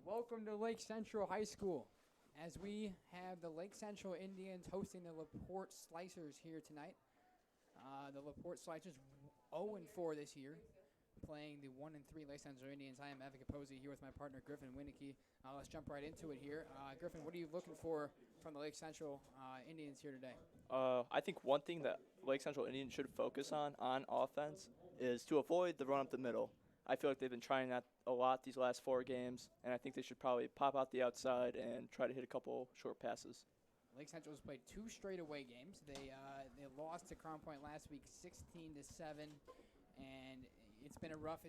Welcome to Lake Central High School. As we have the Lake Central Indians hosting the LaPorte Slicers here tonight. The LaPorte Slicers 0-4 this year, playing the 1-3 Lake Central Indians. I am Evan Capozzi here with my partner Griffin Winicky. Let's jump right into it here. Griffin, what are you looking for from the Lake Central Indians here today? I think one thing that Lake Central Indians should focus on offense is to avoid the run up the middle. I feel like they've been trying that a lot these last 4 games, and I think they should probably pop out the outside and try to hit a couple short passes. Lake Central has played 2 straight away games. They lost to Crown Point last week, 16-7, and it's been a rough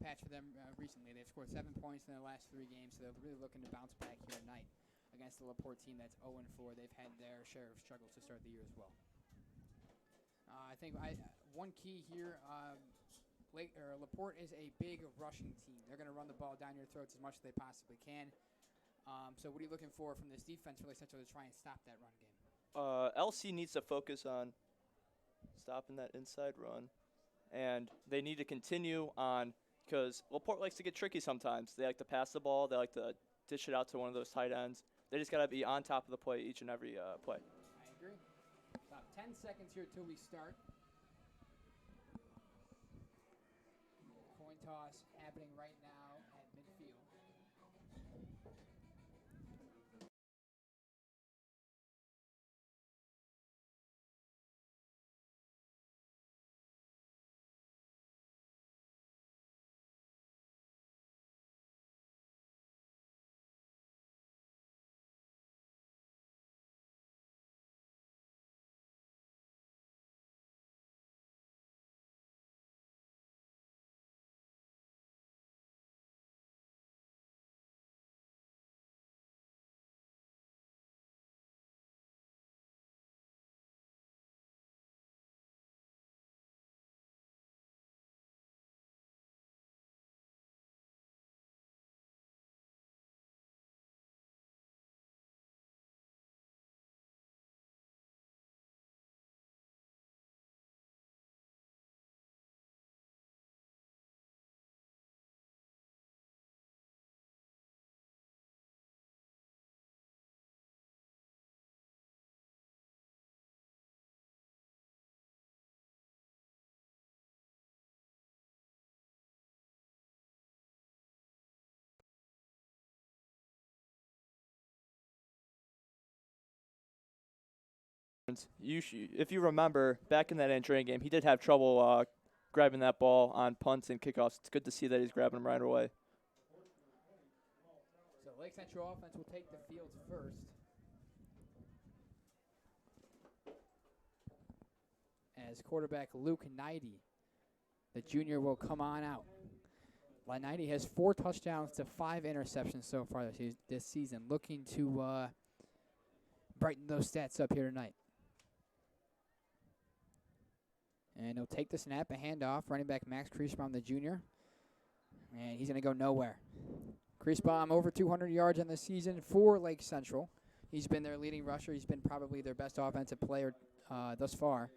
patch for them recently. They've scored 7 points in their last 3 games, so they're really looking to bounce back here tonight against the LaPorte team that's 0-4. They've had their share of struggles to start the year as well. I think one key here. LaPorte is a big rushing team. They're going to run the ball down your throats as much as they possibly can. So what are you looking for from this defense for Lake Central to try and stop that run game? LC needs to focus on stopping that inside run, and they need to continue on because LaPorte likes to get tricky sometimes. They like to pass the ball. They like to dish it out to one of those tight ends. They just got to be on top of the play each and every play. I agree. About 10 seconds here till we start. Coin toss happening right now at midfield. If you remember, back in that entering game, he did have trouble grabbing that ball on punts and kickoffs. It's good to see that he's grabbing them right away. So Lake Central offense will take the field first. As quarterback Luke Knighty, the junior, will come on out. Knighty has 4 touchdowns to 5 interceptions so far this season, looking to brighten those stats up here tonight. And he'll take the snap, a handoff, running back Max Kriesbaum, the junior. And he's going to go nowhere. Kriesbaum over 200 yards in the season for Lake Central. He's been their leading rusher. He's been probably their best offensive player thus far.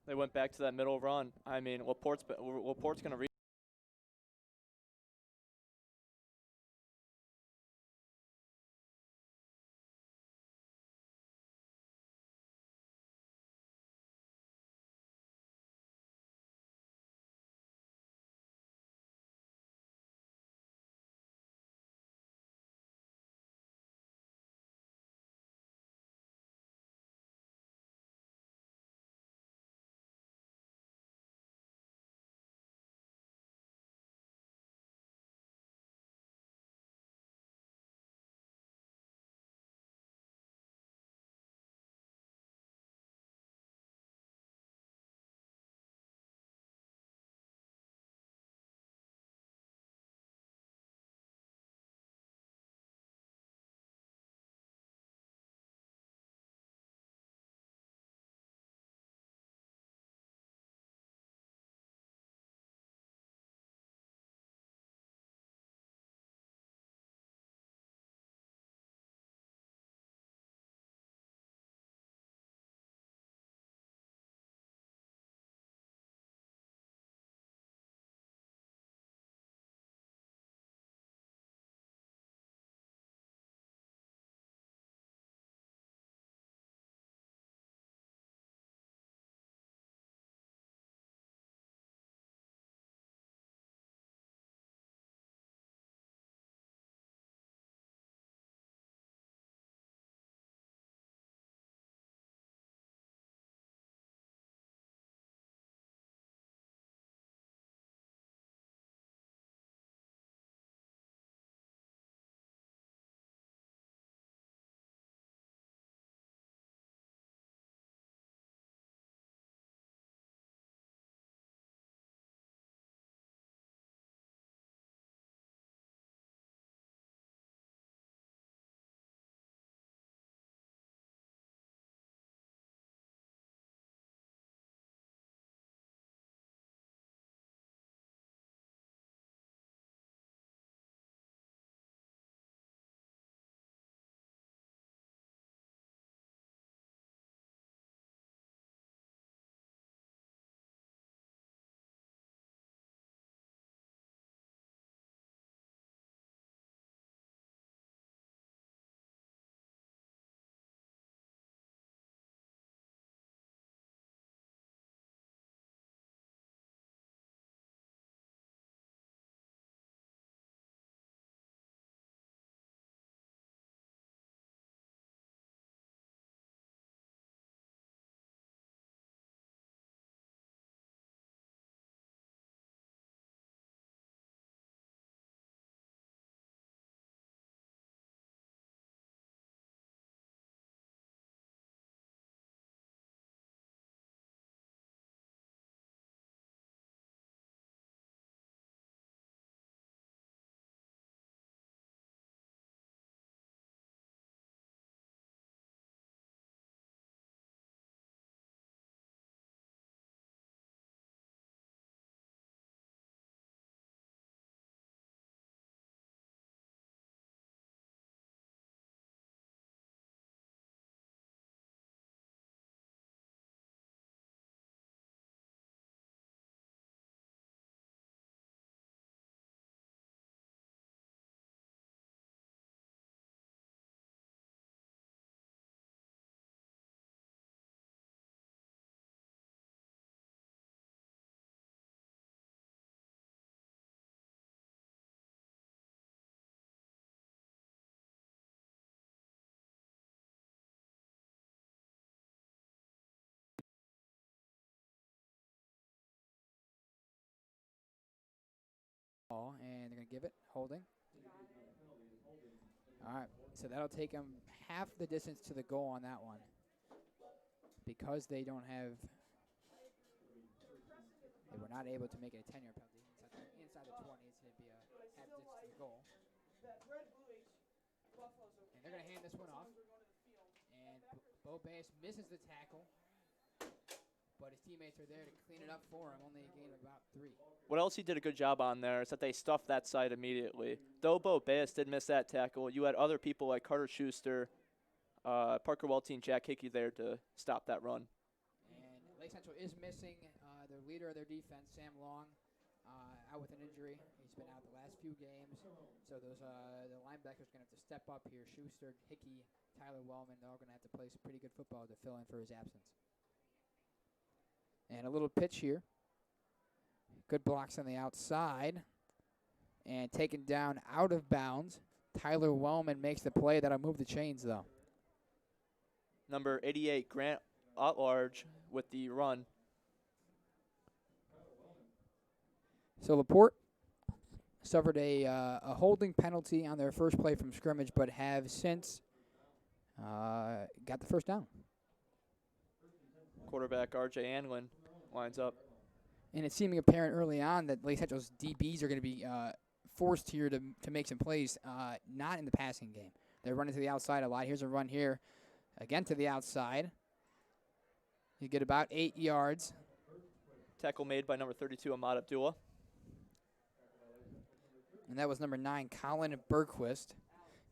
They went back to that middle run. I mean, LaPorte's going to ball, and they're going to give it, holding. All right, so that'll take them half the distance to the goal on that one. Because they don't have, they were not able to make it a 10-yard penalty. Inside the 20, it's going to be a half distance to the goal. And they're going to hand this one off. And Bo Bass misses the tackle. But his teammates are there to clean it up for him. Only a gain of about 3. What else he did a good job on there is that they stuffed that side immediately. Though Bo Bass did miss that tackle, you had other people like Carter Schuster, Parker Welty, and Jack Hickey there to stop that run. And Lake Central is missing their leader of their defense, Sam Long, out with an injury. He's been out the last few games. So those the linebackers are going to have to step up here. Schuster, Hickey, Tyler Wellman, they're all going to have to play some pretty good football to fill in for his absence. And a little pitch here. Good blocks on the outside. And taken down out of bounds. Tyler Wellman makes the play. That'll move the chains, though. Number 88, Grant Otlarge with the run. So LaPorte suffered a holding penalty on their first play from scrimmage, but have since got the first down. Quarterback R.J. Anglin lines up. And it's seeming apparent early on that Lake Central's DBs are going to be forced here to make some plays, not in the passing game. They're running to the outside a lot. Here's a run here, again to the outside. You get about 8 yards. Tackle made by number 32, Ahmad Abdullah. And that was number 9, Colin Bergquist,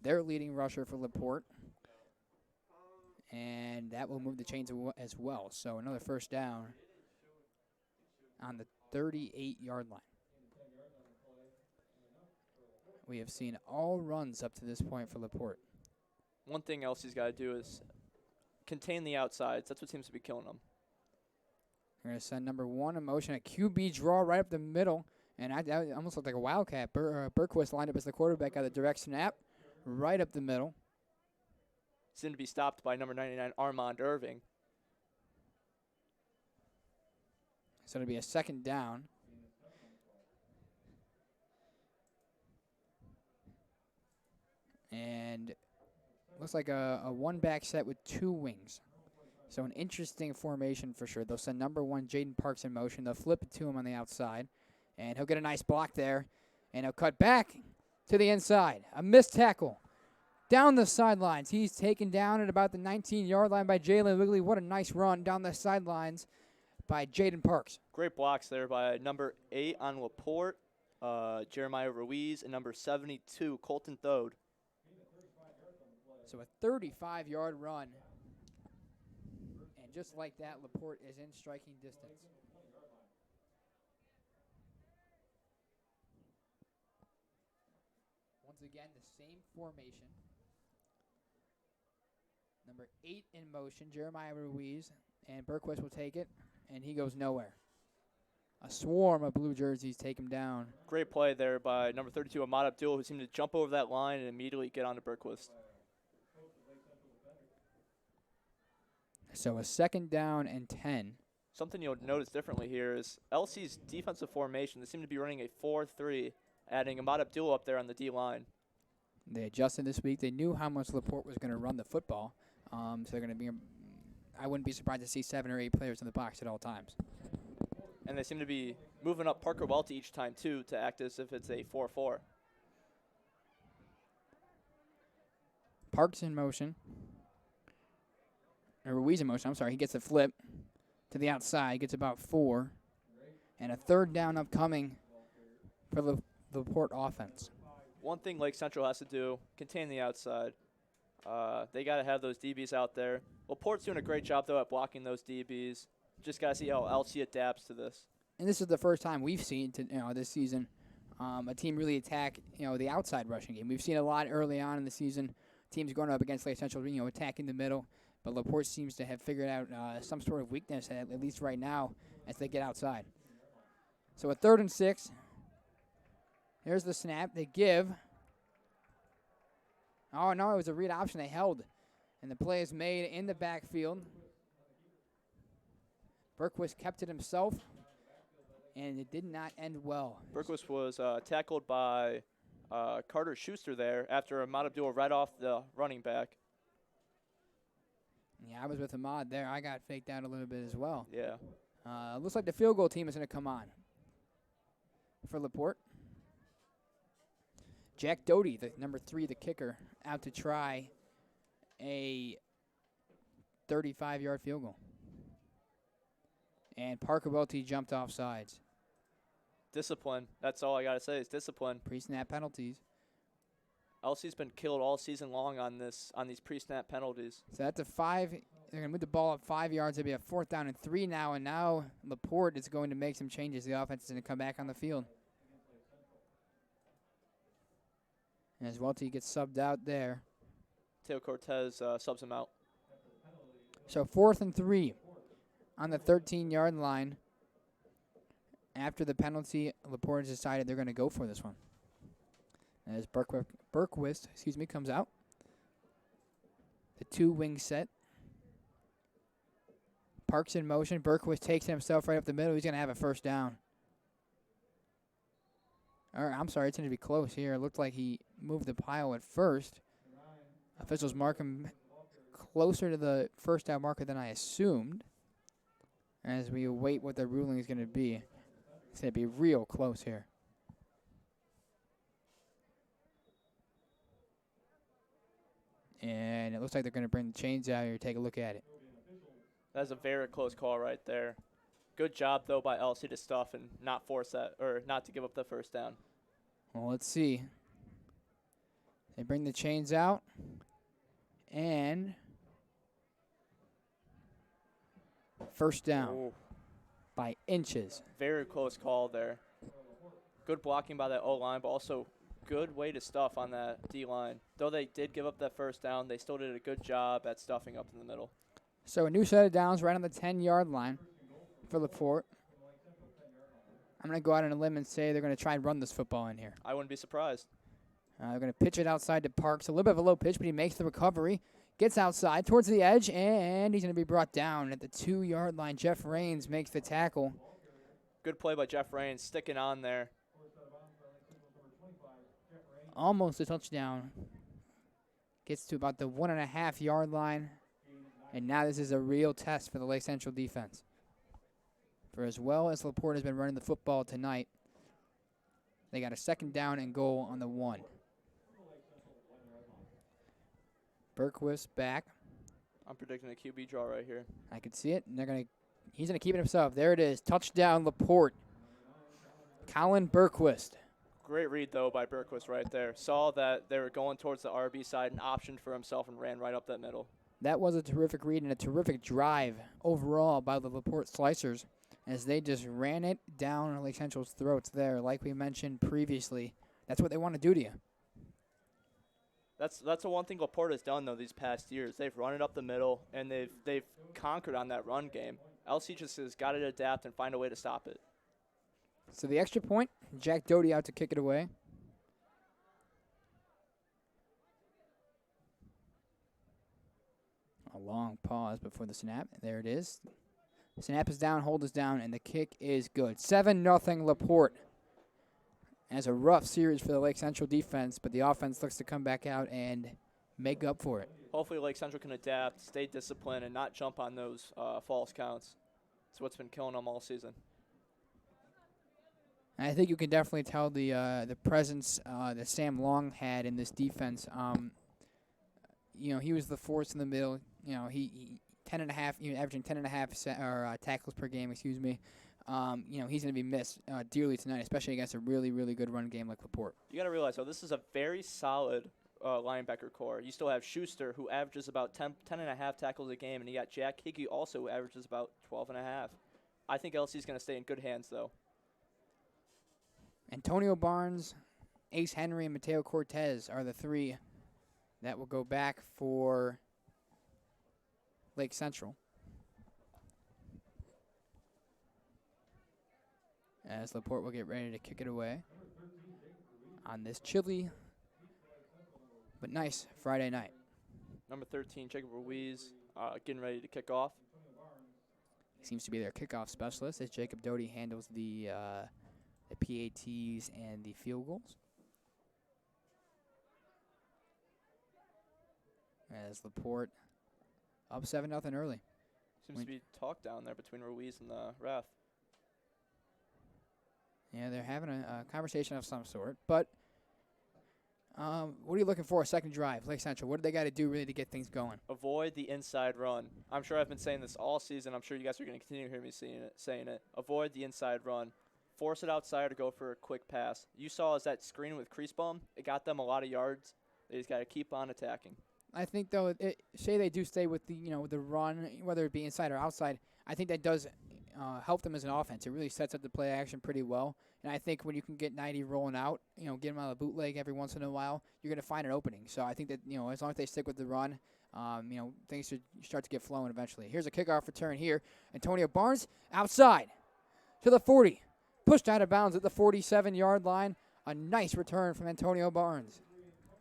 their leading rusher for LaPorte. And that will move the chains as well. So another first down on the 38-yard line. We have seen all runs up to this point for LaPorte. One thing else he's got to do is contain the outsides. That's what seems to be killing him. They're going to send number 1 in motion, a QB draw right up the middle. And I almost looked like a wildcat. Bergquist lined up as the quarterback at the direct snap, right up the middle. Seemed to be stopped by number 99, Armand Irving. So it'll be a second down. And looks like a one-back set with 2 wings. So an interesting formation for sure. They'll send number 1, Jaden Parks, in motion. They'll flip it to him on the outside. And he'll get a nice block there. And he'll cut back to the inside. A missed tackle. Down the sidelines. He's taken down at about the 19-yard line by Jalen Wigley. What a nice run down the sidelines by Jaden Parks. Great blocks there by number 8 on LaPorte, Jeremiah Ruiz, and number 72, Colton Thode. So a 35-yard run. And just like that, LaPorte is in striking distance. Once again, the same formation. Number 8 in motion, Jeremiah Ruiz, and Bergquist will take it, and he goes nowhere. A swarm of blue jerseys take him down. Great play there by number 32, Ahmad Abdullah, who seemed to jump over that line and immediately get onto Bergquist. So a second down and 10. Something you'll notice differently here is LC's defensive formation. They seem to be running a 4-3, adding Ahmad Abdullah up there on the D-line. They adjusted this week. They knew how much LaPorte was going to run the football. So they're going to be, I wouldn't be surprised to see 7 or 8 players in the box at all times. And they seem to be moving up Parker Welty each time, too, to act as if it's a 4-4. Parks in motion. Or Ruiz in motion, I'm sorry. He gets a flip to the outside, gets about 4. And a third down upcoming for the LaPorte offense. One thing Lake Central has to do, contain the outside. They got to have those DBs out there. LaPorte's doing a great job, though, at blocking those DBs. Just got to see how LC adapts to this. And this is the first time we've seen this season a team really attack the outside rushing game. We've seen a lot early on in the season, teams going up against Lake Central, attacking the middle. But LaPorte seems to have figured out some sort of weakness, at least right now, as they get outside. So a 3rd and 6. Here's the snap. They give. Oh, no, it was a read option. They held. And the play is made in the backfield. Bergquist kept it himself. and it did not end well. Berquist was tackled by Carter Schuster there after Ahmad Abdul right off the running back. Yeah, I was with Ahmad there. I got faked out a little bit as well. Yeah. Looks like the field goal team is going to come on for LaPorte. Jack Doty, the number 3, the kicker, out to try a 35-yard field goal. And Parker Welty jumped off sides. Discipline. That's all I got to say is discipline. Pre-snap penalties. LC's been killed all season long on these pre-snap penalties. So that's a 5. They're going to move the ball up 5 yards. It'll be a 4th down and 3 now. And now LaPorte is going to make some changes. The offense is going to come back on the field. As Welty gets subbed out there. Teo Cortez subs him out. So 4th and 3 on the 13-yard line. After the penalty, LaPorte has decided they're going to go for this one. As Berquist comes out. The 2-wing set. Parks in motion. Berquist takes himself right up the middle. He's going to have a 1st down. I'm sorry, it's going to be close here. It looked like he moved the pile at first. Officials mark him closer to the 1st down marker than I assumed. As we await what the ruling is going to be. It's going to be real close here. And it looks like they're going to bring the chains out here. Take a look at it. That's a very close call right there. Good job, though, by LC to stuff and not force that, or not to give up the 1st down. Well, let's see. They bring the chains out. And 1st down. Ooh. By inches. Very close call there. Good blocking by that O-line, but also good way to stuff on that D-line. Though they did give up that 1st down, they still did a good job at stuffing up in the middle. So a new set of downs right on the 10-yard line for LaPorte. I'm going to go out on a limb and say they're going to try and run this football in here. I wouldn't be surprised. They're going to pitch it outside to Parks. A little bit of a low pitch, but he makes the recovery. Gets outside towards the edge, and he's going to be brought down at the 2-yard line. Jeff Raines makes the tackle. Good play by Jeff Raines, sticking on there. Almost a touchdown. Gets to about the 1.5-yard line. And now this is a real test for the Lake Central defense. For as well as LaPorte has been running the football tonight, they got a 2nd down and goal on the 1. Berquist back. I'm predicting a QB draw right here. I can see it. And he's gonna keep it himself. There it is. Touchdown LaPorte. Colin Berquist. Great read though by Berquist right there. Saw that they were going towards the RB side and optioned for himself and ran right up that middle. That was a terrific read and a terrific drive overall by the LaPorte Slicers as they just ran it down Lake Central's throats there. Like we mentioned previously, that's what they want to do to you. That's the one thing LaPorte has done though these past years. They've run it up the middle and they've conquered on that run game. LC just has got to adapt and find a way to stop it. So the extra point, Jack Doty out to kick it away. A long pause before the snap. There it is. Snap is down, hold is down, and the kick is good. 7-0 LaPorte. As a rough series for the Lake Central defense, but the offense looks to come back out and make up for it. Hopefully Lake Central can adapt, stay disciplined, and not jump on those false counts. It's what's been killing them all season. I think you can definitely tell the presence that Sam Long had in this defense. He was the force in the middle. He 10.5, averaging 10.5 tackles per game. Excuse me. He's going to be missed dearly tonight, especially against a really, really good run game like LaPorte. You got to realize, though, this is a very solid linebacker core. You still have Schuster, who averages about 10.5 tackles a game, and you got Jack Hickey also, who averages about 12.5. I think LC is going to stay in good hands, though. Antonio Barnes, Ace Henry, and Mateo Cortez are the 3 that will go back for Lake Central. As LaPorte will get ready to kick it away on this chilly but nice Friday night. Number 13, Jacob Ruiz, getting ready to kick off. He seems to be their kickoff specialist as Jacob Doty handles the PATs and the field goals. As LaPorte up 7-0 early. Seems to be talk down there between Ruiz and the ref. Yeah, they're having a conversation of some sort. But what are you looking for? A second drive, Lake Central. What do they got to do really to get things going? Avoid the inside run. I'm sure I've been saying this all season. I'm sure you guys are going to continue to hear me saying it. Avoid the inside run. Force it outside or go for a quick pass. You saw as that screen with Creasbaum. It got them a lot of yards. They just got to keep on attacking. I think, though, say they do stay with the run, whether it be inside or outside, I think that does help them as an offense. It really sets up the play action pretty well. And I think when you can get 90 rolling out, get them out of the bootleg every once in a while, you're going to find an opening. So I think that, as long as they stick with the run, things should start to get flowing eventually. Here's a kickoff return here. Antonio Barnes outside to the 40. Pushed out of bounds at the 47-yard line. A nice return from Antonio Barnes.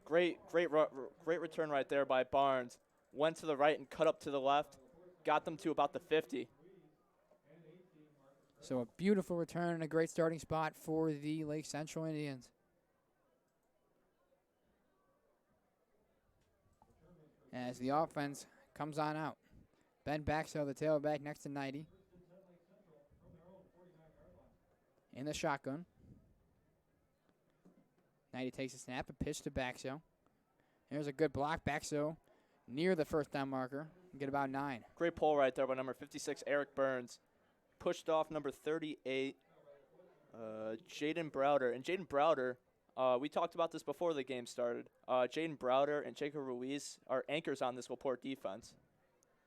Great return right there by Barnes. Went to the right and cut up to the left. Got them to about the 50. So a beautiful return and a great starting spot for the Lake Central Indians. As the offense comes on out. Ben Baxo, the tailback, next to 90. In the shotgun. 90 takes a snap, a pitch to Baxo. There's a good block. Baxo near the first down marker. Get about 9. Great pull right there by number 56, Eric Burns. Pushed off number 38, Jaden Browder. And Jaden Browder, we talked about this before the game started. Jaden Browder and Jacob Ruiz are anchors on this LaPorte defense.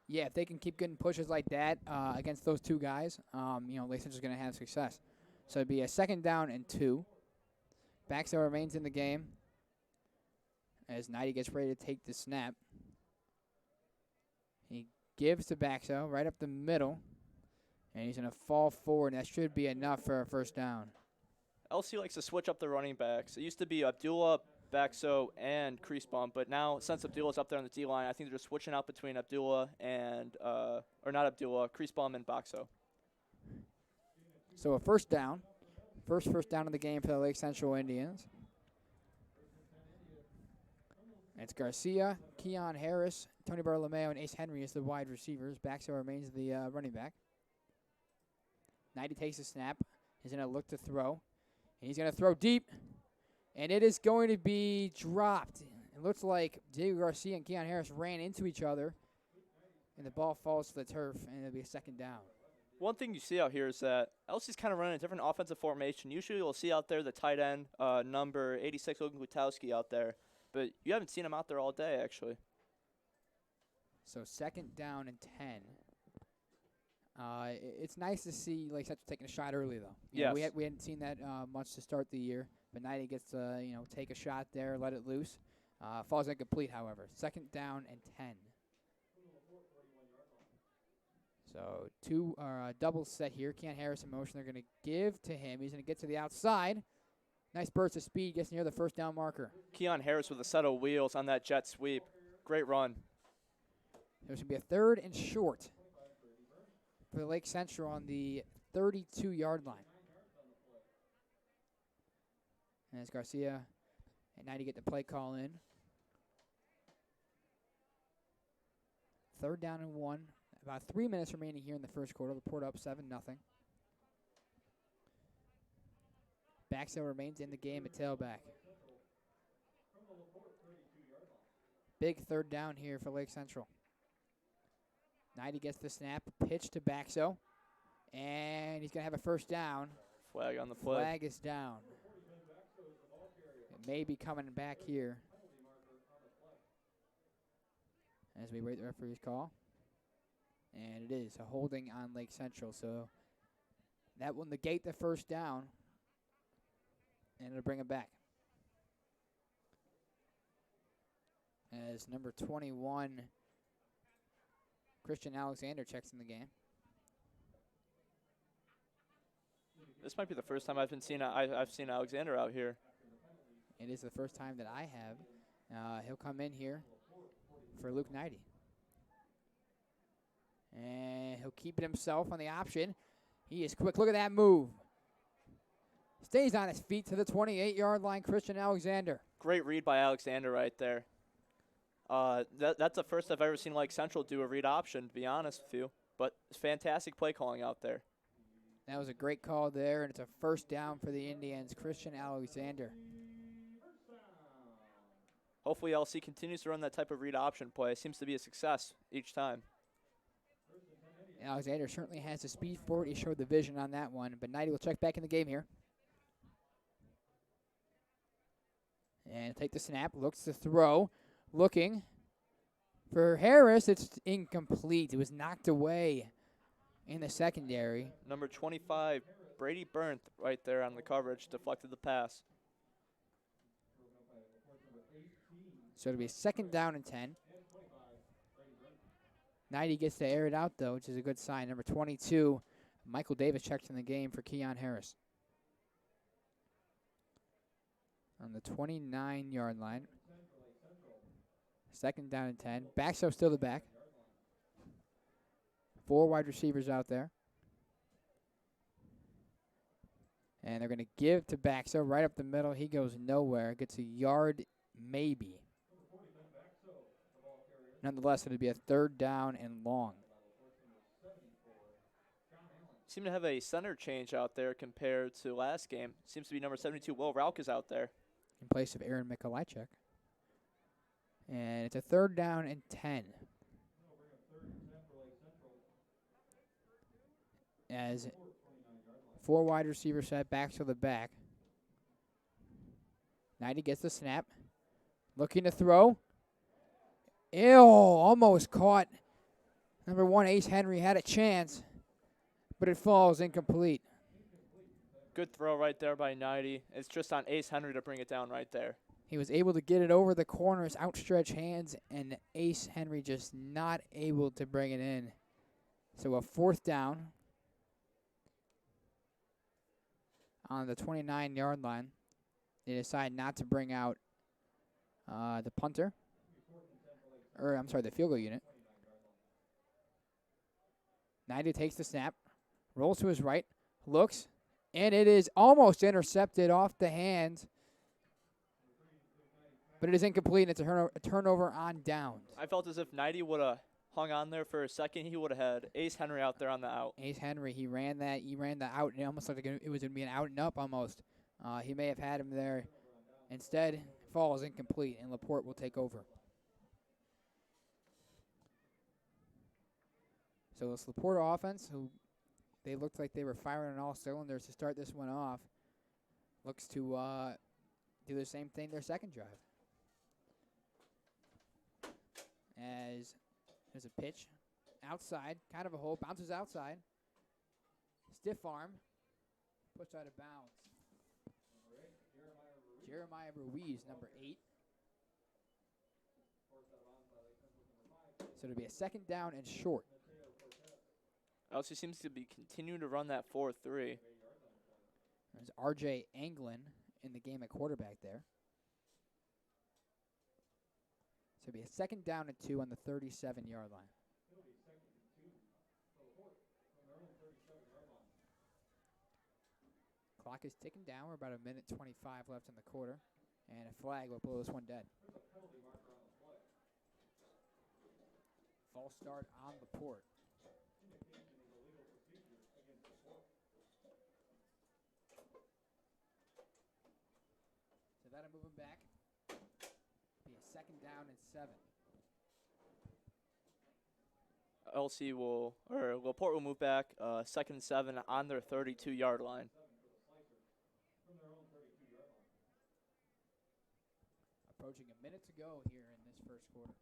Yeah, if they can keep getting pushes like that against those two guys, Lake Central's going to have success. So it'd be a 2nd down and 2. Baxo remains in the game as 90 gets ready to take the snap. He gives to Baxo right up the middle, and he's going to fall forward, and that should be enough for a first down. LC likes to switch up the running backs. It used to be Abdullah, Baxo, and Creasbaum, but now since Abdullah's up there on the D-line, I think they're just switching out between Abdullah and, Creasbaum and Baxo. So a first down. First down of the game for the Lake Central Indians. It's Garcia, Keon Harris, Tony Bartolomeo, and Ace Henry as the wide receivers. Baxo remains the running back. 90 takes a snap. He's going to look to throw. And he's going to throw deep. And it is going to be dropped. It looks like Diego Garcia and Keon Harris ran into each other. And the ball falls to the turf, and it'll be a 2nd down. One thing you see out here is that LC's kind of running a different offensive formation. Usually you'll see out there the tight end, number 86, Logan Gutowski out there. But you haven't seen him out there all day, actually. So 2nd down and 10. It's nice to see Lake Central taking a shot early, though. Yes. We hadn't seen that much to start the year. But 90 gets to take a shot there, let it loose. Falls incomplete, however. 2nd down and 10. So double set here. Keon Harris in motion. They're going to give to him. He's going to get to the outside. Nice burst of speed. Gets near the first down marker. Keon Harris with a set of wheels on that jet sweep. Great run. There's going to be a 3rd and short for Lake Central on the 32-yard line. And as Garcia and 90 get the play call in. 3rd down and 1. About 3 minutes remaining here in the first quarter. LaPorte up 7-0. Baxo remains in the game at tailback. Big 3rd down here for Lake Central. 90 gets the snap, pitch to Baxo, and he's going to have a first down. Flag on the play. Flag is down. It may be coming back here as we wait the referee's call. And it is a holding on Lake Central. So that will negate the first down, and it'll bring it back. As number 21, Christian Alexander, checks in the game. This might be the first time I've seen Alexander out here. It is the first time that I have. He'll come in here for Luke 90. And he'll keep it himself on the option. He is quick. Look at that move. Stays on his feet to the 28-yard line, Christian Alexander. Great read by Alexander right there. That's the first I've ever seen like Central do a read option, to be honest with you. But it's fantastic play calling out there. That was a great call there, and it's a first down for the Indians, Christian Alexander. Hopefully LC continues to run that type of read option play. It seems to be a success each time. Alexander certainly has the speed for it. He showed the vision on that one, but Knighty will check back in the game here. And take the snap, looks to throw, looking for Harris. It's incomplete. It was knocked away in the secondary. Number 25, Brady Bernth, right there on the coverage, deflected the pass. So it'll be a second down and 10. Knighty gets to air it out, though, which is a good sign. Number 22, Michael Davis checks in the game for Keon Harris. On the 29-yard line. Second down and 10. Backso still the back. 4 wide receivers out there. And they're going to give to Backso right up the middle. He goes nowhere. Gets a yard maybe. Nonetheless, it'll be a third down and long. Seem to have a center change out there compared to last game. Seems to be number 72, Will Rauch is out there. In place of Aaron Mikolajczyk. And it's a third down and 10. As 4 wide receiver set, back to the back. Knighty gets the snap. Looking to throw. Ew, almost caught. Number 1, Ace Henry had a chance, but it falls incomplete. Good throw right there by Knighty. It's just on Ace Henry to bring it down right there. He was able to get it over the corner's outstretched hands, and Ace Henry just not able to bring it in. So a fourth down on the 29-yard line. They decide not to bring out the punter. The field goal unit. Knighty takes the snap, rolls to his right, looks, and it is almost intercepted off the hand. But it is incomplete, and it's a turnover on downs. I felt as if Knighty would have hung on there for a second. He would have had Ace Henry out there on the out. Ace Henry, he ran the out, and it almost looked like it was going to be an out and up almost. He may have had him there. Instead, falls incomplete, and LaPorte will take over. So this LaPorte offense, who they looked like they were firing on all cylinders to start this one off, looks to do the same thing their second drive. As there's a pitch outside, kind of a hole, bounces outside. Stiff arm, puts out of bounds. Jeremiah Ruiz, number 8. So it'll be a second down and short. LC seems to be continuing to run that 4-3. There's R.J. Anglin in the game at quarterback there. So it'll be a second down and 2 on the 37-yard line. Clock is ticking down. We're about a minute 25 left in the quarter. And a flag will blow this one dead. False start on LaPorte. So that'll move him back. Be a second down and 7. LaPorte will move back, second and 7 on their 32-yard line. Approaching a minute to go here in this first quarter.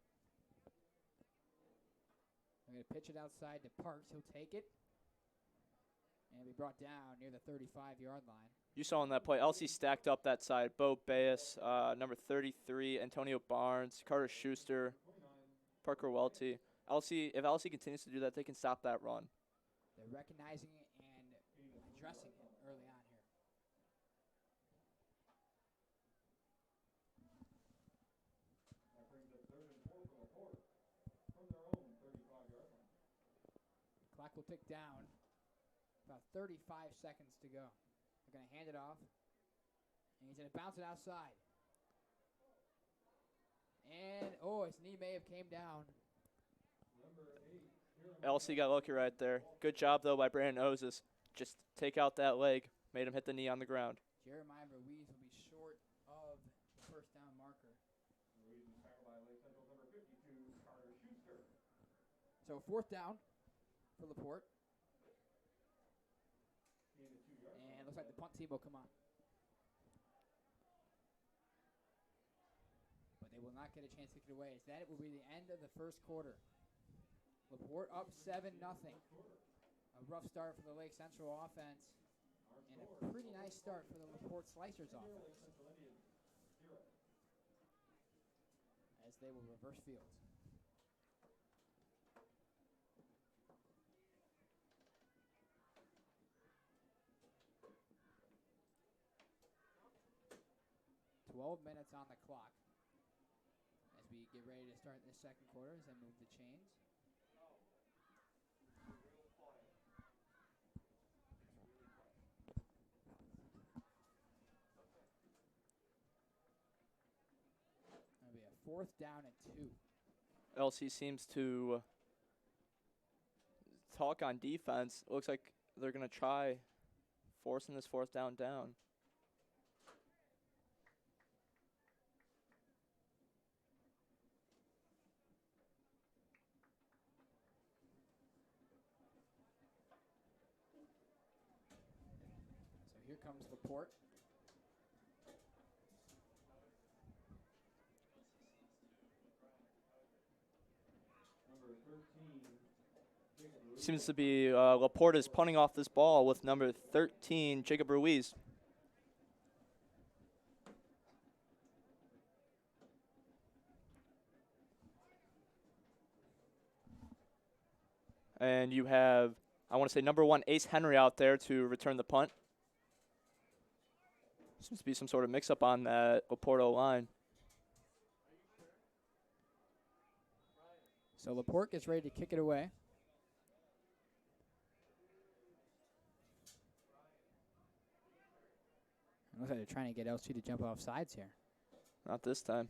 I'm going to pitch it outside to Parks. He'll take it. And be brought down near the 35-yard line. You saw in that play, LC stacked up that side. Bo Baez, number 33, Antonio Barnes, Carter Schuster, Parker Welty. If LC continues to do that, they can stop that run. They're recognizing it and addressing it early on here. will tick down. About 35 seconds to go. They're going to hand it off. And he's going to bounce it outside. And, his knee may have came down. LC got lucky right there. Good job, though, by Brandon Ozes. Just take out that leg. Made him hit the knee on the ground. Jeremiah Ruiz will be short of the first down marker. So 4th down for LaPorte. And looks like the punt team will come on. But they will not get a chance to kick it away. As that will be the end of the first quarter. LaPorte up 7-0. A rough start for the Lake Central offense. And a pretty nice start for the LaPorte Slicers offense. As they will reverse fields. Minutes on the clock as we get ready to start this second quarter as they move the chains. That'll be a 4th down and 2. LC seems to talk on defense. Looks like they're going to try forcing this 4th down. Here comes LaPorte. Seems to be LaPorte is punting off this ball with number 13, Jacob Ruiz. And you have, I want to say, number 1, Ace Henry out there to return the punt. Seems to be some sort of mix-up on that LaPorte line. So LaPorte gets ready to kick it away. Looks like they're trying to get LC to jump off sides here. Not this time.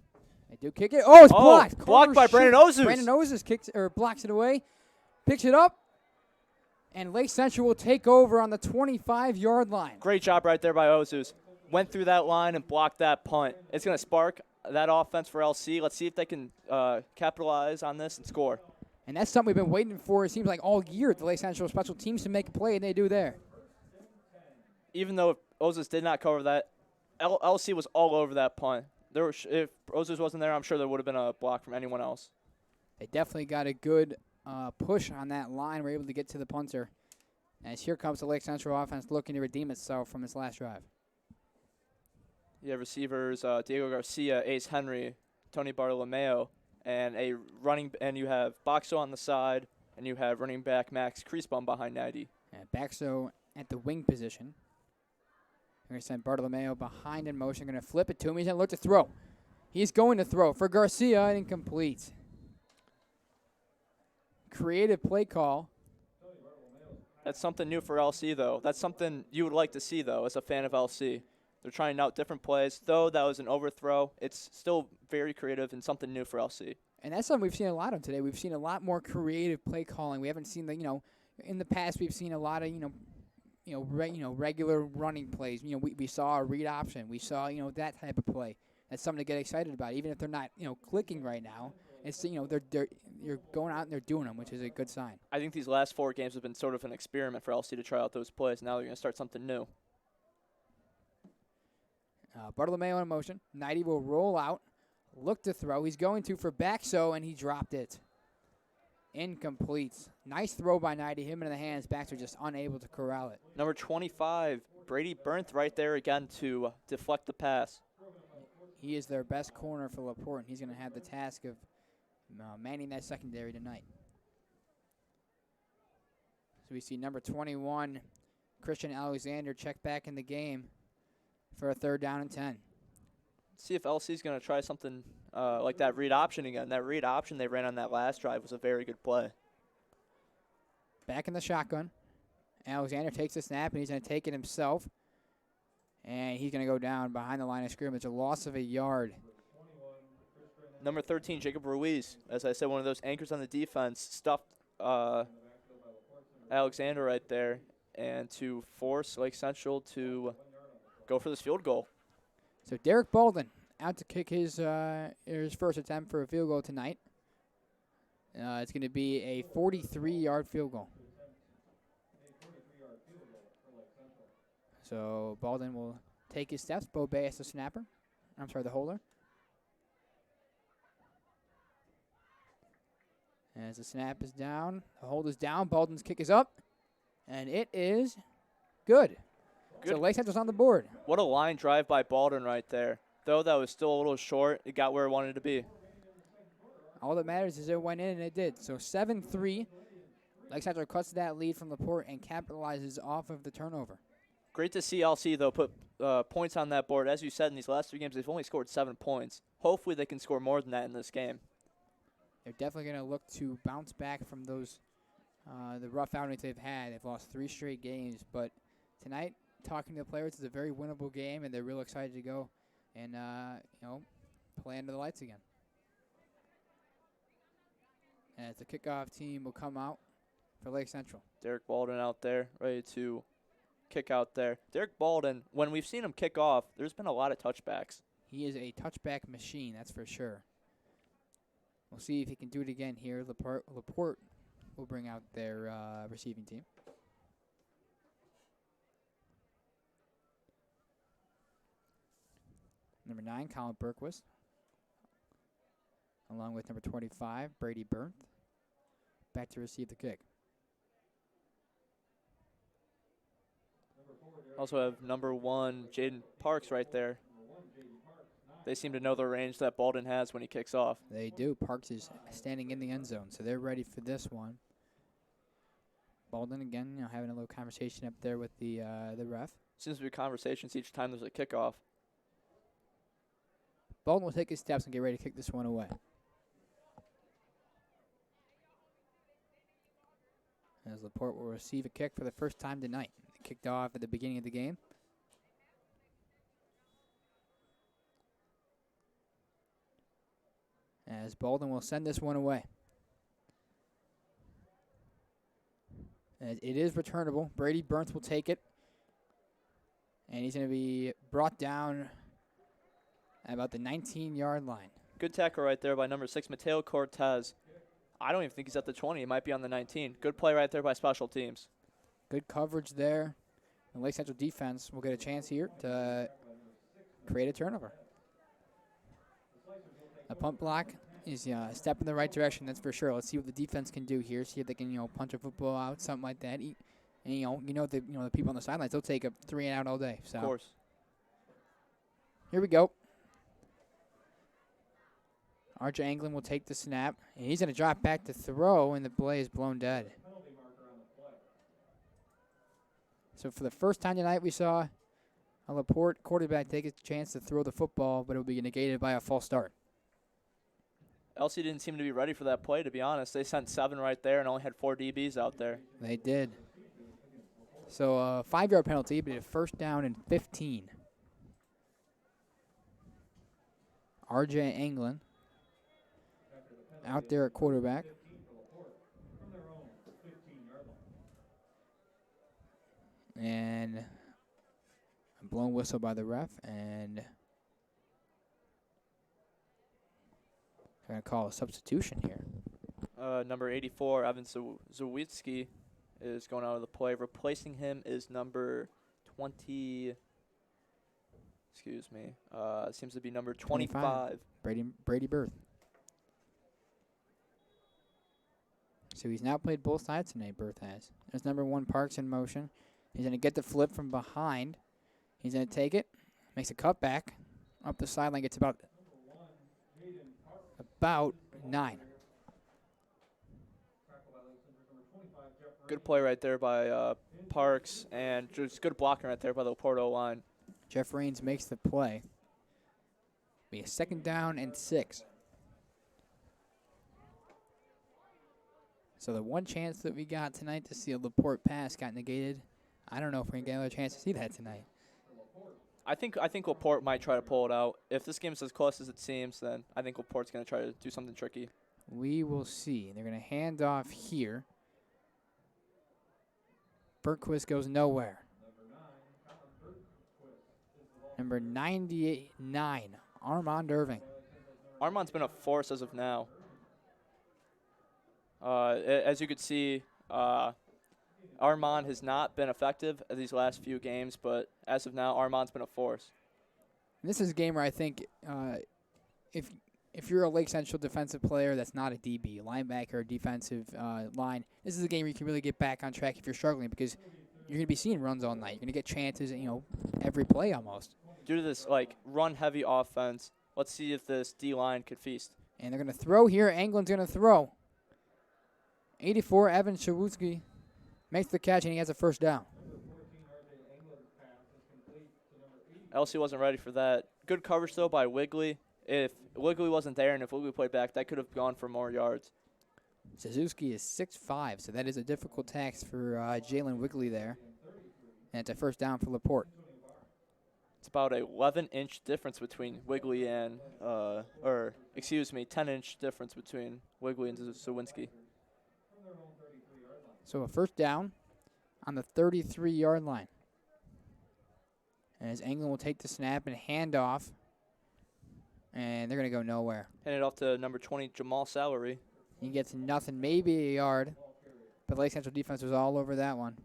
They do kick it. Oh, it's blocked. Blocked by Brandon Ozes. Brandon Ozes kicks or blocks it away, picks it up, and Lake Central will take over on the 25-yard line. Great job right there by Ozes. Went through that line and blocked that punt. It's going to spark that offense for LC. Let's see if they can capitalize on this and score. And that's something we've been waiting for, it seems like, all year. The Lake Central special teams to make a play, and they do there. Even though Ozes did not cover that, LC was all over that punt. If Ozes wasn't there, I'm sure there would have been a block from anyone else. They definitely got a good push on that line. We're able to get to the punter. As here comes the Lake Central offense looking to redeem itself from its last drive. You have receivers Diego Garcia, Ace Henry, Tony Bartolomeo, and you have Boxo on the side, and you have running back Max Creasbaum behind Natty. Baxo at the wing position. They're going to send Bartolomeo behind in motion. Going to flip it to him. He's going to look to throw. He's going to throw for Garcia and incomplete. Creative play call. That's something new for LC, though. That's something you would like to see, though, as a fan of LC. They're trying out different plays. Though that was an overthrow, it's still very creative and something new for LC. And that's something we've seen a lot of today. We've seen a lot more creative play calling. We haven't seen in the past we've seen a lot of, regular running plays. We saw a read option. We saw, that type of play. That's something to get excited about, even if they're not, clicking right now. It's, you're going out and they're doing them, which is a good sign. I think these last 4 games have been sort of an experiment for LC to try out those plays. Now they're going to start something new. Bartolomeo in motion. Knighty will roll out, look to throw. He's going to for Baxo, and he dropped it. Incomplete. Nice throw by Knighty. Him in the hands. Baxter just unable to corral it. Number 25, Brady Bernth right there again to deflect the pass. He is their best corner for LaPorte, and he's going to have the task of manning that secondary tonight. So we see number 21, Christian Alexander, check back in the game for a 3rd down and 10. See if LC's going to try something like that read option again. That read option they ran on that last drive was a very good play. back in the shotgun. Alexander takes the snap, and he's going to take it himself. And he's going to go down behind the line of scrimmage, a loss of a yard. Number 13, Jacob Ruiz. As I said, one of those anchors on the defense stuffed Alexander right there, and to force Lake Central to go for this field goal. So Derek Baldwin out to kick his first attempt for a field goal tonight. It's going to be a 43-yard field goal. So Baldwin will take his steps. Bo Bay as the snapper. I'm sorry, the holder. As the snap is down, the hold is down, Baldwin's kick is up, and it is good. So Lake Central's on the board. What a line drive by Baldwin right there. Though that was still a little short, it got where it wanted to be. All that matters is it went in, and it did. So 7-3. Lake Central cuts that lead from LaPorte and capitalizes off of the turnover. Great to see LC, though, put points on that board. As you said, in these last 3 games, they've only scored 7 points. Hopefully they can score more than that in this game. They're definitely going to look to bounce back from those the rough outings they've had. They've lost 3 straight games, but tonight, talking to the players, it's a very winnable game, and they're real excited to go and play under the lights again. As the kickoff team will come out for Lake Central. Derek Baldwin out there, ready to kick out there. Derek Baldwin, when we've seen him kick off, there's been a lot of touchbacks. He is a touchback machine, that's for sure. We'll see if he can do it again here. LaPorte will bring out their receiving team. Number 9, Colin Berquist, along with number 25, Brady Bernth, back to receive the kick. Also have number 1, Jaden Parks right there. They seem to know the range that Baldwin has when he kicks off. They do. Parks is standing in the end zone, so they're ready for this one. Baldwin again, having a little conversation up there with the ref. Seems to be conversations each time there's a kickoff. Baldwin will take his steps and get ready to kick this one away. As LaPorte will receive a kick for the first time tonight. They kicked off at the beginning of the game. As Baldwin will send this one away. As it is returnable. Brady Bernth will take it. And he's going to be brought down at about the 19-yard line. Good tackle right there by number 6, Mateo Cortez. I don't even think he's at the 20. He might be on the 19. Good play right there by special teams. Good coverage there. The Lake Central defense will get a chance here to create a turnover. A punt block is a step in the right direction, that's for sure. Let's see what the defense can do here. See if they can, punch a football out, something like that. And the people on the sidelines, they'll take a 3 and out all day. So of course. Here we go. Archer Anglin will take the snap, and he's going to drop back to throw, and the play is blown dead. So for the first time tonight, we saw a LaPorte quarterback take a chance to throw the football, but it will be negated by a false start. LC didn't seem to be ready for that play, to be honest. They sent 7 right there and only had 4 DBs out there. They did. So a 5-yard penalty, but a first down and 15. RJ Anglin out there at quarterback. And a blown whistle by the ref, and they're going to call a substitution here. Number 84, Evan Zawitsky, is going out of the play. Replacing him is number 20. Excuse me. Seems to be number 25. Brady Bernth. So he's now played both sides tonight, Bernth has. There's number 1, Parks in motion. He's going to get the flip from behind. He's going to take it. Makes a cutback. Up the sideline. Gets about 9. Good play right there by Parks, and just good blocking right there by the LaPorte line. Jeff Raines makes the play. Be a 2nd down and 6. So the one chance that we got tonight to see a LaPorte pass got negated. I don't know if we're going to get another chance to see that tonight. I think LaPorte might try to pull it out. If this game's as close as it seems, then I think LaPorte's going to try to do something tricky. We will see. They're going to hand off here. Bergquist goes nowhere. Number 99, Armand Irving. Armand's been a force as of now. As you could see, Armand has not been effective in these last few games, but as of now, Armand's been a force. This is a game where I think if you're a Lake Central defensive player that's not a DB, linebacker, defensive line, this is a game where you can really get back on track if you're struggling because you're going to be seeing runs all night. You're going to get chances, every play almost. Due to this run-heavy offense, let's see if this D-line could feast. And they're going to throw here. Anglin's going to throw. 84, Evan Shawutsky makes the catch, and he has a first down. LC wasn't ready for that. Good coverage, though, by Wigley. If Wigley wasn't there and if Wigley played back, that could have gone for more yards. Suzuki is 6'5", so that is a difficult task for Jalen Wigley there. And it's a first down for LaPorte. It's about a 11-inch difference between Wigley and, 10-inch difference between Wigley and Zawinski. So a first down on the 33-yard line. As Anglin will take the snap and hand off. And they're going to go nowhere. Hand it off to number 20, Jamal Salary. He gets nothing, maybe a yard. But Lake Central defense was all over that one.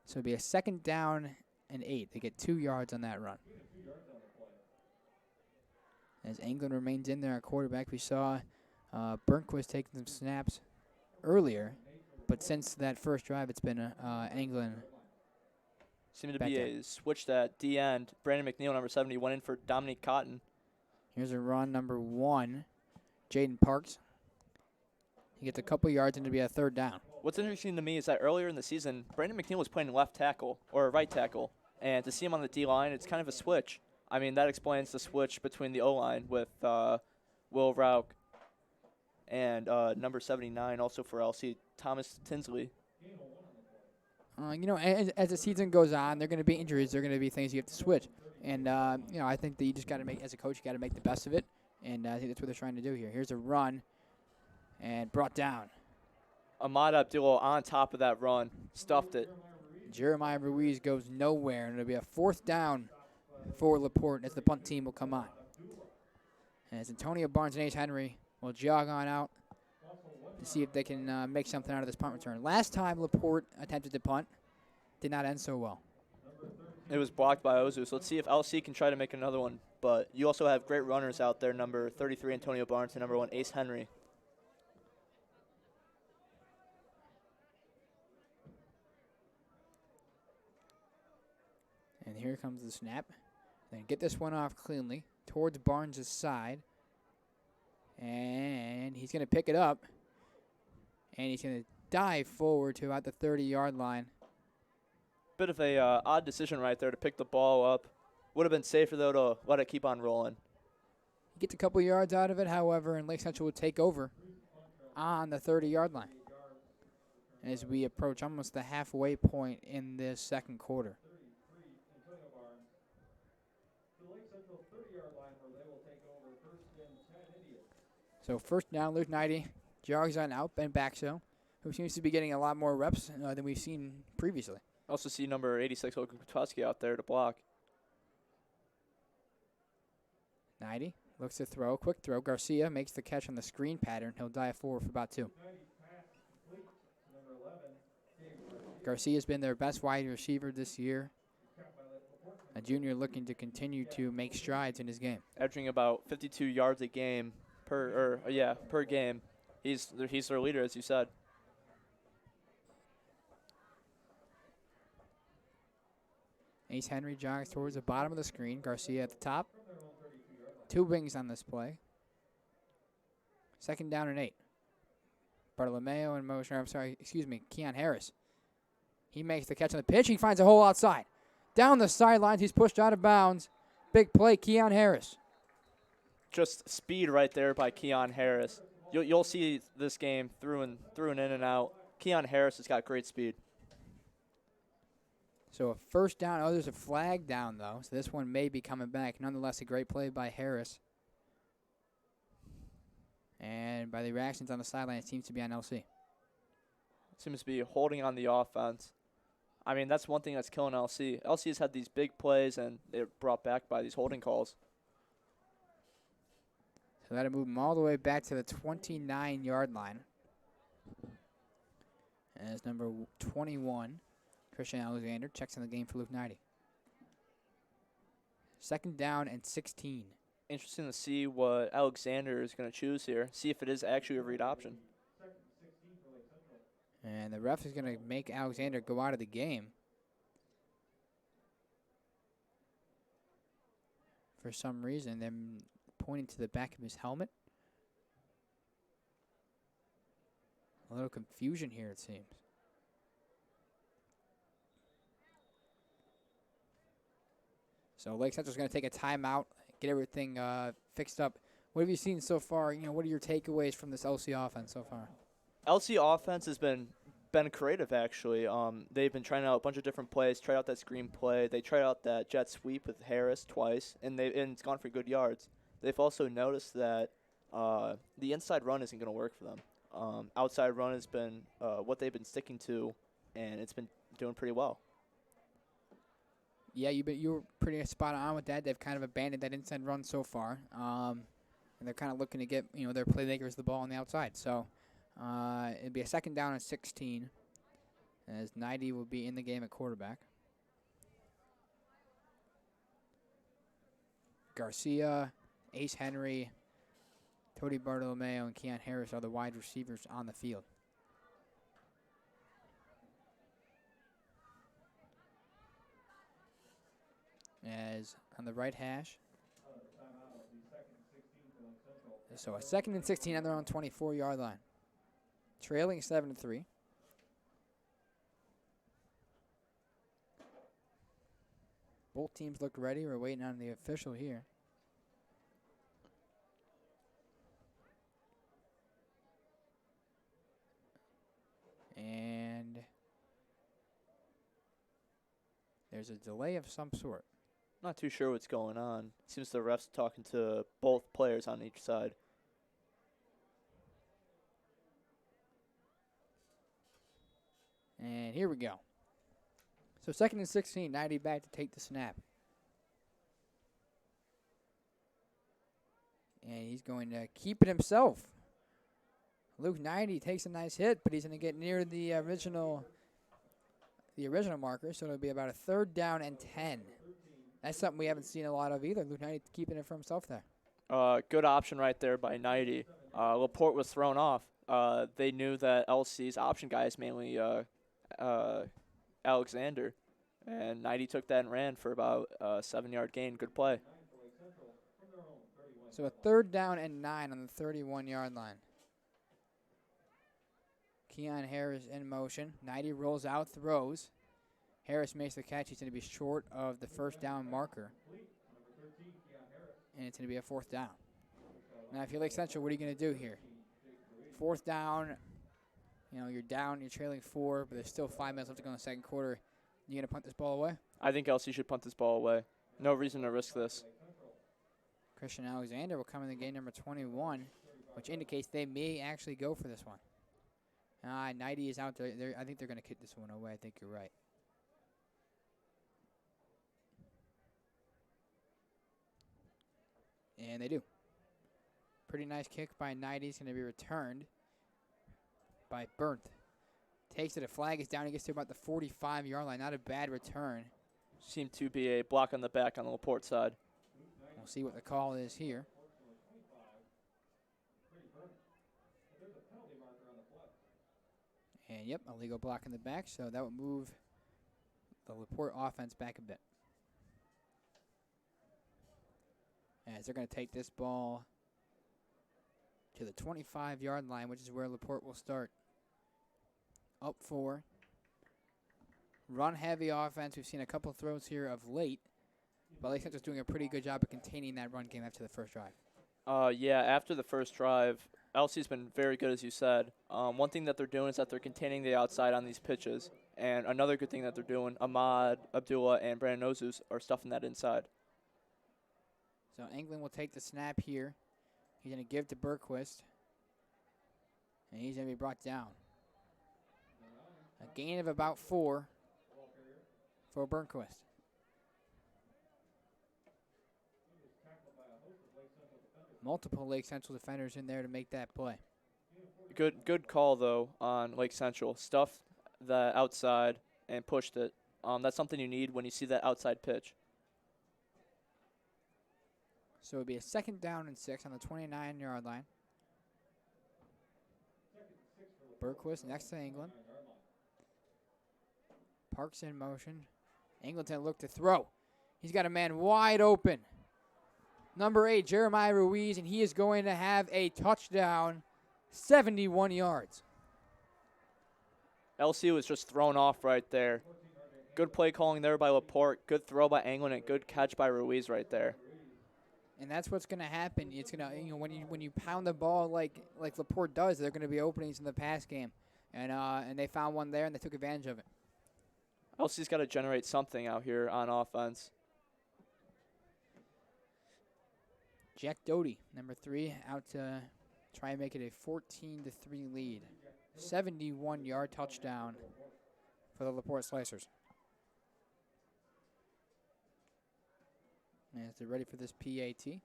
So it'll be a second down and 8. They get 2 yards on that run. As Anglin remains in there at quarterback, we saw Burnquist taking some snaps earlier. But since that first drive, it's been Anglin. Seemed to be a switch at D end. Brandon McNeil, number 70, went in for Dominique Cotton. Here's a run, number 1, Jaden Parks. He gets a couple yards and it'll be a third down. What's interesting to me is that earlier in the season, Brandon McNeil was playing left tackle or right tackle. And to see him on the D-line, it's kind of a switch. I mean, that explains the switch between the O-line with Will Rauch and number 79 also for LC, Thomas Tinsley. As the season goes on, there are going to be injuries. There are going to be things you have to switch. And, I think that you just got to make, as a coach, you got to make the best of it. And I think that's what they're trying to do here. Here's a run and brought down. Ahmad Abdullah on top of that run, stuffed it. Jeremiah Ruiz goes nowhere, and it'll be a fourth down for LaPorte as the punt team will come on. As Antonio Barnes and Ace Henry will jog on out to see if they can make something out of this punt return. Last time LaPorte attempted to punt, did not end so well. It was blocked by Ozu, so let's see if LC can try to make another one. But you also have great runners out there, number 33 Antonio Barnes and number 1 Ace Henry. And here comes the snap. Then get this one off cleanly towards Barnes' side. And he's going to pick it up. And he's going to dive forward to about the 30-yard line. Bit of a odd decision right there to pick the ball up. Would have been safer, though, to let it keep on rolling. He gets a couple yards out of it, however, and Lake Central will take over on the 30-yard line as we approach almost the halfway point in this second quarter. So first down, Luke Knighty jogs on out, Ben Baxo, who seems to be getting a lot more reps than we've seen previously. Also see number 86, Logan Kutowski, out there to block. Knighty looks to throw, quick throw. Garcia makes the catch on the screen pattern. He'll dive forward for about 2. Garcia's been their best wide receiver this year. A junior looking to continue to make strides in his game. Averaging about 52 yards a game per game. He's their leader, as you said. Ace Henry jogs towards the bottom of the screen. Garcia at the top. 2 wings on this play. Second down and 8. Bartolomeo in motion. Keon Harris. He makes the catch on the pitch. He finds a hole outside. Down the sidelines, he's pushed out of bounds. Big play, Keon Harris. just speed right there by Keon Harris. You'll see this game through and in and out. Keon Harris has got great speed. So a first down. Oh, there's a flag down, though. So this one may be coming back. Nonetheless, a great play by Harris. And by the reactions on the sideline, it seems to be on LC. Seems to be holding on the offense. I mean, that's one thing that's killing LC. LC has had these big plays, and they're brought back by these holding calls. So that'll move them all the way back to the 29-yard line. As number 21, Christian Alexander, checks in the game for Luke Knighty. Second down and 16. Interesting to see what Alexander is going to choose here. See if it is actually a read option. And the ref is going to make Alexander go out of the game. For some reason, they're pointing to the back of his helmet. A little confusion here, it seems. So Lake Central's going to take a timeout, get everything fixed up. What have you seen so far? What are your takeaways from this LC offense so far? LC offense has been creative, actually. They've been trying out a bunch of different plays, tried out that screen play. They tried out that jet sweep with Harris twice, and it's gone for good yards. They've also noticed that the inside run isn't going to work for them. Outside run has been what they've been sticking to, and it's been doing pretty well. Yeah, you were pretty spot on with that. They've kind of abandoned that inside run so far, and they're kind of looking to get their playmakers the ball on the outside. So it'd be a second down and 16, as Knighty will be in the game at quarterback. Garcia, Ace Henry, Tony Bartolomeo, and Keon Harris are the wide receivers on the field. As on the right hash. So a second and 16 on their own 24-yard line. Trailing 7-3. Both teams look ready. We're waiting on the official here. And there's a delay of some sort. Not too sure what's going on. Seems the ref's talking to both players on each side. And here we go. So second and 16, Knighty back to take the snap. And he's going to keep it himself. Luke Knighty takes a nice hit, but he's going to get near the original marker, so it'll be about a third down and 10. That's something we haven't seen a lot of either. Luke Knighty keeping it for himself there. Good option right there by Knighty. LaPorte was thrown off. They knew that LC's option guy is mainly Alexander, and Knighty took that and ran for about a 7-yard gain. Good play. So a third down and 9 on the 31-yard line. Keon Harris in motion. Knighty rolls out, throws. Harris makes the catch. He's going to be short of the first down marker. And it's going to be a fourth down. Now, if you're Lake Central, what are you going to do here? Fourth down, you're down, you're trailing 4, but there's still 5 minutes left to go in the second quarter. You going to punt this ball away? I think LC should punt this ball away. No reason to risk this. Christian Alexander will come in the game number 21, which indicates they may actually go for this one. Knighty is out there. I think they're going to kick this one away. I think you're right. And they do. Pretty nice kick by Knighty. It's going to be returned by Bernth. Takes it. A flag is down. He gets to about the 45-yard line. Not a bad return. Seemed to be a block on the back on the LaPorte side. We'll see what the call is here. And, yep, illegal block in the back, so that would move the LaPorte offense back a bit. As they're going to take this ball to the 25-yard line, which is where LaPorte will start. Up 4. Run-heavy offense. We've seen a couple throws here of late, but Lake Central's doing a pretty good job of containing that run game after the first drive. Yeah, after the first drive, LC's been very good, as you said. One thing that they're doing is that they're containing the outside on these pitches. And another good thing that they're doing, Ahmad, Abdullah, and Brandon Ozus are stuffing that inside. So England will take the snap here. He's going to give to Bergquist. And he's going to be brought down. A gain of about 4 for Bergquist. Multiple Lake Central defenders in there to make that play. Good call, though, on Lake Central. Stuffed the outside and pushed it. That's something you need when you see that outside pitch. So it would be a 2nd down and 6 on the 29-yard line. Bergquist next to England. Parks in motion. Engleton look to throw. He's got a man wide open. Number 8, Jeremiah Ruiz, and he is going to have a touchdown, 71 yards. LC was just thrown off right there. Good play calling there by LaPorte. Good throw by England and good catch by Ruiz right there. And that's what's going to happen. It's going to, when you pound the ball like LaPorte does, there are going to be openings in the pass game, and they found one there and they took advantage of it. LC's got to generate something out here on offense. Jack Doty, number 3, out to try and make it a 14-3 lead. 71-yard touchdown for the LaPorte Slicers. And they're ready for this PAT.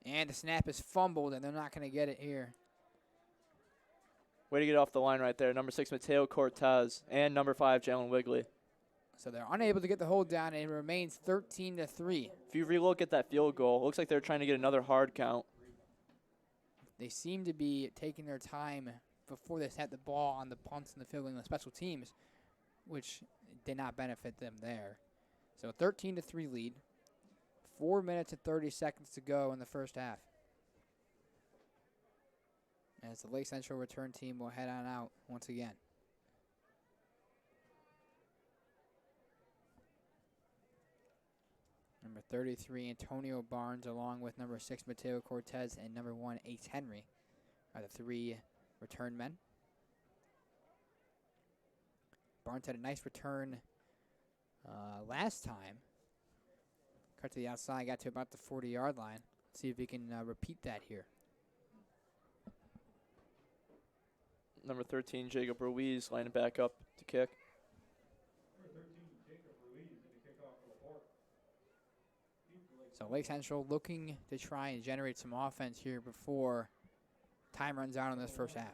And the snap is fumbled, and they're not going to get it here. Way to get off the line right there. Number 6, Mateo Cortez, and number 5, Jalen Wigley. So they're unable to get the hold down, and it remains 13-3. If you relook at that field goal, it looks like they're trying to get another hard count. They seem to be taking their time before they set the ball on the punts and the field goal and the special teams, which did not benefit them there. So 13-3 lead. 4 minutes and 30 seconds to go in the first half. As the Lake Central return team will head on out once again. Number 33, Antonio Barnes, along with number 6, Mateo Cortez, and number 1, Ace Henry, are the 3 return men. Barnes had a nice return last time. Cut to the outside, got to about the 40-yard line. Let's see if we can repeat that here. Number 13, Jacob Ruiz, lining back up to kick. So Lake Central looking to try and generate some offense here before time runs out in this first half.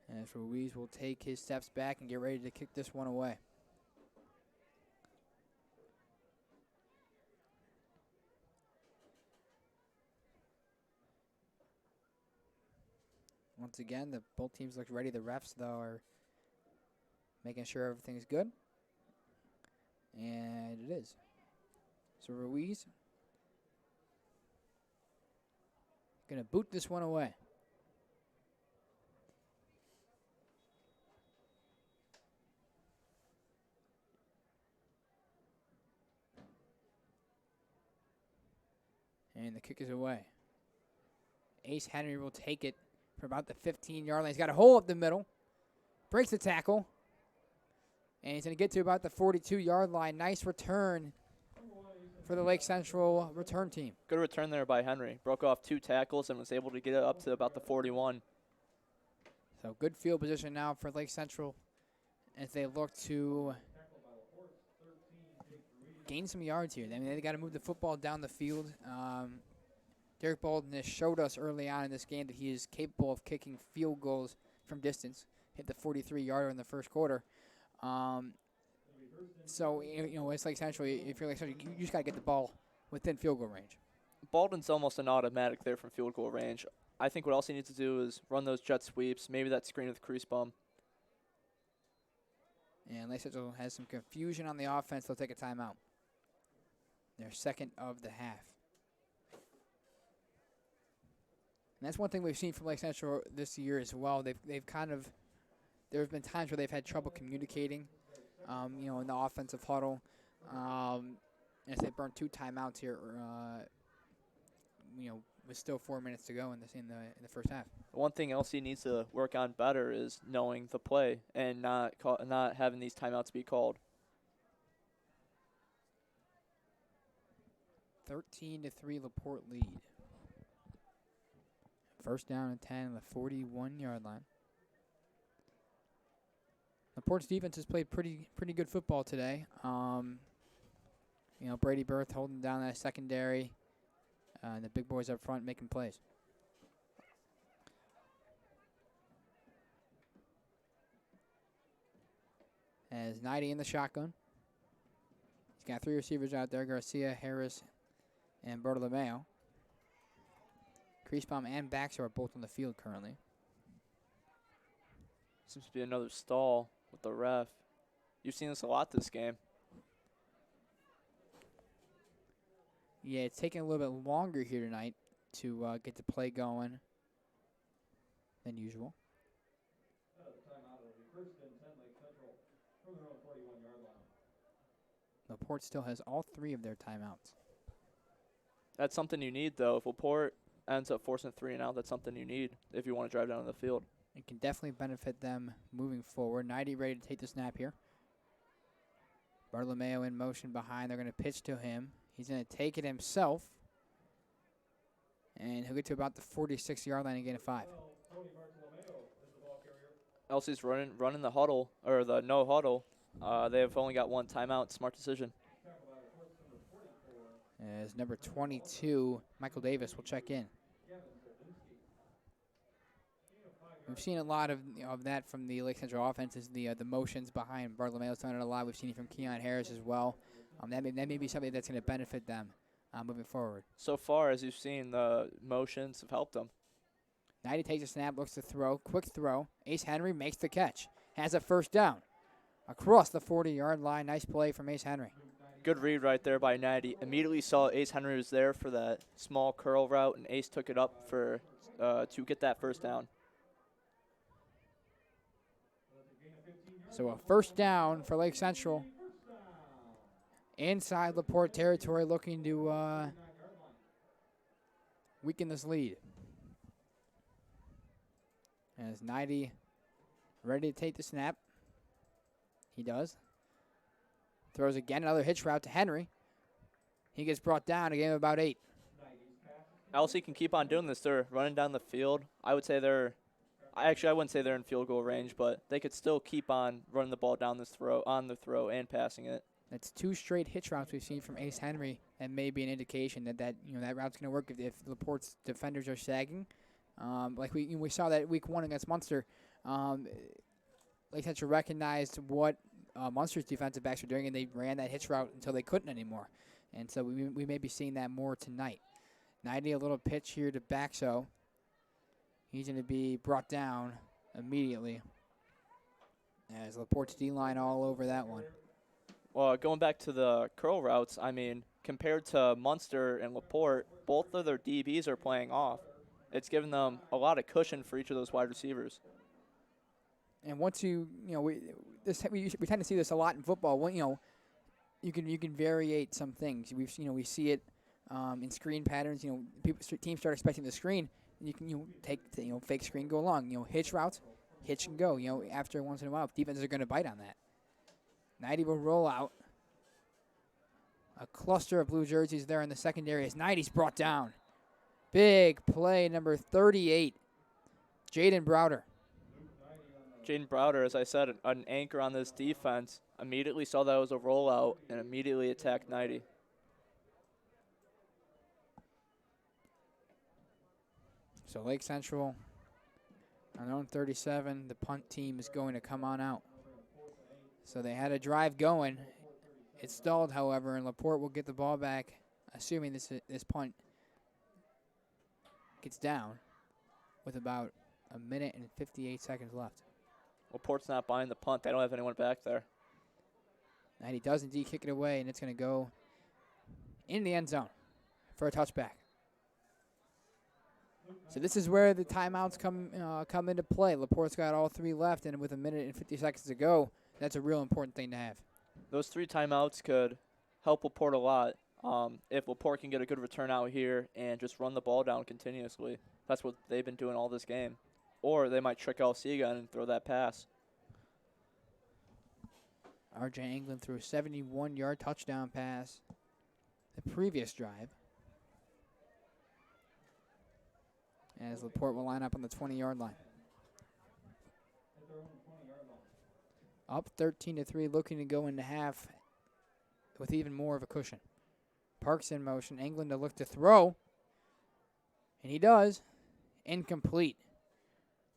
As Ruiz will take his steps back and get ready to kick this one away. Once again, both teams look ready. The refs, though, are making sure everything's good. And it is. So Ruiz going to boot this one away. And the kick is away. Ace Henry will take it for about the 15-yard line. He's got a hole up the middle. Breaks the tackle. And he's going to get to about the 42-yard line. Nice return for the Lake Central return team. Good return there by Henry. Broke off 2 tackles and was able to get it up to about the 41. So good field position now for Lake Central as they look to gain some yards here. I mean, they got to move the football down the field. Derek Bolden has showed us early on in this game that he is capable of kicking field goals from distance. Hit the 43-yarder in the first quarter. So, it's Lake Central. If you're Lake Central, you just got to get the ball within field goal range. Bolden's almost an automatic there from field goal range. I think what else he needs to do is run those jet sweeps, maybe that screen with crease bum. And Lake Central has some confusion on the offense. They'll take a timeout. Their second of the half. And that's one thing we've seen from Lake Central this year as well. They've kind of, there have been times where they've had trouble communicating, in the offensive huddle. As they burned 2 timeouts here, with still 4 minutes to go in the first half. One thing LC needs to work on better is knowing the play and not having these timeouts be called. 13-3 LaPorte lead. First down and 10 on the 41-yard line. LaPorte's defense has played pretty good football today. Brady Berth holding down that secondary, and the big boys up front making plays. As 90 in the shotgun. He's got 3 receivers out there, Garcia, Harris, and Bartolomeo. Kreisbaum and Baxter are both on the field currently. Seems to be another stall with the ref. You've seen this a lot this game. Yeah, it's taking a little bit longer here tonight to get the play going than usual. LaPorte still has all 3 of their timeouts. That's something you need, though. If LaPorte ends up forcing 3 and out, that's something you need if you want to drive down the field. It can definitely benefit them moving forward. 90 ready to take the snap here. Bartolomeo in motion behind. They're going to pitch to him. He's going to take it himself. And he'll get to about the 46-yard line and gain a 5. LC's running the huddle, or the no huddle. They have only got 1 timeout. Smart decision. As number 22, Michael Davis, will check in. We've seen a lot of that from the Lake Central offense, is the motions behind Bartolomeo's done it a lot. We've seen it from Keon Harris as well. That may be something that's going to benefit them moving forward. So far, as you've seen, the motions have helped them. 90 takes a snap, looks to throw, quick throw. Ace Henry makes the catch, has a first down. Across the 40-yard line, nice play from Ace Henry. Good read right there by 90. Immediately saw Ace Henry was there for that small curl route, and Ace took it up for to get that first down. So a first down for Lake Central. Inside LaPorte territory, looking to weaken this lead. As 90 ready to take the snap. He does. Throws again, another hitch route to Henry. He gets brought down, a game of about 8. LC can keep on doing this. They're running down the field. I would say I wouldn't say they're in field goal range, but they could still keep on running the ball down on the throw and passing it. That's 2 straight hitch routes we've seen from Ace Henry, and maybe an indication that that route's going to work if LaPorte's defenders are sagging. Like we saw that week 1 against Munster. Lake Central recognized what Munster's defensive backs were doing, and they ran that hitch route until they couldn't anymore. And so we may be seeing that more tonight. 90, a little pitch here to Baxo. He's going to be brought down immediately. As LaPorte's D-line all over that one. Well, going back to the curl routes, I mean, compared to Munster and LaPorte, both of their DBs are playing off. It's given them a lot of cushion for each of those wide receivers. And once we tend to see this a lot in football. When, you can variate some things. We see it in screen patterns. Teams start expecting the screen, and you can take fake screen, go along. Hitch routes, hitch and go. After once in a while, defenses are going to bite on that. 90 will roll out. A cluster of blue jerseys there in the secondary as 90's brought down. Big play, number 38, Jaden Browder. Jaden Browder, as I said, an anchor on this defense, immediately saw that it was a rollout and immediately attacked 90. So Lake Central on their own 37. The punt team is going to come on out. So they had a drive going. It stalled, however, and LaPorte will get the ball back, assuming this punt gets down with about a minute and 58 seconds left. LaPorte's not buying the punt. They don't have anyone back there. And he does indeed kick it away, and it's going to go in the end zone for a touchback. So this is where the timeouts come into play. LaPorte's got all 3 left, and with a minute and 50 seconds to go, that's a real important thing to have. Those 3 timeouts could help LaPorte a lot if LaPorte can get a good return out here and just run the ball down continuously. That's what they've been doing all this game. Or they might trick LC again and throw that pass. R.J. Anglin threw a 71-yard touchdown pass the previous drive. As LaPorte will line up on the 20-yard line. Up 13-3, looking to go into half with even more of a cushion. Parks in motion. Anglin to look to throw. And he does. Incomplete.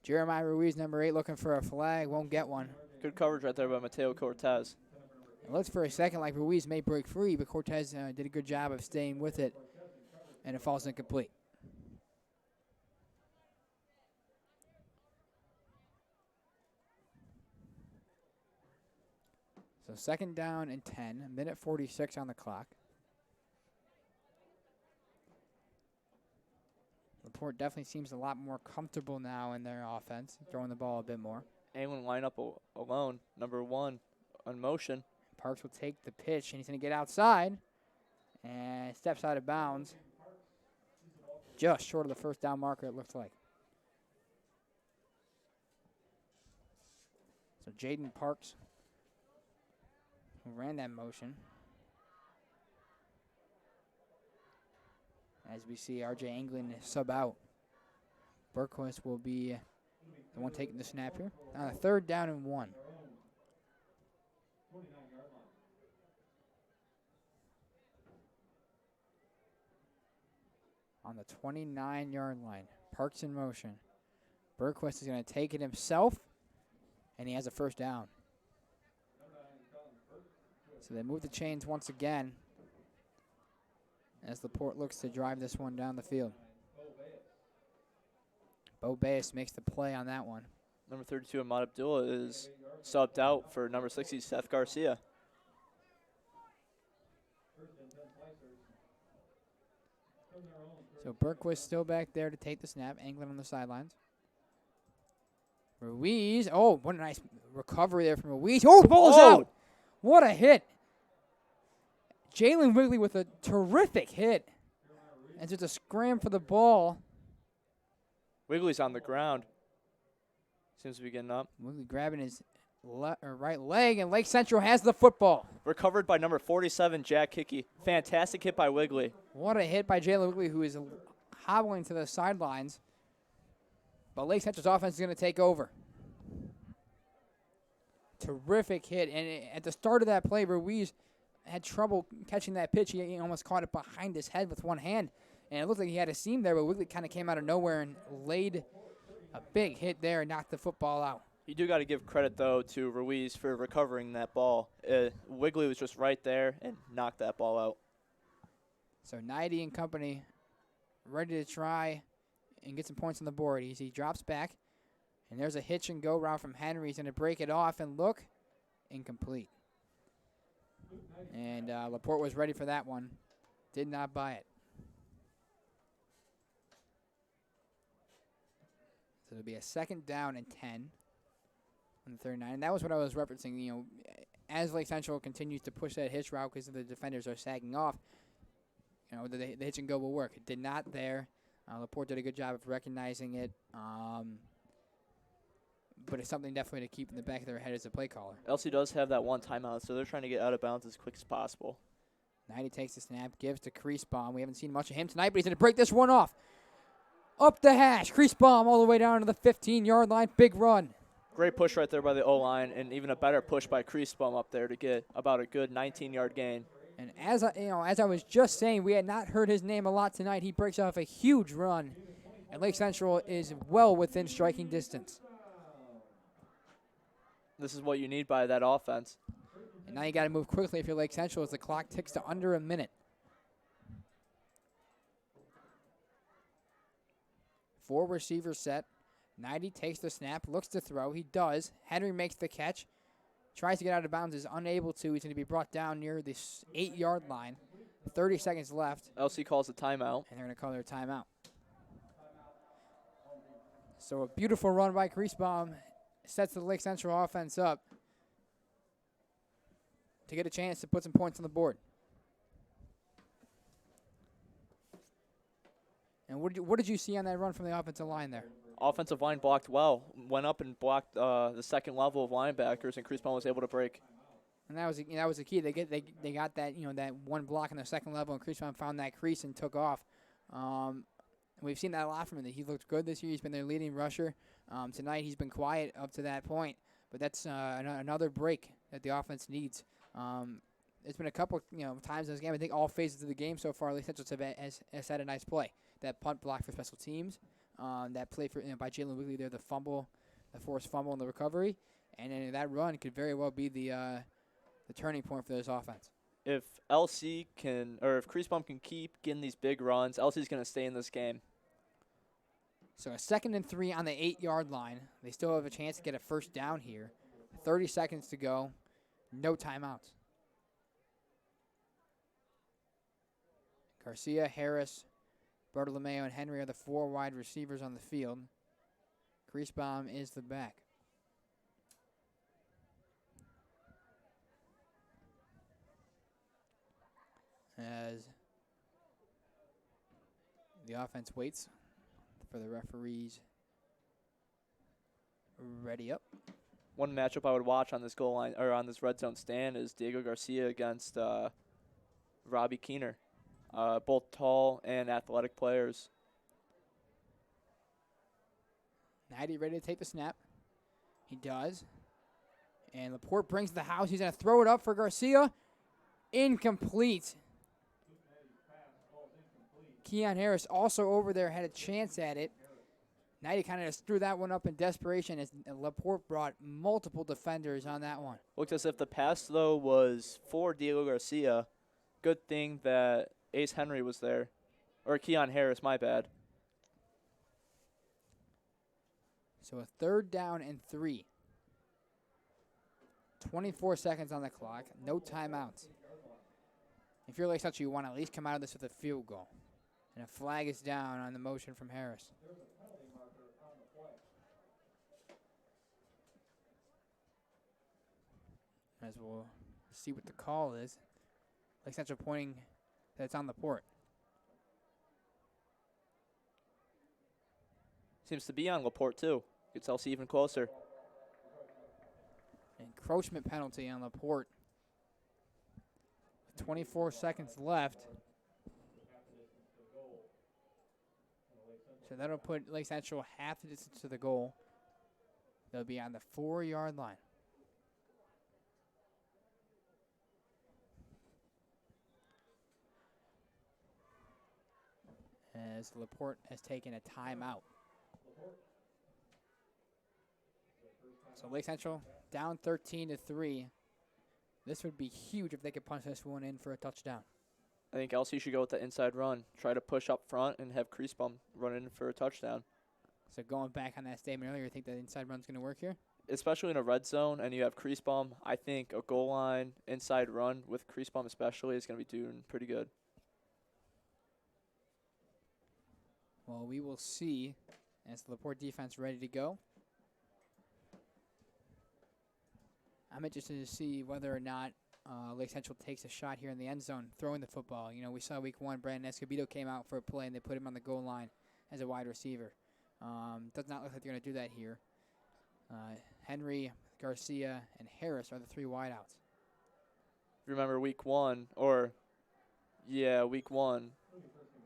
Jeremiah Ruiz, number 8, looking for a flag. Won't get one. Good coverage right there by Mateo Cortez. It looks for a second like Ruiz may break free, but Cortez did a good job of staying with it, and it falls incomplete. So 2nd down and 10, a minute 46 on the clock. LaPorte definitely seems a lot more comfortable now in their offense, throwing the ball a bit more. Anglin line up alone, number 1 on motion. Parks will take the pitch, and he's going to get outside and steps out of bounds. Just short of the 1st down marker, it looks like. So Jaden Parks, who ran that motion. As we see R.J. Anglin sub out. Burquist will be the one taking the snap here. On a 3rd down and 1. On the 29-yard line. Parks in motion. Burquist is going to take it himself, and he has a 1st down. So they move the chains once again as LaPorte looks to drive this one down the field. Bo Baez makes the play on that one. Number 32, Ahmad Abdullah, is subbed out for number 60, Seth Garcia. So Burquist still back there to take the snap. Anglin on the sidelines. Ruiz. Oh, what a nice recovery there from Ruiz. Oh, the ball is out. What a hit. Jalen Wigley with a terrific hit. And just a scram for the ball. Wigley's on the ground. Seems to be getting up. Wigley grabbing his right leg, and Lake Central has the football. Recovered by number 47, Jack Hickey. Fantastic hit by Wigley. What a hit by Jalen Wigley, who is hobbling to the sidelines. But Lake Central's offense is going to take over. Terrific hit. And at the start of that play, Ruiz had trouble catching that pitch. He almost caught it behind his head with one hand. And it looked like he had a seam there, but Wigley kind of came out of nowhere and laid a big hit there and knocked the football out. You do got to give credit, though, to Ruiz for recovering that ball. Wigley was just right there and knocked that ball out. So Nighty and company ready to try and get some points on the board. He drops back, and there's a hitch and go route from Henry. He's going to break it off and look. Incomplete. And LaPorte was ready for that one. Did not buy it. So it'll be a 2nd down and 10 on the 39. And that was what I was referencing. You know, as Lake Central continues to push that hitch route because the defenders are sagging off, you know, the hitch and go will work. It did not there. LaPorte did a good job of recognizing it. But it's something definitely to keep in the back of their head as a play caller. LC does have that one timeout, so they're trying to get out of bounds as quick as possible. Nighty takes the snap, gives to Creasbaum. We haven't seen much of him tonight, but he's going to break this one off. Up the hash. Creasbaum all the way down to the 15-yard line. Big run. Great push right there by the O-line, and even a better push by Creasbaum up there to get about a good 19-yard gain. And as I was just saying, we had not heard his name a lot tonight. He breaks off a huge run, and Lake Central is well within striking distance. This is what you need by that offense. And now you got to move quickly if you're Lake Central as the clock ticks to under a minute. 4 receivers set. Nighty takes the snap, looks to throw. He does. Henry makes the catch. Tries to get out of bounds, is unable to. He's going to be brought down near the 8-yard line. 30 seconds left. LC calls a timeout. And they're going to call their timeout. So a beautiful run by Griesbaum sets the Lake Central offense up to get a chance to put some points on the board. And what did you see on that run from the offensive line there? Offensive line blocked well, went up and blocked the second level of linebackers, and Griesbaum was able to break. And that was the key. They got that that one block on the second level, and Griesbaum found that crease and took off. We've seen that a lot from him. He looked good this year. He's been their leading rusher. Tonight he's been quiet up to that point, but that's another break that the offense needs. There's been a couple times in this game. I think all phases of the game so far, Lake Central has had a nice play. That punt block for special teams, that play for by Jalen Wigley there, the forced fumble and the recovery, and then that run could very well be the turning point for this offense. If LC can, or if Griesbaum can keep getting these big runs, LC's going to stay in this game. So a 2nd and 3 on the 8-yard line. They still have a chance to get a first down here. 30 seconds to go. No timeouts. Garcia, Harris, Bartolomeo, and Henry are the 4 wide receivers on the field. Griesbaum is the back. As the offense waits for the referees. Ready up. One matchup I would watch on this goal line or on this red zone stand is Diego Garcia against Robbie Keener. Both tall and athletic players. Natty ready to take the snap. He does. And LaPorte brings the house. He's going to throw it up for Garcia. Incomplete. Keon Harris also over there had a chance at it. Natty kind of just threw that one up in desperation as LaPorte brought multiple defenders on that one. Looked as if the pass, though, was for Diego Garcia. Good thing that Ace Henry was there. Or Keon Harris, my bad. So a 3rd down and 3. 24 seconds on the clock. No timeouts. If you're Lake Central, you want to at least come out of this with a field goal. And a flag is down on the motion from Harris. As we'll see what the call is. Lake Central pointing that it's on LaPorte. Seems to be on LaPorte, too. Gets LC even closer. Encroachment penalty on LaPorte. 24 seconds left. So that'll put Lake Central half the distance to the goal. They'll be on the 4-yard line. As LaPorte has taken a timeout. So Lake Central down 13-3. This would be huge if they could punch this one in for a touchdown. I think LC should go with the inside run. Try to push up front and have Griesbaum run in for a touchdown. So going back on that statement earlier, you think that inside run's going to work here? Especially in a red zone and you have Griesbaum, I think a goal line inside run with Griesbaum especially is going to be doing pretty good. Well, we will see as the LaPorte defense ready to go. I'm interested to see whether or not Lake Central takes a shot here in the end zone, throwing the football. You know, we saw week 1, Brandon Escobedo came out for a play, and they put him on the goal line as a wide receiver. Does not look like they're going to do that here. Henry, Garcia, and Harris are the 3 wideouts. Remember week 1,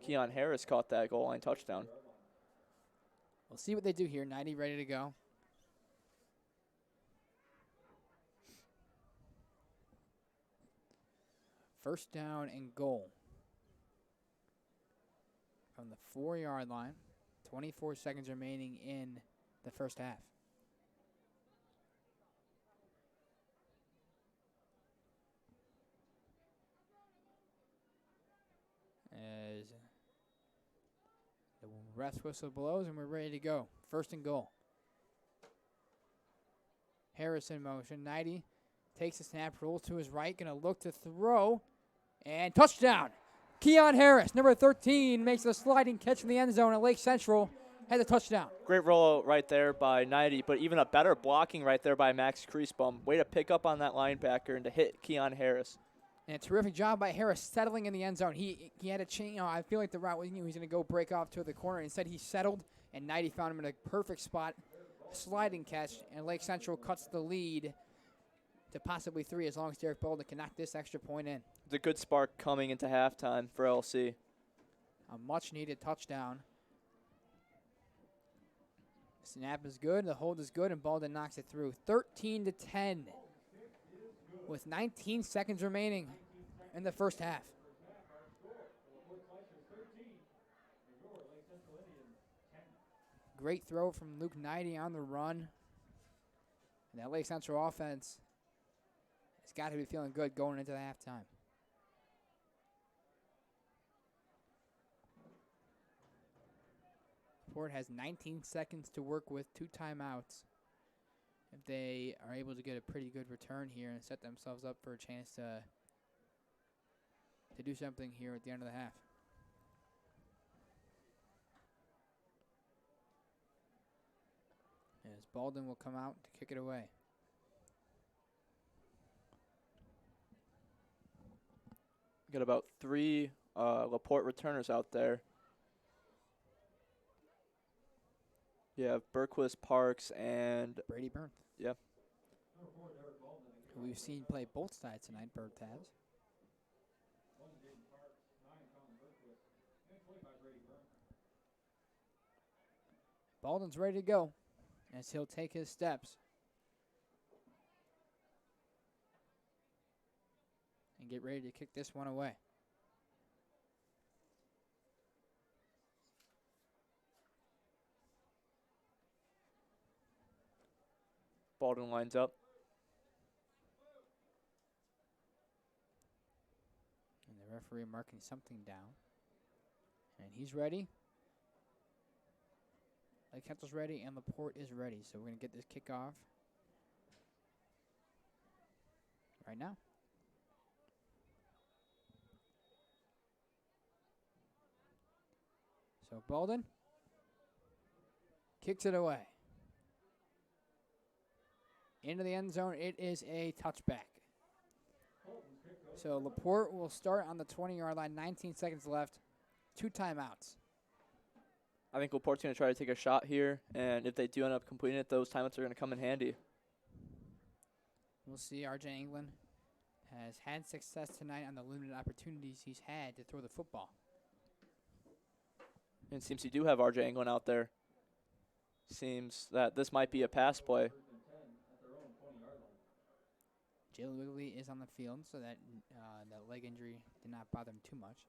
Keon Harris caught that goal line touchdown. We'll see what they do here. 90 ready to go. First down and goal from the 4-yard line. 24 seconds remaining in the first half. As the ref whistle blows and we're ready to go. First and goal. Harris in motion. 90 takes the snap, rolls to his right, going to look to throw. And touchdown. Keon Harris, number 13, makes a sliding catch in the end zone at Lake Central Has a touchdown. Great roll right there by 90, but even a better blocking right there by Max Creasbaum. Way to pick up on that linebacker and to hit Keon Harris. And a terrific job by Harris settling in the end zone. He had a change. I feel like the route was he was going to go break off to the corner. Instead, he settled, and 90 found him in a perfect spot. Sliding catch, and Lake Central cuts the lead to possibly 3 as long as Derek Bolden can knock this extra point in. The good spark coming into halftime for LC. A much-needed touchdown. Snap is good, the hold is good, and Bolden knocks it through. 13-10 with 19 seconds remaining in the first half. Great throw from Luke Knighty on the run. And that Lake Central offense has got to be feeling good going into the halftime. LaPorte has 19 seconds to work with, 2 timeouts. If they are able to get a pretty good return here and set themselves up for a chance to do something here at the end of the half. As Bolden will come out to kick it away. Got about 3 LaPorte returners out there. You have Berquist, Parks, and Brady Byrne. Yep. Who we've seen play both sides tonight, Byrne has. Bolden's ready to go as he'll take his steps and get ready to kick this one away. Bolden lines up. And the referee marking something down. And he's ready. Lake Central's ready and LaPorte is ready. So we're going to get this kickoff right now. So Bolden kicks it away. Into the end zone, it is a touchback. So LaPorte will start on the 20-yard line, 19 seconds left, 2 timeouts. I think LaPorte's going to try to take a shot here, and if they do end up completing it, those timeouts are going to come in handy. We'll see. RJ England has had success tonight on the limited opportunities he's had to throw the football. And it seems you do have RJ England out there. Seems that this might be a pass play. Jalen Wigley is on the field, so that that leg injury did not bother him too much.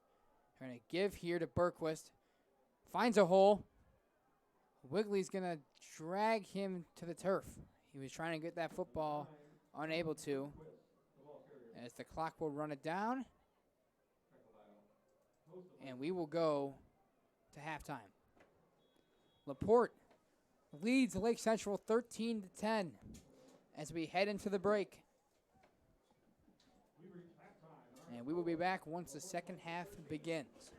They're going to give here to Berquist. Finds a hole. Wigley's going to drag him to the turf. He was trying to get that football, unable to. As the clock will run it down. And we will go to halftime. LaPorte leads Lake Central 13-10 as we head into the break. And we will be back once the second half begins.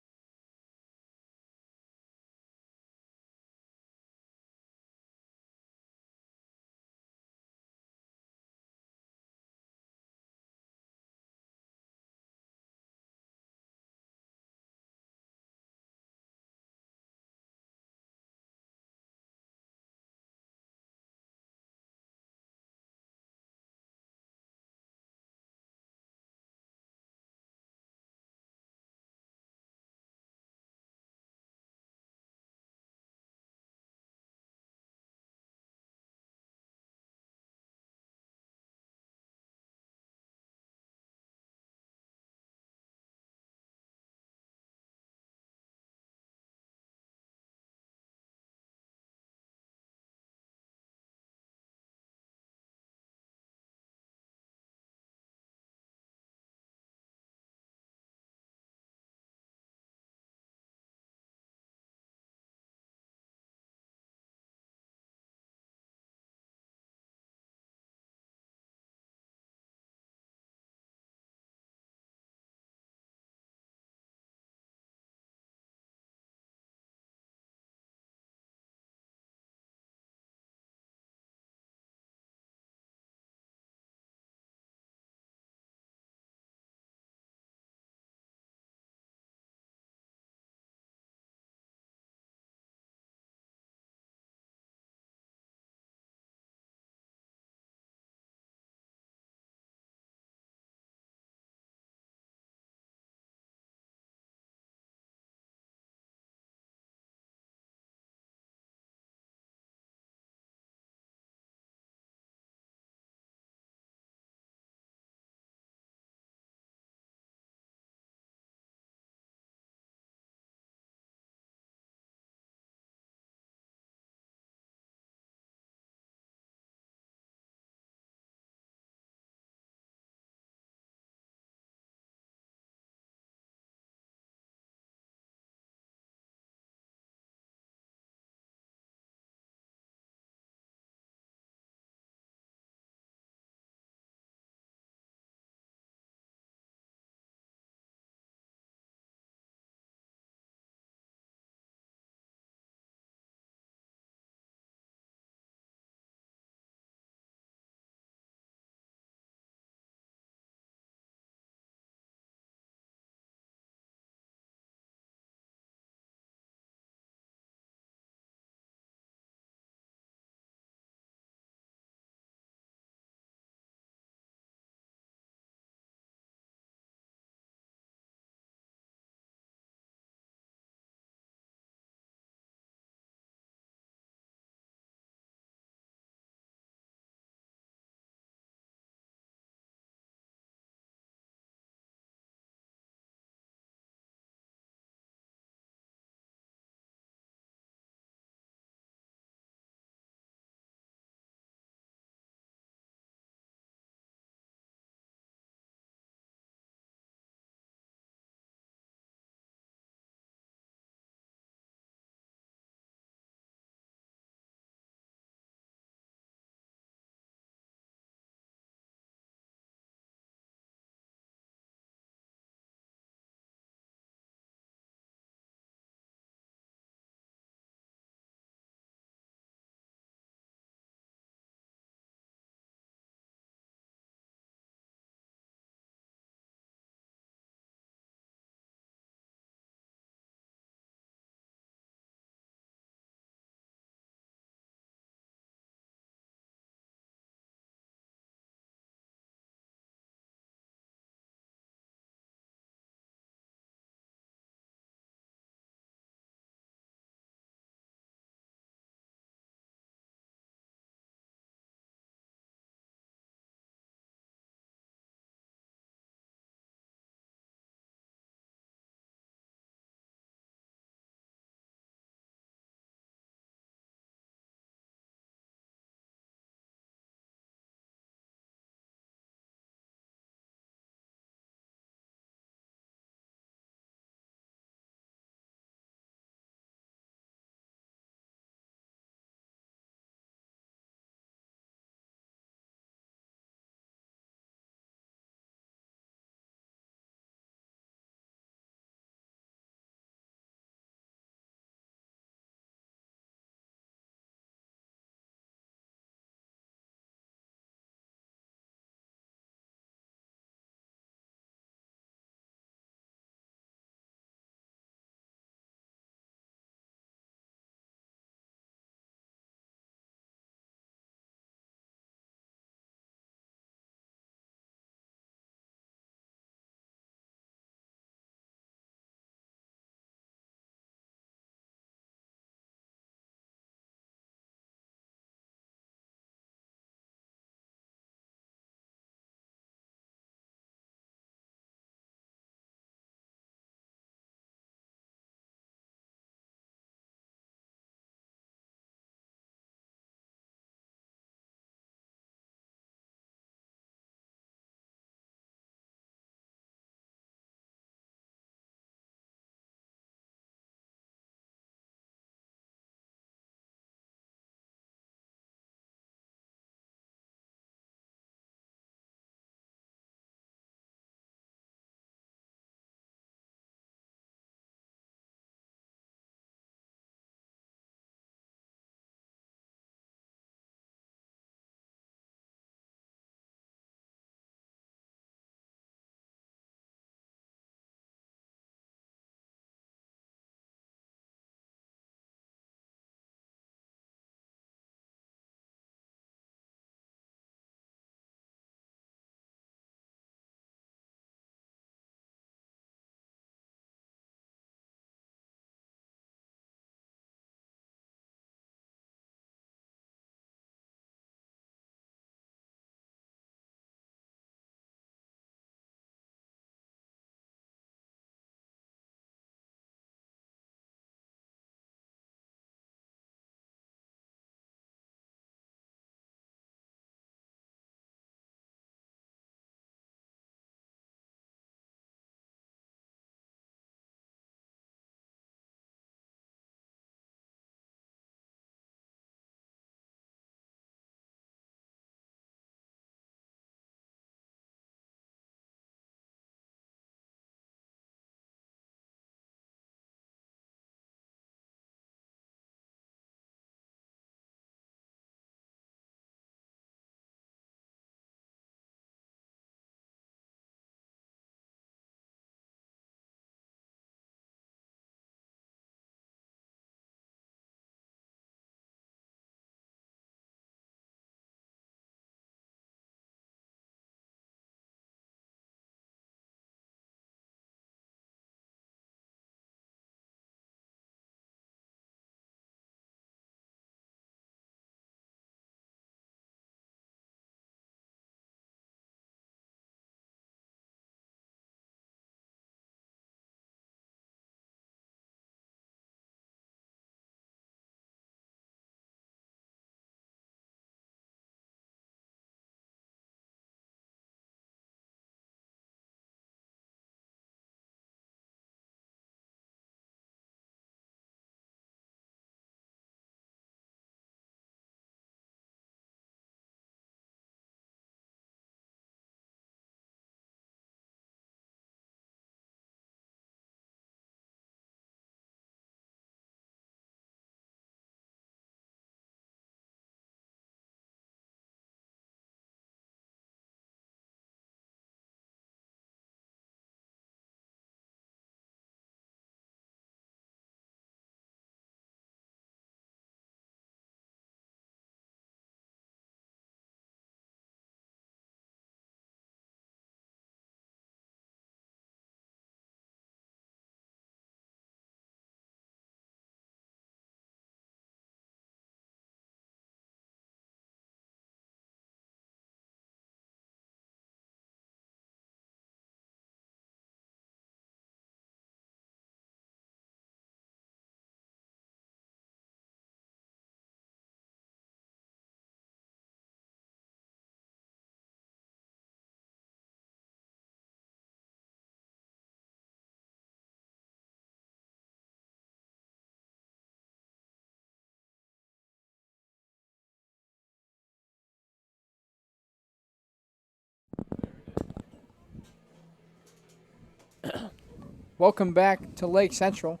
Welcome back to Lake Central.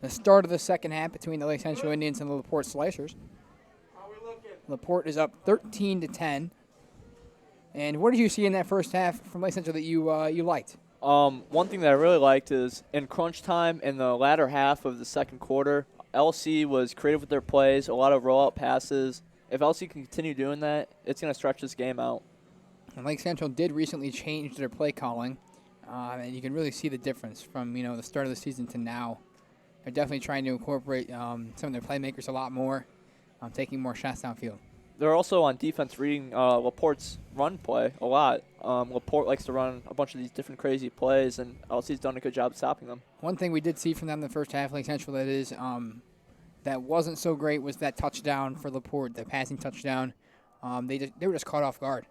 The start of the second half between the Lake Central Indians and the LaPorte Slicers. LaPorte is up 13-10. And what did you see in that first half from Lake Central that you liked? One thing that I really liked is in crunch time in the latter half of the second quarter, LC was creative with their plays, a lot of rollout passes. If LC can continue doing that, it's going to stretch this game out. And Lake Central did recently change their play calling, and you can really see the difference from the start of the season to now. They're definitely trying to incorporate some of their playmakers a lot more, taking more shots downfield. They're also on defense reading LaPorte's run play a lot. LaPorte likes to run a bunch of these different crazy plays, and LC's done a good job stopping them. One thing we did see from them in the first half, Lake Central, that wasn't so great was that touchdown for LaPorte, the passing touchdown. They were just caught off guard.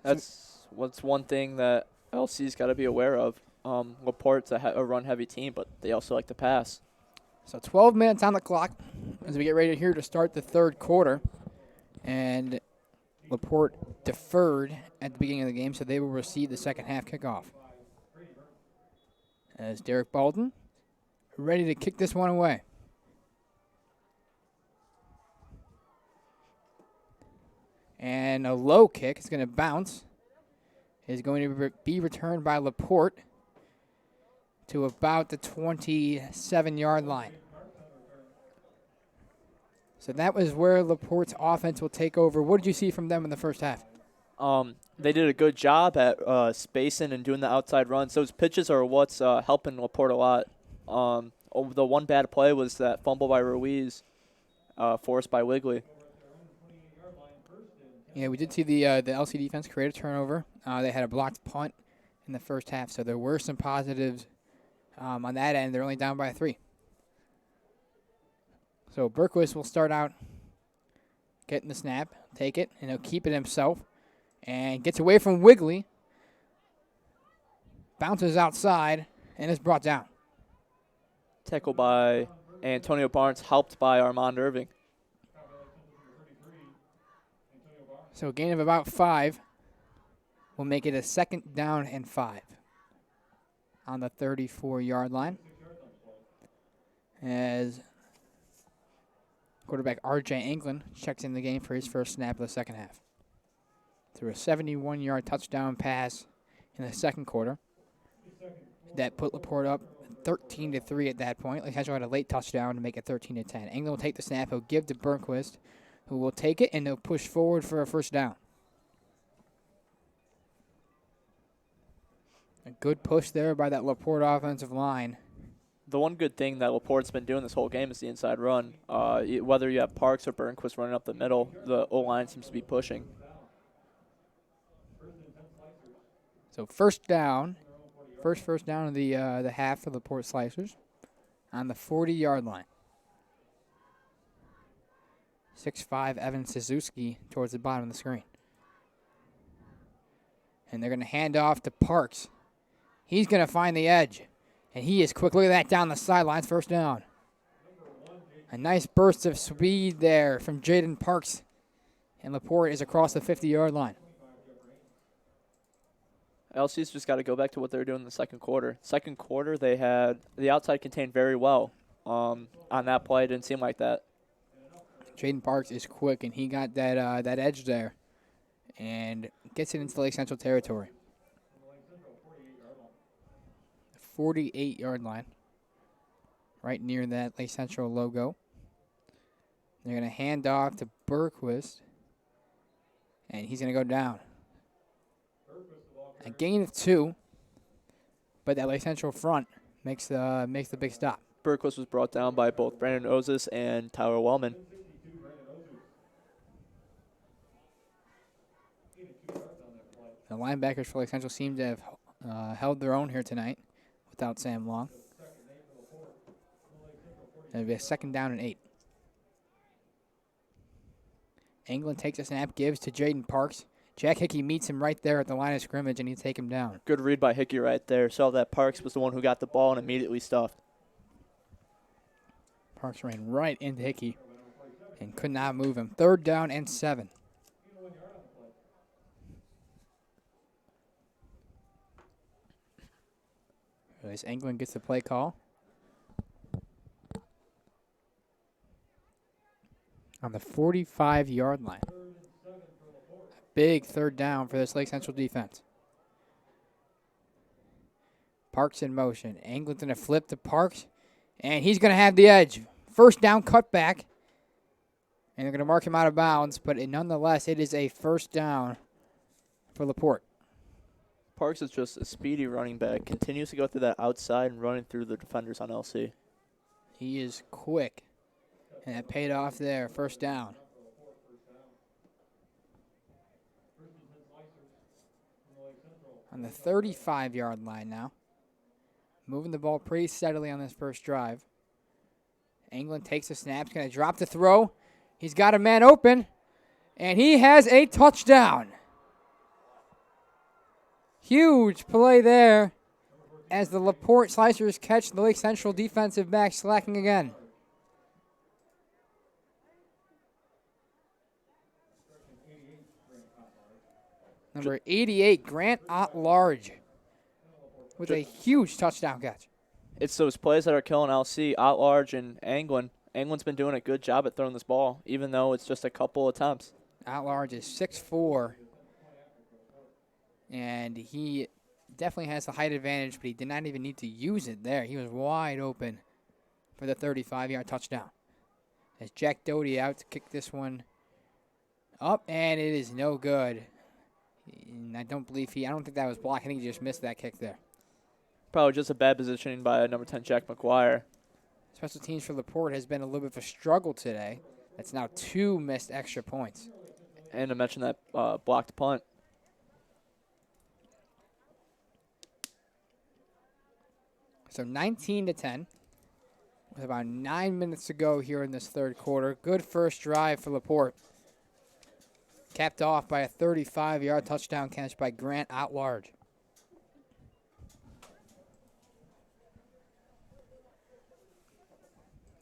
That's one thing that LC's got to be aware of. LaPorte's a run-heavy team, but they also like to pass. So 12 minutes on the clock as we get ready here to start the third quarter. And LaPorte deferred at the beginning of the game, so they will receive the second half kickoff. As Derek Baldwin ready to kick this one away. And a low kick is going to bounce. Is going to be returned by LaPorte to about the 27-yard line. So that was where LaPorte's offense will take over. What did you see from them in the first half? They did a good job at spacing and doing the outside runs. Those pitches are what's helping LaPorte a lot. The one bad play was that fumble by Ruiz, forced by Wigley. Yeah, we did see the LC defense create a turnover. They had a blocked punt in the first half, so there were some positives on that end. They're only down by 3. So Berquist will start out getting the snap, take it, and he'll keep it himself, and gets away from Wigley, bounces outside, and is brought down. Tackle by Antonio Barnes, helped by Armand Irving. So a gain of about 5 will make it a 2nd down and 5 on the 34-yard line. As quarterback R.J. England checks in the game for his first snap of the second half. Through a 71-yard touchdown pass in the second quarter. That put LaPorte up 13-3 at that point. Lake Central had a late touchdown to make it 13-10. England will take the snap. He'll give to Burnquist, who will take it, and they'll push forward for a first down. A good push there by that LaPorte offensive line. The one good thing that LaPorte's been doing this whole game is the inside run. Whether you have Parks or Burnquist running up the middle, the O-line seems to be pushing. So first down of the half for the LaPorte Slicers on the 40-yard line. 6'5" Evan Suzuki towards the bottom of the screen. And they're going to hand off to Parks. He's going to find the edge. And he is quick. Look at that down the sidelines. First down. A nice burst of speed there from Jaden Parks. And LaPorte is across the 50-yard line. LC's just got to go back to what they were doing in the second quarter. Second quarter, they had the outside contained very well. On that play, it didn't seem like that. Jaden Parks is quick, and he got that edge there and gets it into the Lake Central territory. 48-yard line, right near that Lake Central logo. They're going to hand off to Berquist, and he's going to go down. A gain of 2, but that Lake Central front makes the big stop. Berquist was brought down by both Brandon Ozis and Tyler Wellman. The linebackers for Lake Central seem to have held their own here tonight without Sam Long. It'll be a 2nd down and 8. England takes a snap, gives to Jaden Parks. Jack Hickey meets him right there at the line of scrimmage, and he'll take him down. Good read by Hickey right there. Saw that Parks was the one who got the ball and immediately stuffed. Parks ran right into Hickey and could not move him. 3rd down and 7. A as England gets the play call. On the 45-yard line. Big third down for this Lake Central defense. Parks in motion. England's going to flip to Parks, and he's going to have the edge. First down cutback, and they're going to mark him out of bounds, but nonetheless, it is a first down for LaPorte. Parks is just a speedy running back. Continues to go through that outside and running through the defenders on LC. He is quick, and that paid off there. First down. On the 35-yard line now. Moving the ball pretty steadily on this first drive. England takes the snap. He's going to drop the throw. He's got a man open, and he has a touchdown. Huge play there as the LaPorte Slicers catch the Lake Central defensive back slacking again. Number 88, Grant At-Large, with a huge touchdown catch. It's those plays that are killing LC, At-Large and England. England's been doing a good job at throwing this ball, even though it's just a couple attempts. At-Large is 6'4", and he definitely has the height advantage, but he did not even need to use it there. He was wide open for the 35-yard touchdown. As Jack Doty out to kick this one up, and it is no good. And I don't think that was blocked. I think he just missed that kick there. Probably just a bad positioning by number 10, Jack McGuire. Special teams for LaPorte has been a little bit of a struggle today. That's now 2 missed extra points. And to mention that blocked punt. So 19-10 with about 9 minutes to go here in this third quarter. Good first drive for LaPorte. Capped off by a 35-yard touchdown catch by Grant At-Large.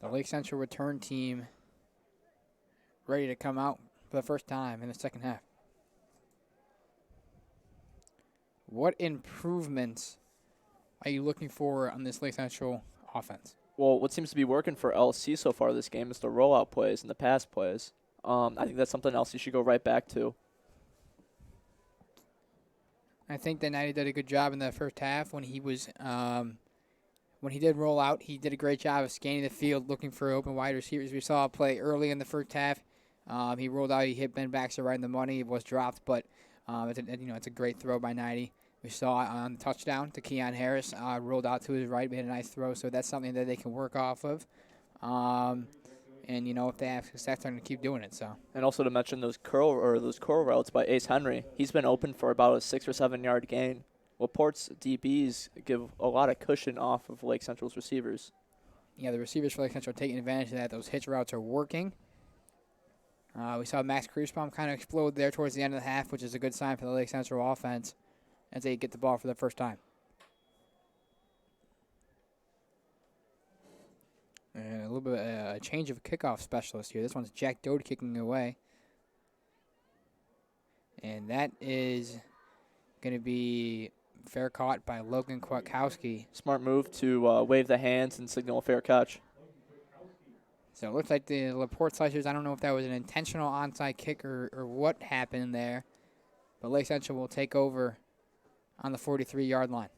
The Lake Central return team ready to come out for the first time in the second half. What improvements are you looking for on this Lake Central offense? Well, what seems to be working for LC so far this game is the rollout plays and the pass plays. I think that's something else you should go right back to. I think that Knighty did a good job in the first half when he was when he did roll out. He did a great job of scanning the field, looking for open wide receivers. We saw a play early in the first half. He rolled out. He hit Ben Baxter right in the money. It was dropped, but it's a great throw by Knighty. We saw it on the touchdown to Keon Harris. Rolled out to his right, made a nice throw. So that's something that they can work off of. And, if they have success, they're going to keep doing it. So. And also to mention those curl routes by Ace Henry. He's been open for about a 6 or 7 yard gain. LaPorte's DBs give a lot of cushion off of Lake Central's receivers. Yeah, the receivers for Lake Central are taking advantage of that. Those hitch routes are working. We saw Max Krusbaum kind of explode there towards the end of the half, which is a good sign for the Lake Central offense as they get the ball for the first time. And a little bit a change of kickoff specialist here. This one's Jack Doty kicking away. And that is going to be fair caught by Logan Kwiatkowski. Smart move to wave the hands and signal a fair catch. So it looks like the LaPorte Slicers, I don't know if that was an intentional onside kick or what happened there, but Lake Central will take over on the 43-yard line.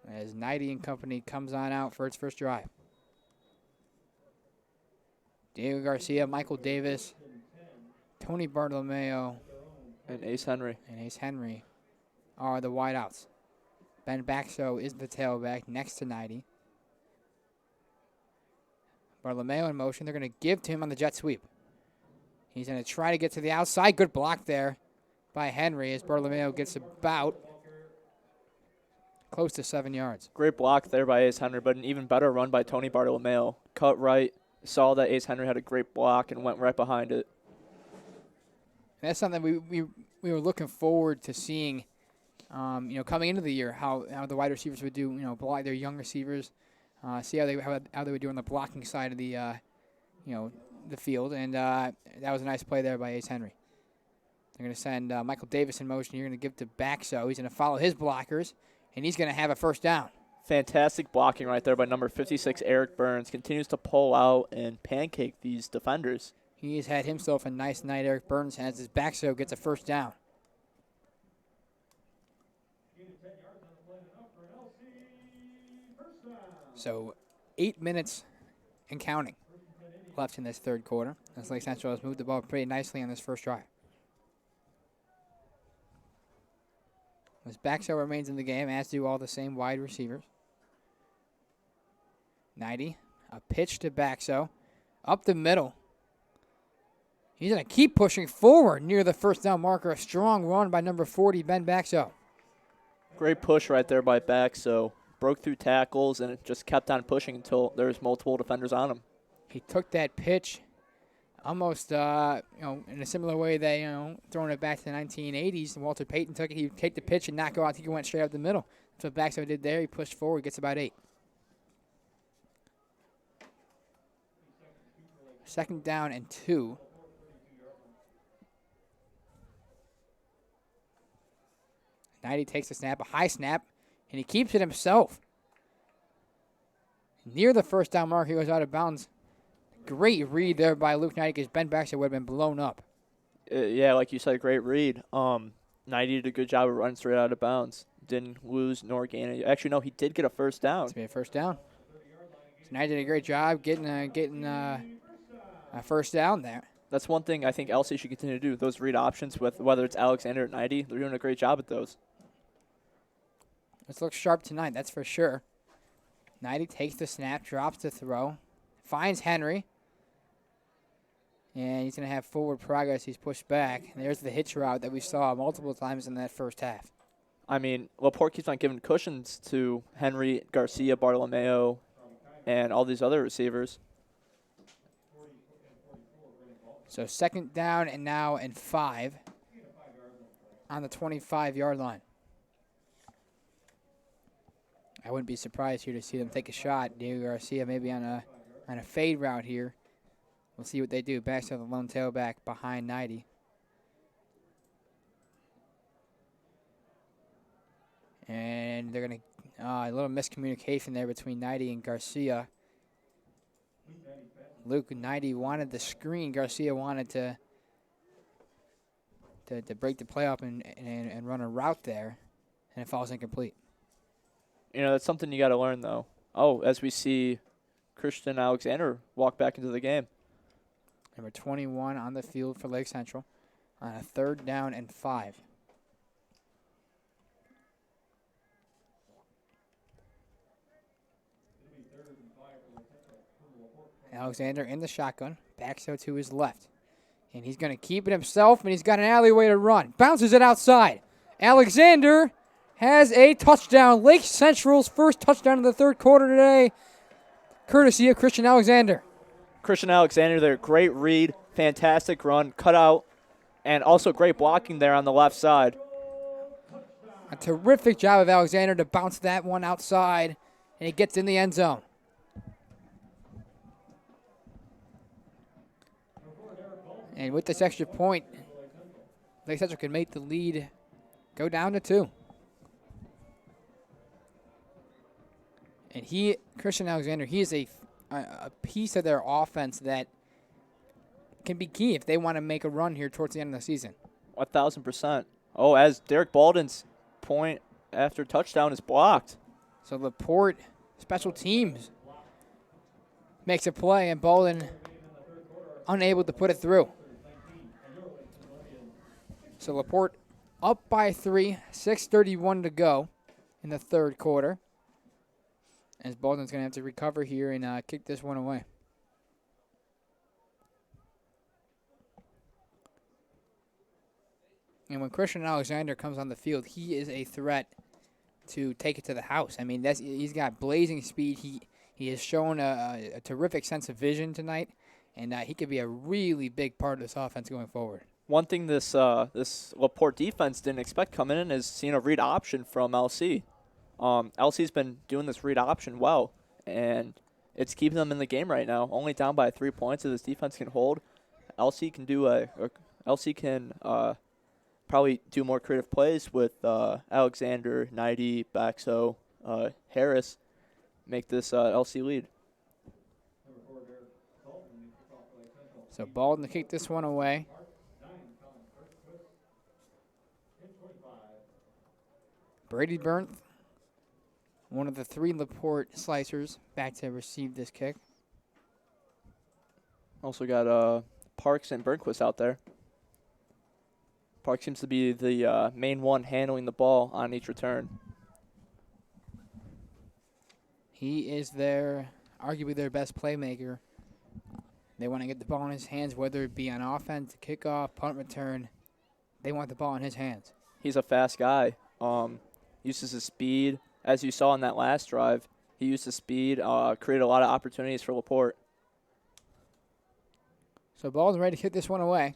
As Knighty and company comes on out for its first drive. Diego Garcia, Michael Davis, Tony Bartolomeo, and Ace Henry. Are the wideouts. Ben Baxo is the tailback next to Knighty. Bartolomeo in motion. They're going to give to him on the jet sweep. He's going to try to get to the outside. Good block there by Henry as Bartolomeo gets about close to 7 yards. Great block there by Ace Henry, but an even better run by Tony Bartolomeo. Cut right, saw that Ace Henry had a great block and went right behind it. And that's something we were looking forward to seeing, coming into the year, how the wide receivers would do, block their young receivers, see how they would do on the blocking side of the, the field, and that was a nice play there by Ace Henry. They're going to send Michael Davis in motion. You're going to give to Baxo. He's going to follow his blockers, and he's going to have a first down. Fantastic blocking right there by number 56, Eric Burns. Continues to pull out and pancake these defenders. He's had himself a nice night, Eric Burns has, as Baxo gets a first down. So 8 minutes and counting left in this third quarter, as Lake Central has moved the ball pretty nicely on this first drive. As Baxo remains in the game, as do all the same wide receivers. 90, a pitch to Baxo, up the middle. He's going to keep pushing forward near the first down marker. A strong run by number 40, Ben Baxo. Great push right there by Baxo. Broke through tackles, and it just kept on pushing until there was multiple defenders on him. He took that pitch almost, in a similar way they, throwing it back to the 1980s. Walter Payton took it. He would take the pitch and not go out. I think he went straight up the middle. That's what Baxo did there. He pushed forward, gets about 8. Second down and 2. Knighty takes the snap, a high snap, and he keeps it himself. Near the first down mark, he goes out of bounds. Great read there by Luke Knighty because Ben Baxter would have been blown up. Yeah, like you said, great read. Knighty did a good job of running straight out of bounds. Didn't lose nor gain it. Actually, no, he did get a first down. It's been a first down. So Knighty did a great job getting a first down there. That's one thing I think LC should continue to do. Those read options, with whether it's Alexander or Knighty, they're doing a great job at those. Let's look sharp tonight, that's for sure. Knighty takes the snap, drops the throw, finds Henry. And he's going to have forward progress. He's pushed back. And there's the hitch route that we saw multiple times in that first half. I mean, LaPorte keeps on giving cushions to Henry, Garcia, Bartolomeo, and all these other receivers. So second down and now and 5 on the 25-yard line. I wouldn't be surprised here to see them take a shot. Diego Garcia maybe on a fade route here. We'll see what they do. Back to the lone tailback behind 90. And they're going to, a little miscommunication there between 90 and Garcia. Luke 90 wanted the screen. Garcia wanted to break the play up and run a route there, and it falls incomplete. That's something you got to learn, though. Oh, as we see Christian Alexander walk back into the game. Number 21 on the field for Lake Central on a third down and 5. Alexander in the shotgun, backs out to his left. And he's going to keep it himself, and he's got an alleyway to run. Bounces it outside. Alexander has a touchdown. Lake Central's first touchdown in the third quarter today, courtesy of Christian Alexander. Christian Alexander there, great read, fantastic run, cut out, and also great blocking there on the left side. A terrific job of Alexander to bounce that one outside, and he gets in the end zone. And with this extra point, Lake Central can make the lead go down to 2. And Christian Alexander, he is a piece of their offense that can be key if they want to make a run here towards the end of the season. 1,000%. Oh, as Derek Baldwin's point after touchdown is blocked. So LaPorte, special teams, makes a play, and Baldwin unable to put it through. So LaPorte up by 3, 6:31 to go in the third quarter. As Baldwin's going to have to recover here and kick this one away. And when Christian Alexander comes on the field, he is a threat to take it to the house. I mean, he's got blazing speed. He has shown a terrific sense of vision tonight, and he could be a really big part of this offense going forward. One thing this LaPorte defense didn't expect coming in is seeing a read option from LC. LC's been doing this read option well, and it's keeping them in the game right now. Only down by 3 points. If this defense can hold, LC can probably do more creative plays with Alexander, Knighty, Baxo, Harris, make this LC lead. So Baldwin to kick this one away. Brady Bernth, one of the 3 LaPorte slicers, back to receive this kick. Also got Parks and Burnquist out there. Parks seems to be the main one handling the ball on each return. He is arguably their best playmaker. They want to get the ball in his hands, whether it be on offense, kickoff, punt return. They want the ball in his hands. He's a fast guy. Uses his speed. As you saw in that last drive, he used his speed, created a lot of opportunities for LaPorte. So Baldwin ready to kick this one away.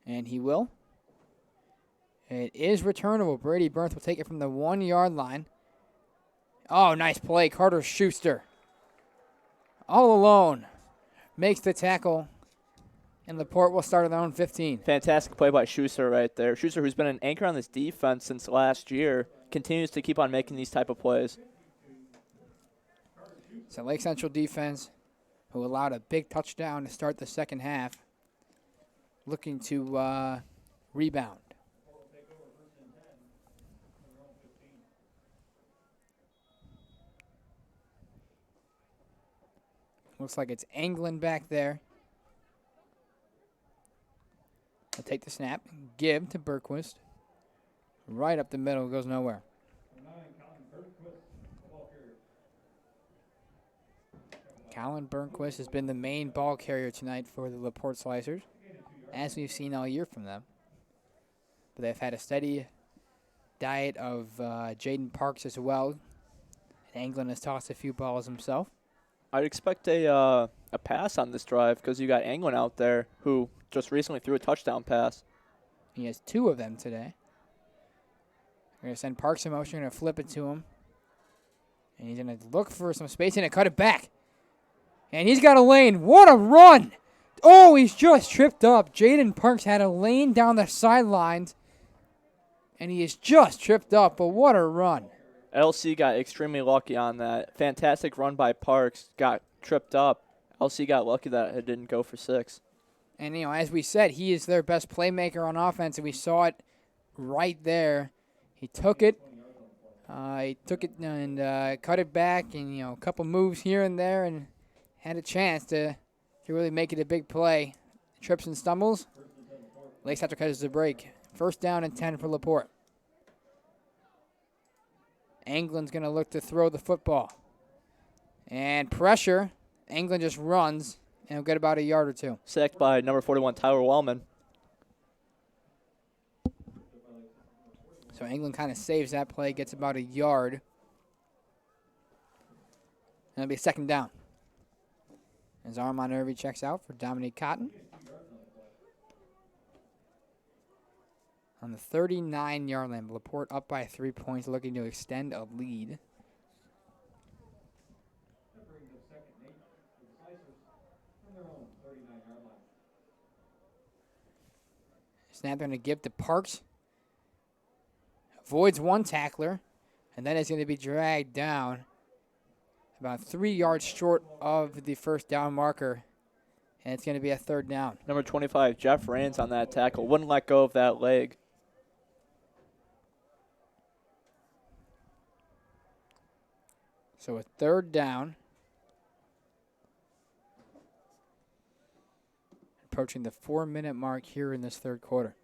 And he will. It is returnable. Brady Bernth will take it from the 1-yard line. Oh, nice play. Carter Schuster, all alone, makes the tackle. And LaPorte will start at their own 15. Fantastic play by Schuster right there. Schuster, who's been an anchor on this defense since last year, continues to keep on making these type of plays. So Lake Central defense, who allowed a big touchdown to start the second half, looking to rebound. Looks like it's Anglin back there. He'll take the snap, give to Berquist. Right up the middle, goes nowhere. Colin Burnquist has been the main ball carrier tonight for the LaPorte Slicers, as we've seen all year from them. But they've had a steady diet of Jaden Parks as well. Anglin has tossed a few balls himself. I'd expect a pass on this drive because you got Anglin out there who just recently threw a touchdown pass. He has 2 of them today. We're going to send Parks in motion. We're going to flip it to him. And he's going to look for some space and cut it back. And he's got a lane. What a run! Oh, he's just tripped up. Jaden Parks had a lane down the sidelines. And he is just tripped up, but what a run. LC got extremely lucky on that. Fantastic run by Parks. Got tripped up. LC got lucky that it didn't go for 6. And, as we said, he is their best playmaker on offense, and we saw it right there. He took it. And cut it back, and, a couple moves here and there, and had a chance to really make it a big play. Trips and stumbles. Lake Central catches the break. 1st down and 10 for LaPorte. Anglin's going to look to throw the football. And pressure. Anglin just runs, and he'll get about a yard or 2. Sacked by number 41, Tyler Wellman. So Anglin kind of saves that play, gets about a yard. And it'll be 2nd down. As Armand Irvey checks out for Dominique Cotton. On the 39-yard line, LaPorte up by 3 points, looking to extend a lead. Snap going to give to Parks. Avoids one tackler, and then it's going to be dragged down about 3 yards short of the 1st down marker, and it's going to be a 3rd down. Number 25, Jeff Rains on that tackle. Wouldn't let go of that leg. So a 3rd down. Approaching the 4-minute mark here in this 3rd quarter.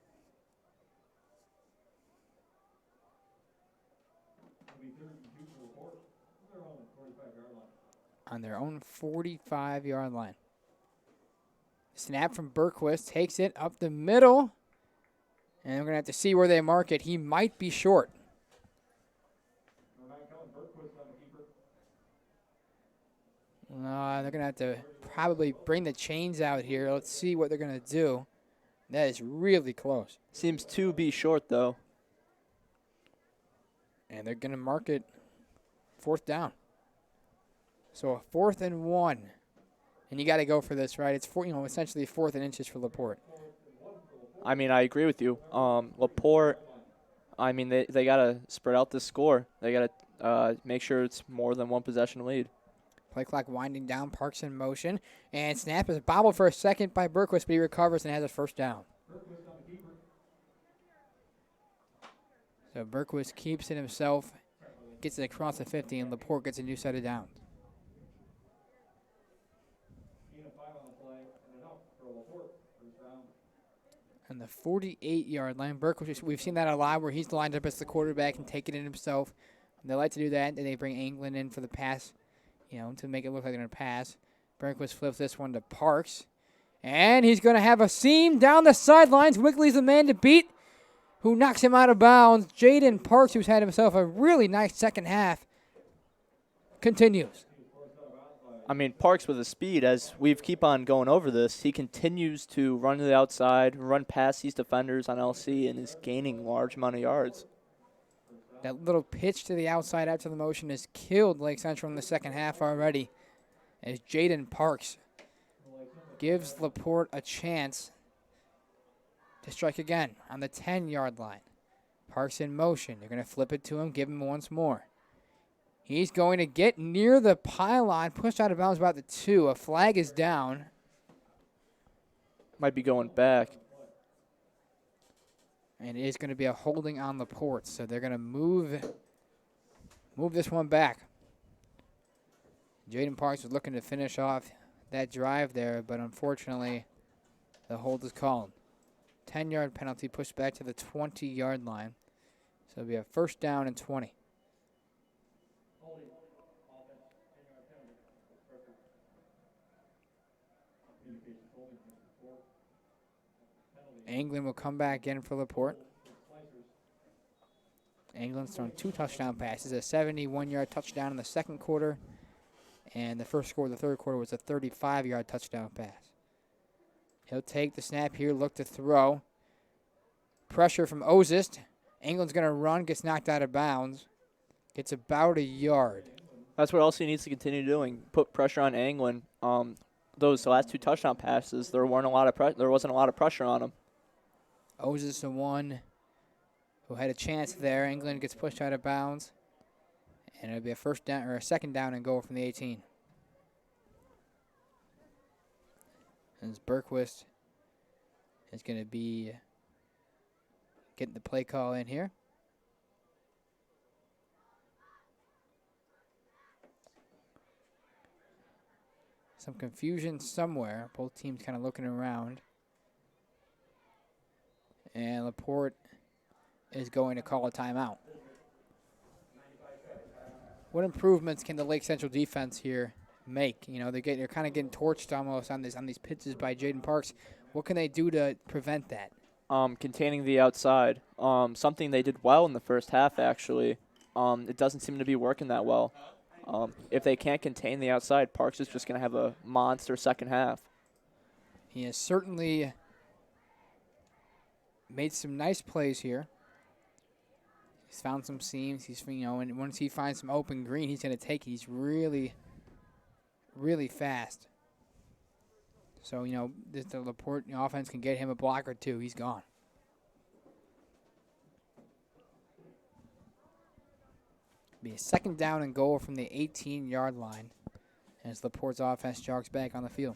On their own 45-yard line. Snap from Berquist, takes it up the middle. And we're going to have to see where they mark it. He might be short. They're going to have to probably bring the chains out here. Let's see what they're going to do. That is really close. Seems to be short, though. And they're going to mark it 4th down. So a 4th and 1. And you got to go for this, right? It's essentially 4th and inches for LaPorte. I mean, I agree with you. LaPorte, I mean, they got to spread out this score. They got to make sure it's more than one possession lead. Play clock winding down, Parks in motion. And snap is bobbled for a second by Berquist, but he recovers and has a 1st down. So Berquist keeps it himself, gets it across the 50, and LaPorte gets a new set of downs. On the 48-yard line, Berquist, we've seen that a lot where he's lined up as the quarterback and taking it himself. They like to do that, and they bring England in for the pass, to make it look like they're going to pass. Berquist flips this one to Parks, and he's going to have a seam down the sidelines. Wigley's the man to beat, who knocks him out of bounds. Jaden Parks, who's had himself a really nice second half, continues. I mean, Parks with the speed, as we keep on going over this, he continues to run to the outside, run past these defenders on LC, and is gaining large amount of yards. That little pitch to the outside after the motion has killed Lake Central in the second half already, as Jaden Parks gives LaPorte a chance to strike again on the 10-yard line. Parks in motion. They're going to flip it to him, give him once more. He's going to get near the pylon, pushed out of bounds about the 2. A flag is down. Might be going back. And it is going to be a holding on LaPorte, so they're going to move this one back. Jaden Parks was looking to finish off that drive there, but unfortunately the hold is called. 10-yard penalty pushed back to the 20-yard line. So it'll be a 1st down and 20. England will come back in for LaPorte. England's thrown 2 touchdown passes, a 71-yard touchdown in the second quarter, and the first score of the third quarter was a 35-yard touchdown pass. He'll take the snap here, look to throw. Pressure from Ozist. England's going to run, gets knocked out of bounds. Gets about a yard. That's what LC needs to continue doing, put pressure on England. Those last 2 touchdown passes, there wasn't a lot of pressure on them. Ozis the one who had a chance there. England gets pushed out of bounds. And it'll be a 1st down or a 2nd down and goal from the 18. And Berquist is going to be getting the play call in here. Some confusion somewhere. Both teams kind of looking around. And LaPorte is going to call a timeout. What improvements can the Lake Central defense here make? They're kind of getting torched almost on these pitches by Jaden Parks. What can they do to prevent that? Containing the outside. Something they did well in the first half, actually. It doesn't seem to be working that well. If they can't contain the outside, Parks is just going to have a monster second half. He has certainly made some nice plays here. He's found some seams. And once he finds some open green, he's going to take it. He's really, really fast. So, the LaPorte offense can get him a block or 2. He's gone. Be a 2nd down and goal from the 18-yard line as LaPorte's offense jogs back on the field.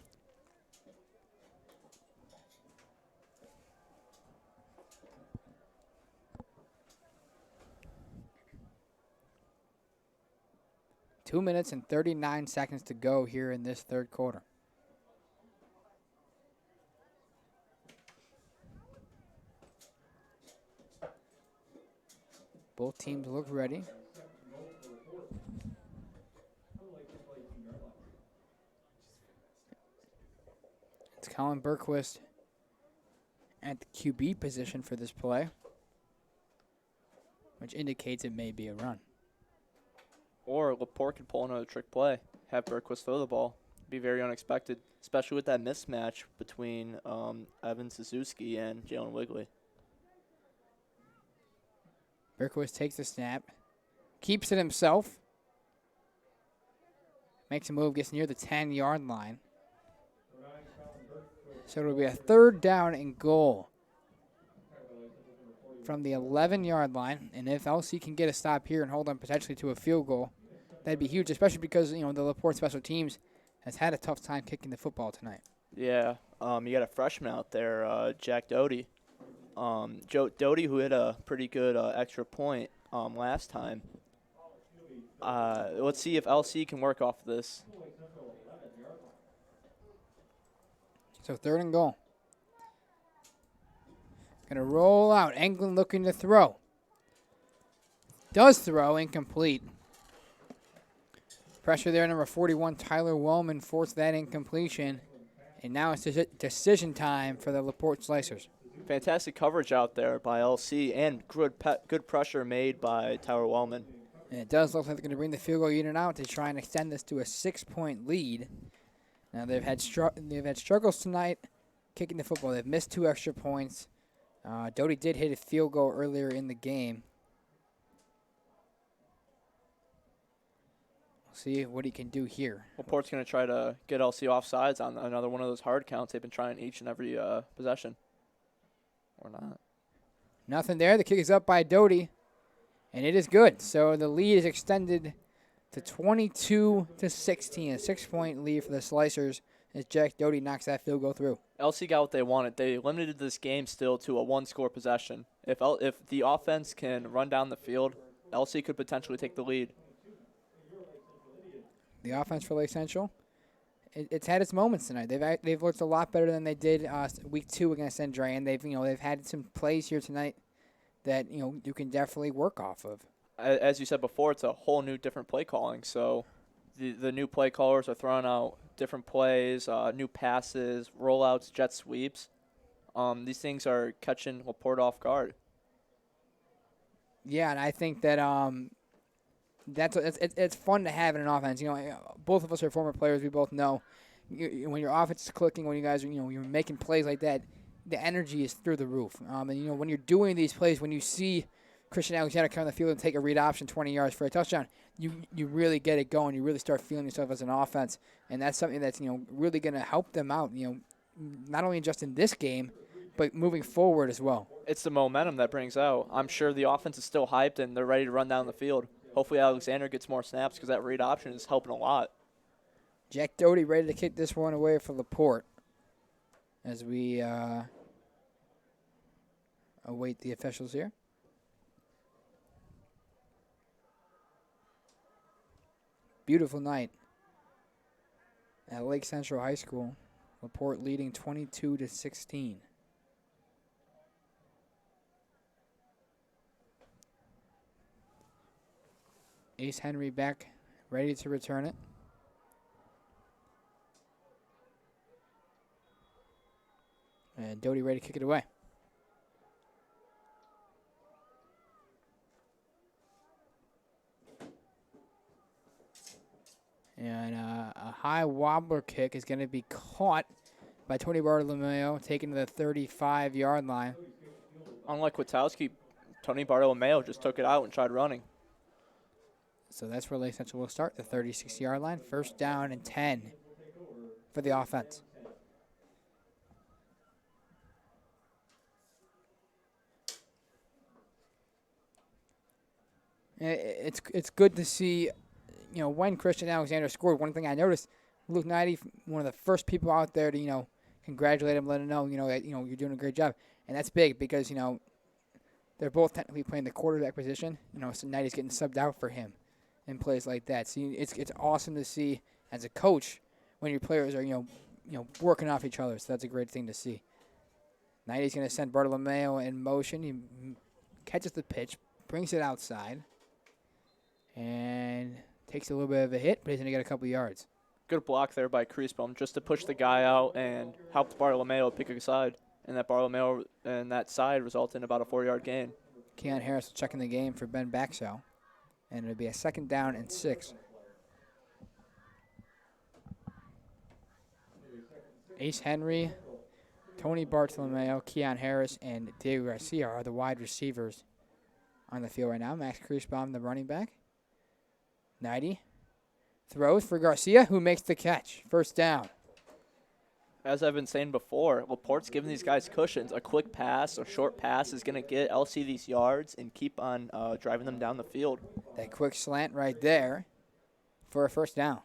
Two minutes and 39 seconds to go here in this third quarter. Both teams look ready. It's Colin Berquist at the QB position for this play, which indicates it may be a run. Or LaPorte could pull another trick play, have Berquist throw the ball. Be very unexpected, especially with that mismatch between Evan Suzuki and Jalen Wigley. Berquist takes the snap, keeps it himself, Makes a move, gets near the 10-yard line. So it'll be a 3rd down and goal from the 11-yard line. And if LC can get a stop here and hold them potentially to a field goal, that'd be huge, especially because, the LaPorte special teams has had a tough time kicking the football tonight. Yeah, you got a freshman out there, Jack Doty. Doty, who hit a pretty good extra point last time. Let's see if LC can work off this. So 3rd and goal. Going to roll out. Englund looking to throw. Does throw, incomplete. Pressure there, number 41, Tyler Wellman, forced that incompletion. And now it's decision time for the LaPorte Slicers. Fantastic coverage out there by LC and good pressure made by Tyler Wellman. And it does look like they're going to bring the field goal unit out to try and extend this to a 6-point lead. Now they've had struggles tonight kicking the football. They've missed 2 extra points. Doty did hit a field goal earlier in the game. We'll see what he can do here. LaPorte's going to try to get LC offsides on another one of those hard counts they've been trying each and every possession. Or not. Nothing there. The kick is up by Doty, and it is good. So the lead is extended to 22-16, a 6-point lead for the Slicers as Jack Doty knocks that field goal through. LC got what they wanted. They limited this game still to a 1-score possession. If the offense can run down the field, LC could potentially take the lead. The offense for Lake Central, it's had its moments tonight. They've looked a lot better than they did week 2 against Andre, and they've had some plays here tonight that you can definitely work off of. As you said before, it's a whole new different play calling. So the new play callers are throwing out different plays, new passes, rollouts, jet sweeps. These things are catching LaPorte off guard. Yeah, and I think that it's fun to have in an offense. Both of us are former players. We both know when your offense is clicking, when you guys are, you're making plays like that, the energy is through the roof. And when you're doing these plays, when you see Christian Alexander come on the field and take a read option 20 yards for a touchdown, you really get it going. You really start feeling yourself as an offense, and that's something that's really going to help them out. Not only just in this game, but moving forward as well. It's the momentum that brings out. I'm sure the offense is still hyped and they're ready to run down the field. Hopefully Alexander gets more snaps because that read option is helping a lot. Jack Doty ready to kick this one away for LaPorte as we await the officials here. Beautiful night at Lake Central High School. LaPorte leading 22-16. Ace Henry back, ready to return it. And Doty ready to kick it away. And a high wobbler kick is going to be caught by Tony Bartolomeo, taken to the 35-yard line. Unlike Witowski, Tony Bartolomeo just took it out and tried running. So that's where Lake Central will start, the 36-yard line. 1st down and 10 for the offense. It's good to see, when Christian Alexander scored. One thing I noticed, Luke Knighty, one of the first people out there to, congratulate him, let him know, that, you're doing a great job. And that's big because, they're both technically playing the quarterback position. So Knighty's getting subbed out for him in plays like that. So it's awesome to see as a coach when your players are, working off each other. So that's a great thing to see. Knighty's going to send Bartolomeo in motion. He catches the pitch, brings it outside, and takes a little bit of a hit, but he's going to get a couple yards. Good block there by Kriesbaum just to push the guy out and help Bartolomeo pick a side. And that Bartolomeo and that side result in about a 4-yard gain. Keon Harris checking the game for Ben Baxell. And it'll be a 2nd down and 6. Ace Henry, Tony Bartolomeo, Keon Harris, and Diego Garcia are the wide receivers on the field right now. Max Kriesbaum, the running back. Knighty Throws for Garcia, who makes the catch. First down. As I've been saying before, LaPorte's giving these guys cushions. A quick pass or short pass is going to get LC these yards and keep on driving them down the field. That quick slant right there for a first down.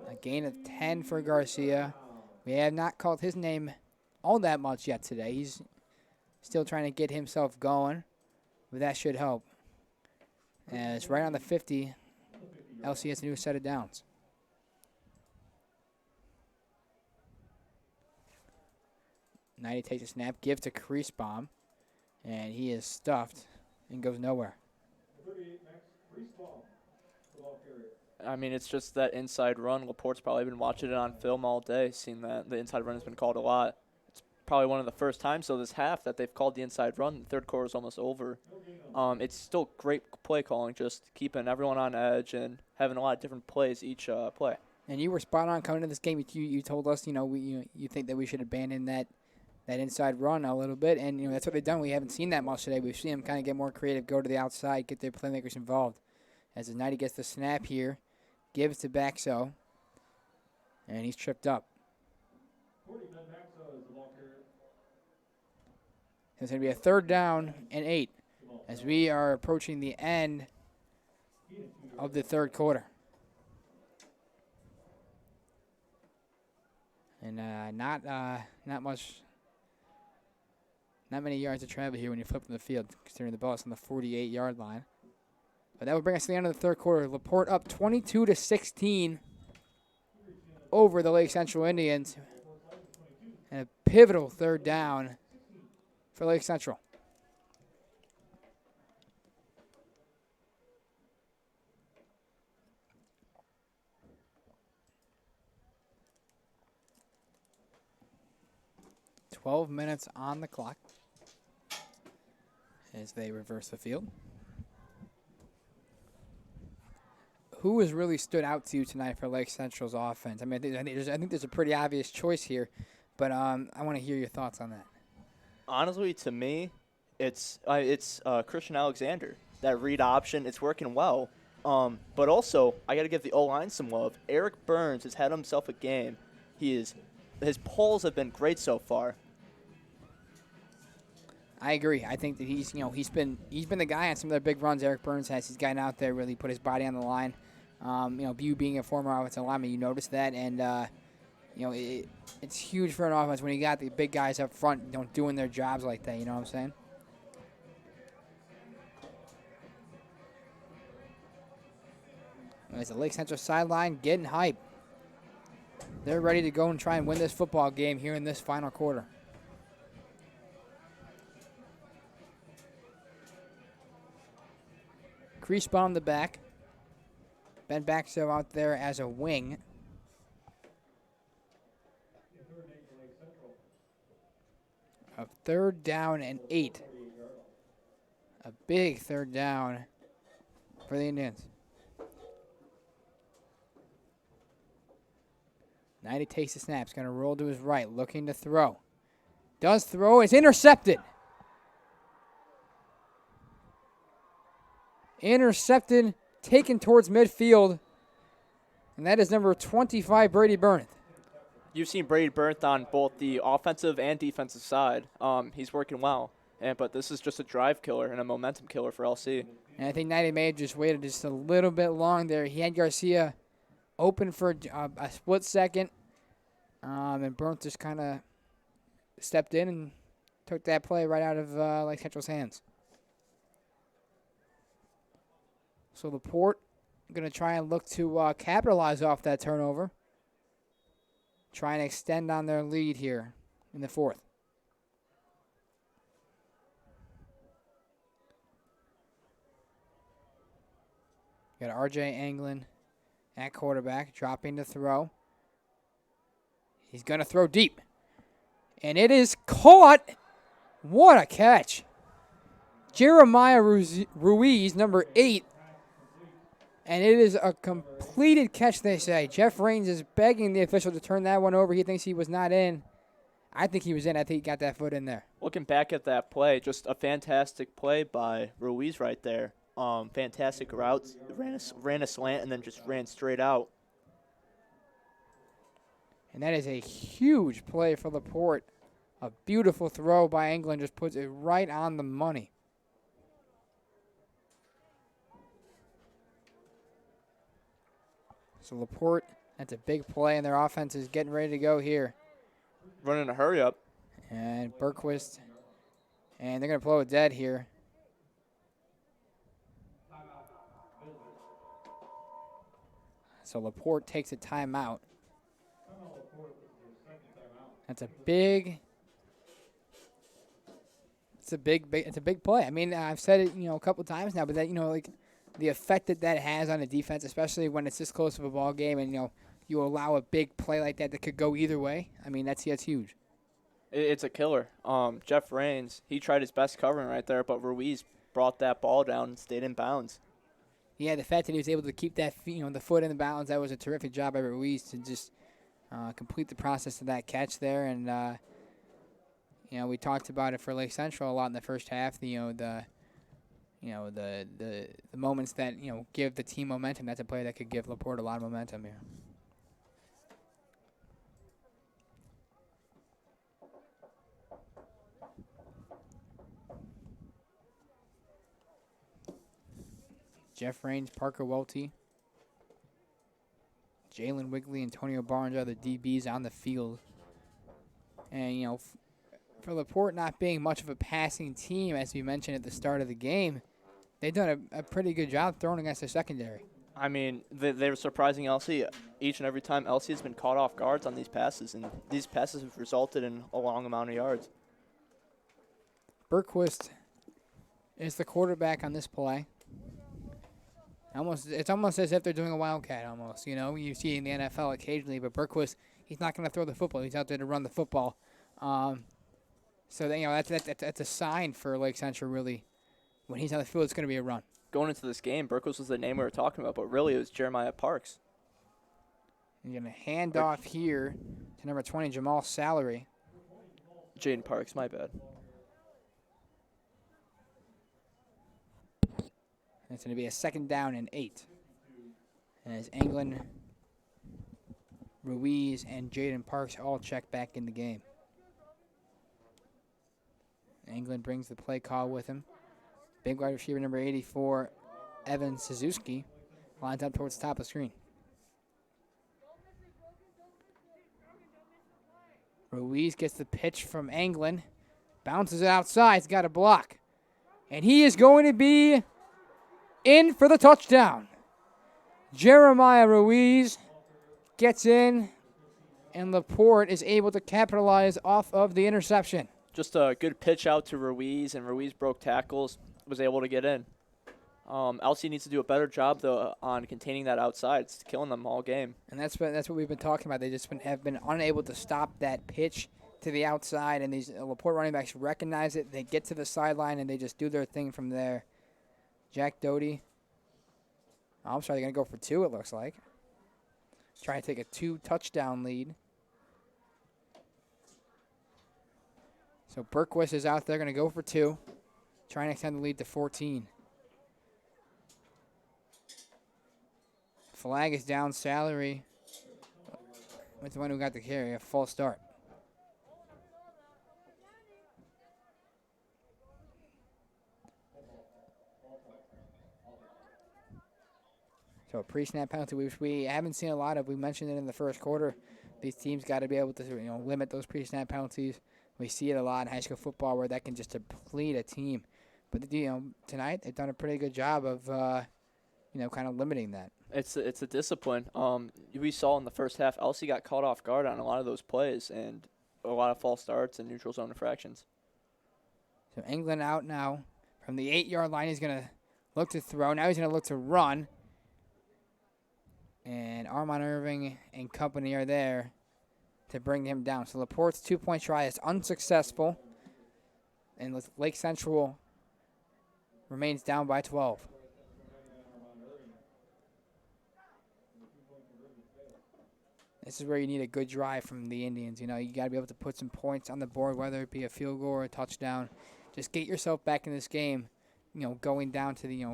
A gain of 10 for Garcia. We have not called his name all that much yet today. He's still trying to get himself going, but that should help. And it's right on the 50. LC has a new set of downs. Knighty takes a snap, gives to Creasbaum, and he is stuffed and goes nowhere. I mean, it's just that inside run. LaPorte's probably been watching it on film all day, seeing that the inside run has been called a lot. It's probably one of the first times, so this half, that they've called the inside run. The third quarter is almost over. It's still great play calling, just keeping everyone on edge and having a lot of different plays each play. And you were spot on coming into this game. You told us, you think that we should abandon that inside run a little bit, and that's what they've done. We haven't seen that much today. We've seen them kind of get more creative, go to the outside, get their playmakers involved. As Knighty gets the snap here, gives to Baxo, and he's tripped up. It's going to be a third down and 8 as we are approaching the end of the third quarter. And not many yards to travel here when you're flipping the field, considering the ball is on the 48-yard line. But that would bring us to the end of the third quarter. LaPorte up 22-16 over the Lake Central Indians. And a pivotal third down for Lake Central. "12 minutes on the clock as they reverse the field." Who has really stood out to you tonight for Lake Central's offense? I mean, I think there's a pretty obvious choice here, but I want to hear your thoughts on that. Honestly, to me, it's Christian Alexander. That read option, it's working well. But also, I got to give the O-line some love. Eric Burns has had himself a game. His pulls have been great so far. I agree. I think that he's been the guy on some of their big runs. Eric Burns has. He's gotten out there, really put his body on the line. You being a former offensive lineman, you notice that, and it's huge for an offense when you got the big guys up front, doing their jobs like that. You know what I'm saying? As the Lake Central sideline getting hype, they're ready to go and try and win this football game here in this final quarter. Creasbaum the back. Ben Baxo out there as a wing. A third down and 8. A big third down for the Indians. Knighty takes the snap. He's going to roll to his right, looking to throw. Does throw. It's intercepted. Intercepted, taken towards midfield. And that is number 25, Brady Burnett. You've seen Brady Burnett on both the offensive and defensive side. He's working well. But this is just a drive killer and a momentum killer for LC. And I think Knighty may have just waited just a little bit long there. He had Garcia open for a split second. And Burnett just kind of stepped in and took that play right out of Lake Central's hands. So LaPorte going to try and look to capitalize off that turnover. Try and extend on their lead here in the fourth. Got R.J. Anglin at quarterback, dropping to throw. He's going to throw deep. And it is caught. What a catch. Jeremiah Ruiz, number 8. And it is a completed catch, they say. Jeff Raines is begging the official to turn that one over. He thinks he was not in. I think he was in. I think he got that foot in there. Looking back at that play, just a fantastic play by Ruiz right there. fantastic routes, ran a slant, and then just ran straight out. And that is a huge play for LaPorte. A beautiful throw by England just puts it right on the money. So LaPorte, that's a big play, and their offense is getting ready to go here. Running a hurry up. And Bergquist, and they're going to blow it dead here. So LaPorte takes a timeout. That's a big. It's a big play. I mean, I've said it, a couple times now, but that, like the effect that has on a defense, especially when it's this close of a ball game, and you allow a big play like that could go either way. I mean, that's huge. It's a killer. Jeff Rains, he tried his best covering right there, but Ruiz brought that ball down and stayed in bounds. Yeah, the fact that he was able to keep that the foot in the bounds, that was a terrific job by Ruiz to just complete the process of that catch there. And we talked about it for Lake Central a lot in the first half. The moments that give the team momentum. That's a play that could give LaPorte a lot of momentum here. Jeff Rains, Parker Welty, Jalen Wigley, Antonio Barnes are the DBs on the field. And, for LaPorte not being much of a passing team, as we mentioned at the start of the game, they've done a pretty good job throwing against their secondary. I mean, they're surprising LC each and every time. LC has been caught off guards on these passes, and these passes have resulted in a long amount of yards. Bergquist is the quarterback on this play. It's almost as if they're doing a wildcat almost. You see in the NFL occasionally, but Bergquist, he's not going to throw the football. He's out there to run the football. So that's a sign for Lake Central, really. When he's on the field, it's going to be a run. Going into this game, Berkowitz was the name we were talking about, but really it was Jeremiah Parks. You're going to hand off here to number 20, Jamal Salary. Jaden Parks, my bad. It's going to be a 2nd down and 8. As England, Ruiz, and Jaden Parks all check back in the game. England brings the play call with him. Big wide receiver number 84, Evan Suzuki, lines up towards the top of the screen. Ruiz gets the pitch from England, bounces it outside, he's got a block. And he is going to be in for the touchdown. Jeremiah Ruiz gets in, and LaPorte is able to capitalize off of the interception. Just a good pitch out to Ruiz, and Ruiz broke tackles, was able to get in. LC needs to do a better job, though, on containing that outside. It's killing them all game. And that's what we've been talking about. They just have been unable to stop that pitch to the outside, and these LaPorte running backs recognize it. They get to the sideline, and they just do their thing from there. Jack Doty. I'm sorry, they're going to go for 2, it looks like. Trying to take a 2-touchdown lead. So Bergquist is out there, going to go for 2. Trying to extend the lead to 14. Flag is down. Salary with the one who got the carry. A false start. So a pre-snap penalty, which we haven't seen a lot of. We mentioned it in the first quarter. These teams got to be able to limit those pre-snap penalties. We see it a lot in high school football where that can just deplete a team. But tonight they've done a pretty good job of kind of limiting that. It's a discipline. We saw in the first half, LC got caught off guard on a lot of those plays and a lot of false starts and neutral zone infractions. So England out now from the 8-yard line. He's going to look to throw. Now he's going to look to run. And Armand Irving and company are there to bring him down. So LaPorte's 2-point try is unsuccessful. And Lake Central remains down by 12. This is where you need a good drive from the Indians. You got to be able to put some points on the board, whether it be a field goal or a touchdown. Just get yourself back in this game. going down to the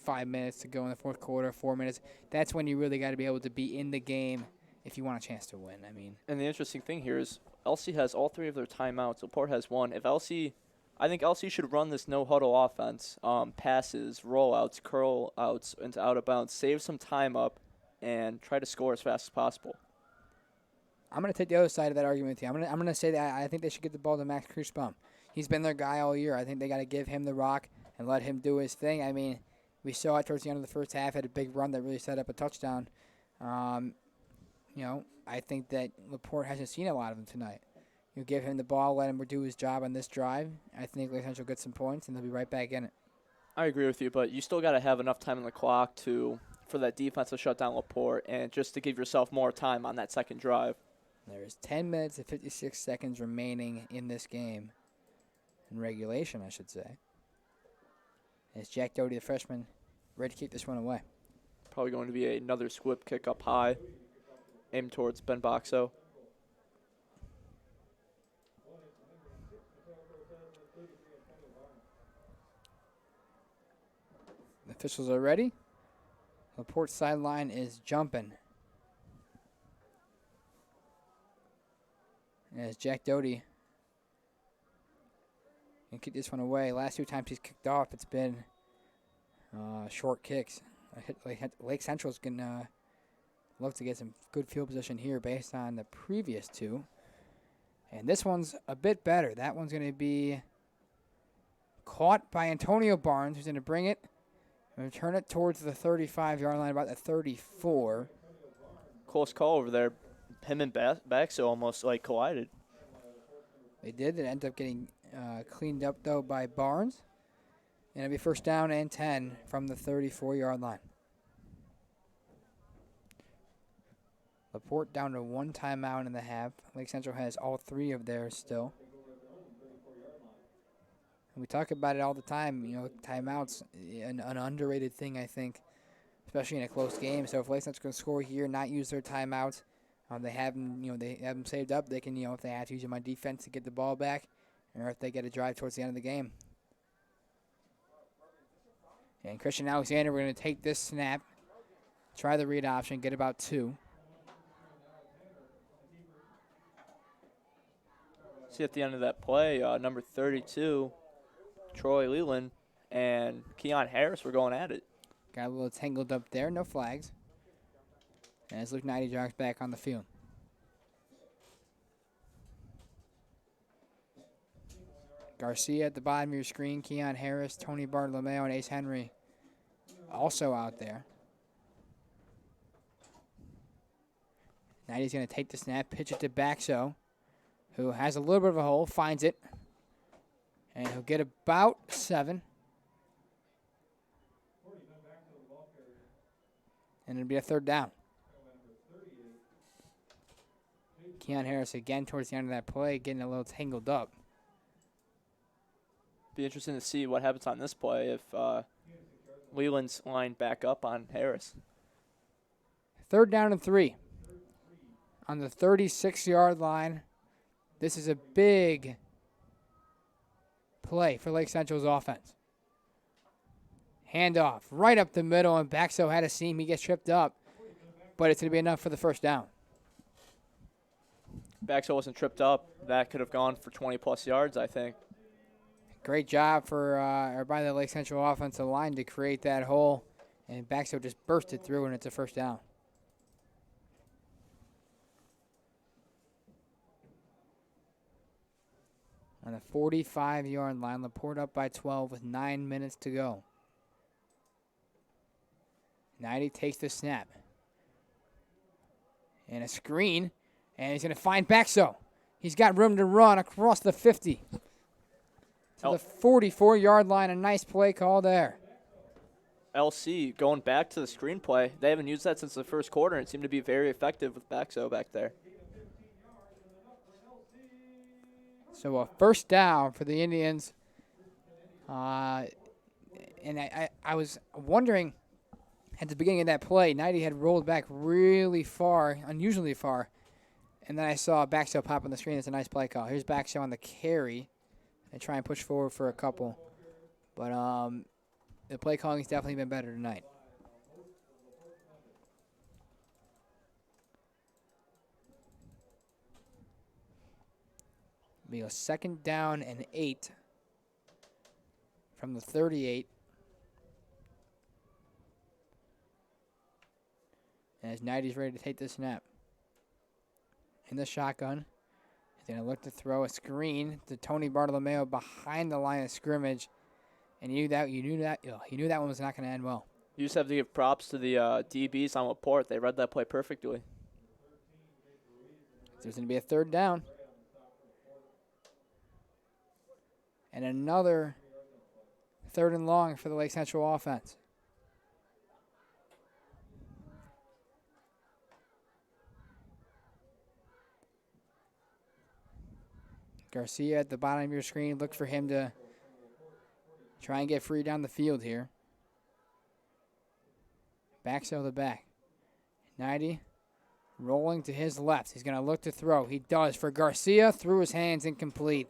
5 minutes to go in the fourth quarter, 4 minutes. That's when you really got to be able to be in the game if you want a chance to win. I mean, and the interesting thing here is LC has all 3 of their timeouts. LaPorte has 1. I think LC should run this no huddle offense, passes, rollouts, curl outs into out of bounds, save some time up, and try to score as fast as possible. I'm going to take the other side of that argument with you. I'm going to say that I think they should get the ball to Max Kirschbaum. He's been their guy all year. I think they got to give him the rock and let him do his thing. I mean, we saw it towards the end of the first half. Had a big run that really set up a touchdown. I think that LaPorte hasn't seen a lot of him tonight. You give him the ball, let him do his job on this drive. I think Lake Central gets some points, and they'll be right back in it. I agree with you, but you still got to have enough time on the clock for that defense to shut down LaPorte and just to give yourself more time on that second drive. There is 10 minutes and 56 seconds remaining in this game. In regulation, I should say. As Jack Doty, the freshman, ready to keep this one away. Probably going to be another squib kick up high, aimed towards Ben Boxo. The officials are ready. LaPorte sideline is jumping. As Jack Doty can kick this one away. Last 2 times he's kicked off, it's been short kicks. Lake Central's going to love to get some good field position here based on the previous 2. And this one's a bit better. That one's going to be caught by Antonio Barnes, who's going to bring it and return it towards the 35-yard line, about the 34. Close call over there. Him and Baxo almost collided. They did. It ended up getting cleaned up, though, by Barnes. And it'll be first down and 10 from the 34-yard line. LaPorte down to 1 timeout in the half. Lake Central has all 3 of theirs still. And we talk about it all the time. Timeouts, an underrated thing, I think, especially in a close game. So if Lake Central can score here, not use their timeouts, they have them, saved up. They can, if they have to use them on defense to get the ball back, or if they get a drive towards the end of the game. And Christian Alexander, we're going to take this snap, try the read option, get about 2. See at the end of that play, number 32, Troy Leland, and Keon Harris were going at it. Got a little tangled up there, no flags. And as Luke Knighty jogs back on the field. Garcia at the bottom of your screen, Keon Harris, Tony Bartolomeo, and Ace Henry also out there. Knighty's going to take the snap, pitch it to Baxo, who has a little bit of a hole, finds it, and he'll get about 7. And it'll be a third down. Keon Harris again towards the end of that play, getting a little tangled up. Be interesting to see what happens on this play if Leland's lined back up on Harris. Third down and 3. On the 36-yard line. This is a big play for Lake Central's offense. Handoff right up the middle, and Baxo had a seam. He gets tripped up, but it's going to be enough for the first down. Baxo wasn't tripped up. That could have gone for 20-plus yards, I think. Great job by the Lake Central offensive line to create that hole, and Baxo just bursted through, and it's a first down. On the 45-yard line, LaPorte up by 12 with 9 minutes to go. Knighty takes the snap. And a screen, and he's going to find Baxo. He's got room to run across the 50. To the 44-yard line, a nice play call there. LC going back to the screenplay. They haven't used that since the first quarter, and it seemed to be very effective with Baxo back there. So a first down for the Indians. And I was wondering at the beginning of that play, Knighty had rolled back really far, unusually far. And then I saw Baxo pop on the screen. It's a nice play call. Here's Baxo on the carry. They try and push forward for a couple. But the play calling has definitely been better tonight. Be a 2nd down and 8 from the 38. As Knighty's ready to take the snap. In the shotgun. He's going to look to throw a screen to Tony Bartolomeo behind the line of scrimmage. And you knew that one was not going to end well. You just have to give props to the DBs on LaPorte. They read that play perfectly. There's going to be a 3rd down. And another 3rd and long for the Lake Central offense. Garcia at the bottom of your screen. Look for him to try and get free down the field here. Backs out of the back. 90 rolling to his left. He's going to look to throw. He does for Garcia. Through his hands, incomplete.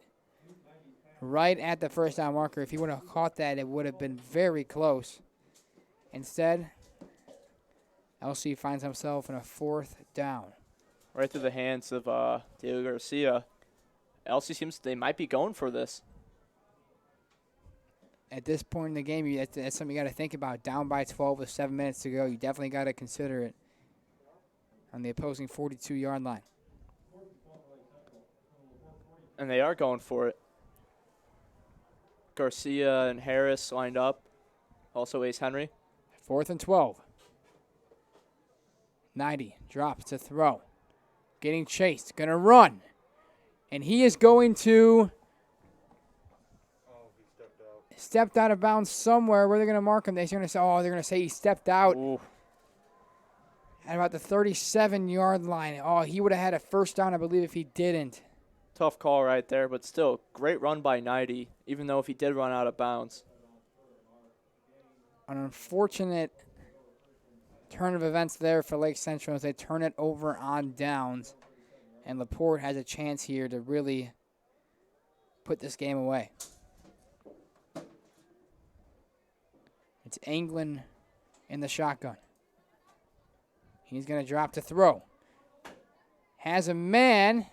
Right at the 1st down marker. If he would have caught that, it would have been very close. Instead, LC finds himself in a 4th down. Right through the hands of Diego Garcia. LC seems they might be going for this. At this point in the game, that's something you got to think about. Down by 12 with 7 minutes to go. You definitely got to consider it on the opposing 42-yard line. And they are going for it. Garcia and Harris lined up. Also Ace Henry. 4th and 12. 90 drops to throw. Getting chased. Going to run. And he is going to stepped out of bounds somewhere. Where they're going to mark him? They're going to say he stepped out. Ooh. At about the 37-yard line. Oh, he would have had a 1st down, I believe, if he didn't. Tough call right there, but still, great run by 90, even though if he did run out of bounds. An unfortunate turn of events there for Lake Central as they turn it over on downs. And LaPorte has a chance here to really put this game away. It's Anglin in the shotgun. He's going to drop to throw. Has a man.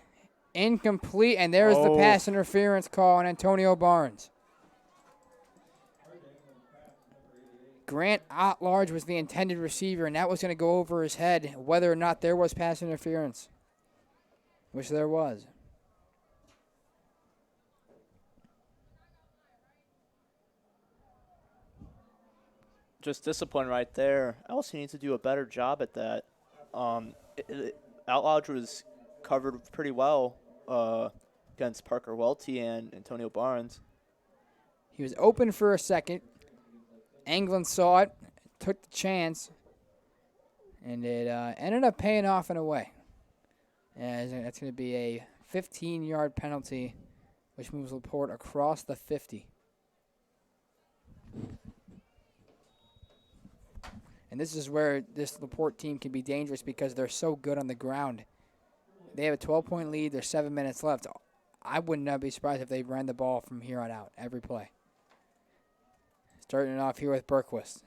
Incomplete. And there's the pass interference call on Antonio Barnes. Grant Otlarge was the intended receiver, and that was going to go over his head whether or not there was pass interference, which there was. Just discipline right there. LC needs to do a better job at that. Outlaw was covered pretty well against Parker Welty and Antonio Barnes. He was open for a second. Anglin saw it, took the chance, and it ended up paying off in a way. And that's going to be a 15-yard penalty, which moves LaPorte across the 50. And this is where this LaPorte team can be dangerous because they're so good on the ground. They have a 12-point lead. There's 7 minutes left. I would not be surprised if they ran the ball from here on out, every play. Starting it off here with Berquist.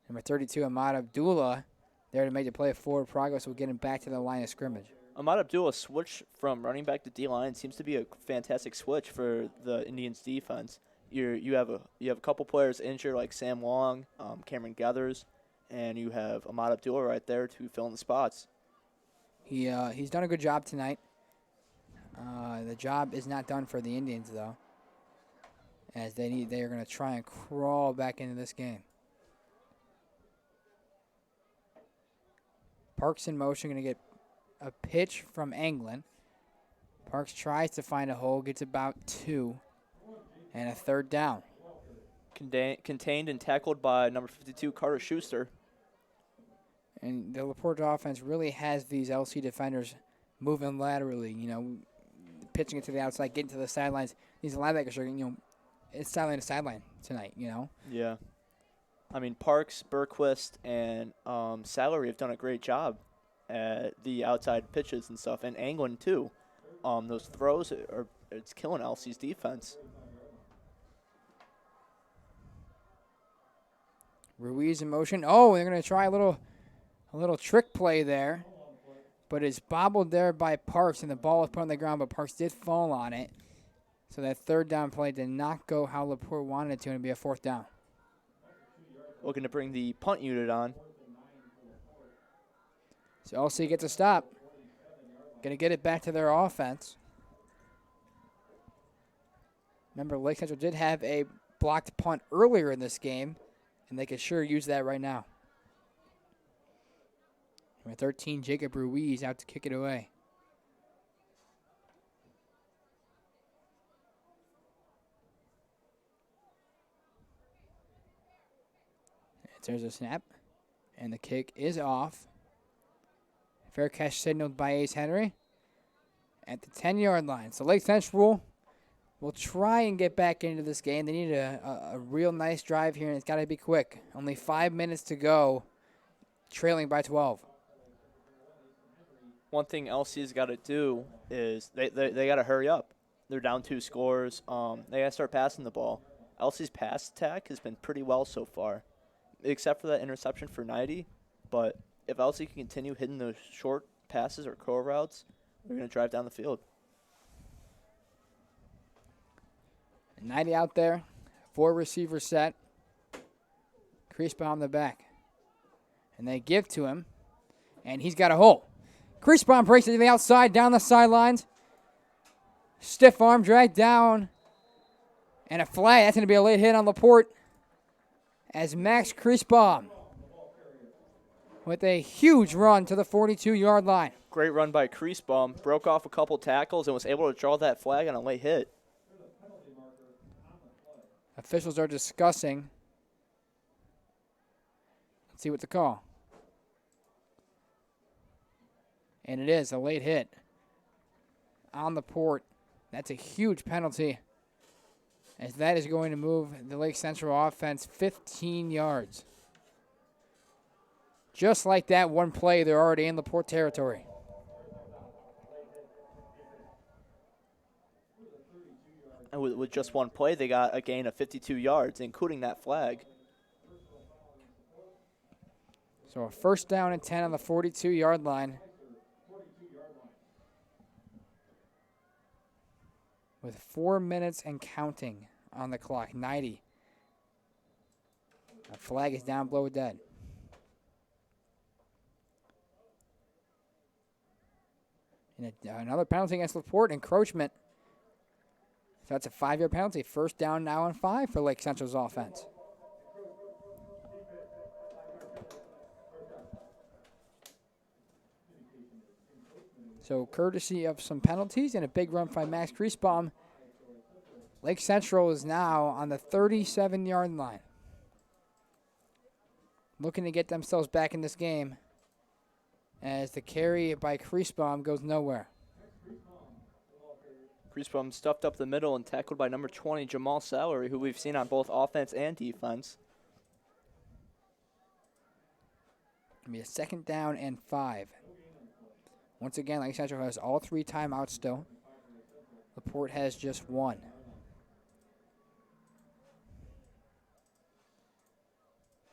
Number 32, Ahmad Abdullah, there to make the play of forward progress. Will get him back to the line of scrimmage. Ahmad Abdullah switch from running back to D-line seems to be a fantastic switch for the Indians' defense. You have a couple players injured like Sam Long, Cameron Gathers, and you have Ahmad Abdullah right there to fill in the spots. He's done a good job tonight. The job is not done for the Indians though, as they are going to try and crawl back into this game. Parks in motion, going to get a pitch from Anglin. Parks tries to find a hole, gets about 2. And a 3rd down. Contained and tackled by number 52, Carter Schuster. And the LaPorte offense really has these LC defenders moving laterally, pitching it to the outside, getting to the sidelines. These linebackers are, it's sideline to sideline tonight, Yeah. I mean, Parks, Berquist, and Salary have done a great job at the outside pitches and stuff, and Anglin too. Those throws it's killing LC's defense. Ruiz in motion. Oh, they're going to try a little trick play there. But it's bobbled there by Parks, and the ball was put on the ground, but Parks did fall on it. So that third down play did not go how LaPorte wanted it to, and it'd be a fourth down. Looking to bring the punt unit on. So LC gets a stop. Going to get it back to their offense. Remember, Lake Central did have a blocked punt earlier in this game, and they could sure use that right now. Number 13, Jacob Ruiz out to kick it away. There's a snap, and the kick is off. Fair catch signaled by Ace Henry at the 10-yard line. So Lake Central will try and get back into this game. They need a real nice drive here, and it's got to be quick. Only 5 minutes to go, trailing by 12. One thing LC's got to do is they got to hurry up. They're down 2 scores. They got to start passing the ball. LC's pass attack has been pretty well so far, except for that interception for 90. But if LC can continue hitting those short passes or curl routes, they're going to drive down the field. 90 out there, 4 receiver set. Crease bomb the back. And they give to him, and he's got a hole. Crease bomb breaks it to the outside, down the sidelines. Stiff arm dragged down. And a flag. That's going to be a late hit on LaPorte. As Max Creasbaum with a huge run to the 42-yard line. Great run by Creasbaum. Broke off a couple tackles and was able to draw that flag on a late hit. Officials are discussing. Let's see what the call. And it is a late hit on LaPorte. That's a huge penalty, as that is going to move the Lake Central offense 15 yards. Just like that one play, they're already in LaPorte territory. And with just one play, they got a gain of 52 yards, including that flag. So a first down and 10 on the 42-yard line. With 4 minutes and counting on the clock. 90. A flag is down below dead. And another penalty against LaPorte, encroachment. So that's a 5-yard penalty. First down now on 5 for Lake Central's offense. So courtesy of some penalties and a big run by Max Creasbaum, Lake Central is now on the 37-yard line. Looking to get themselves back in this game as the carry by Creasbaum goes nowhere. Creasbaum stuffed up the middle and tackled by number 20, Jamal Salary, who we've seen on both offense and defense. It'll be a second down and 5. Once again, Lake Central has all 3 timeouts still. LaPorte has just 1.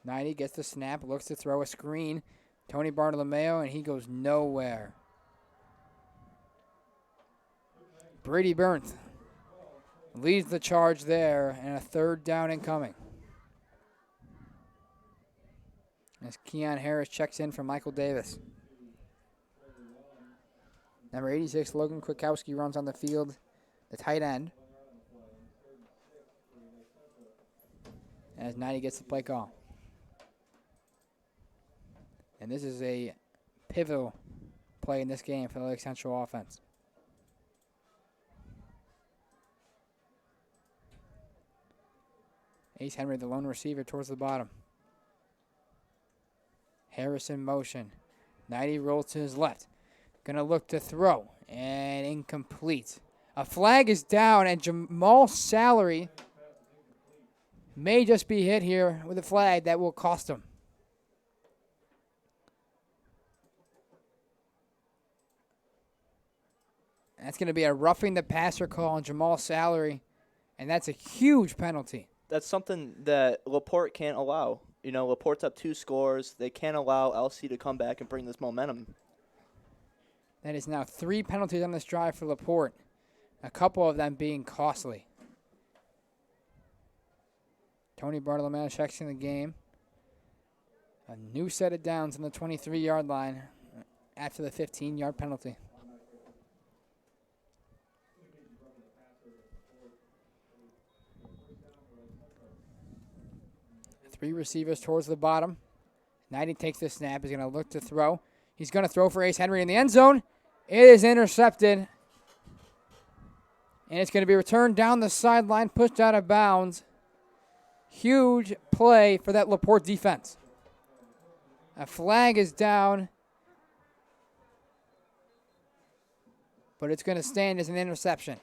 Ninety gets the snap, looks to throw a screen. Tony Bartolomeo, and he goes nowhere. Brady Burns leads the charge there, and a third down incoming. As Keon Harris checks in for Michael Davis. Number 86, Logan Kwiatkowski runs on the field, the tight end. As 90 gets the play call. And this is a pivotal play in this game for the Lake Central offense. Ace Henry, the lone receiver, towards the bottom. Harris in motion. 90 rolls to his left. Gonna look to throw, and incomplete. A flag is down, and Jamal Salary may just be hit here with a flag that will cost him. That's going to be a roughing the passer call on Jamal Salary, and that's a huge penalty. That's something that LaPorte can't allow. LaPorte's up 2 scores. They can't allow LC to come back and bring this momentum. That is now 3 penalties on this drive for LaPorte, a couple of them being costly. Tony Bartolomeo checks in the game. A new set of downs on the 23-yard line after the 15-yard penalty. Three receivers towards the bottom. Knighty takes the snap. He's going to look to throw. He's going to throw for Ace Henry in the end zone. It is intercepted. And it's going to be returned down the sideline, pushed out of bounds. Huge play for that LaPorte defense. A flag is down, but it's going to stand as an interception.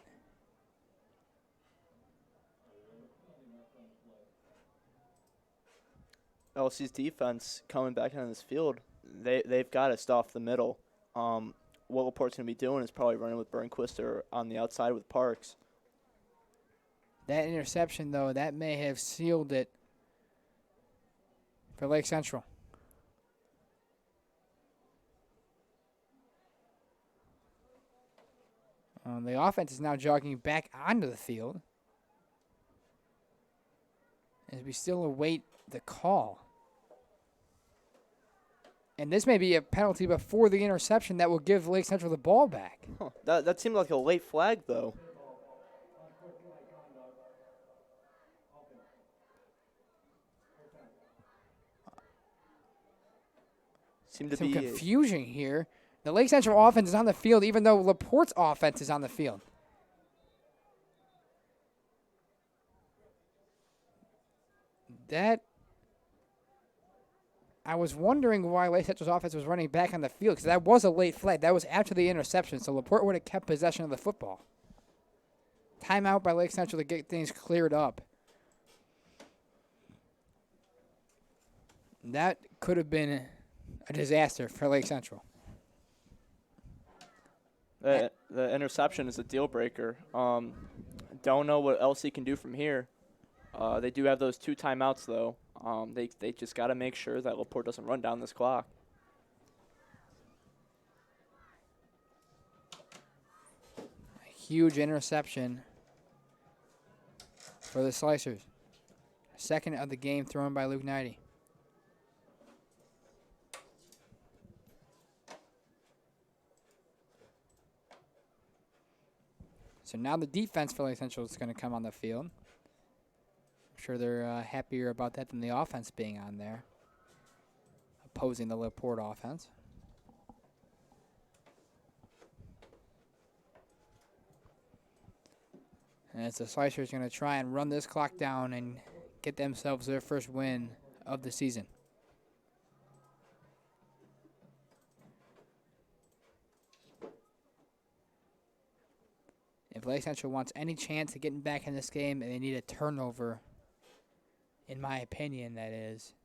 LC's defense coming back on this field, they've got to stuff the middle. What LaPorte's going to be doing is probably running with Burnquist on the outside with Parks. That interception, though, that may have sealed it for Lake Central. The offense is now jogging back onto the field as we still await the call. And this may be a penalty before the interception that will give Lake Central the ball back. Huh. That seemed like a late flag, though. Seemed to Some be confusion here. The Lake Central offense is on the field, even though LaPorte's offense is on the field. I was wondering why Lake Central's offense was running back on the field, because that was a late flag. That was after the interception, so LaPorte would have kept possession of the football. Timeout by Lake Central to get things cleared up. That could have been a disaster for Lake Central. the interception is a deal breaker. Don't know what LC can do from here. They do have those 2 timeouts, though. They just got to make sure that LaPorte doesn't run down this clock. A huge interception for the Slicers. Second of the game thrown by Luke Knighty. So now the defense for Lake Central is going to come on the field. I'm sure they're happier about that than the offense being on there, opposing the LaPorte offense. And it's the Slicers going to try and run this clock down and get themselves their first win of the season. If Lake Central wants any chance of getting back in this game, they need a turnover, in my opinion, that is,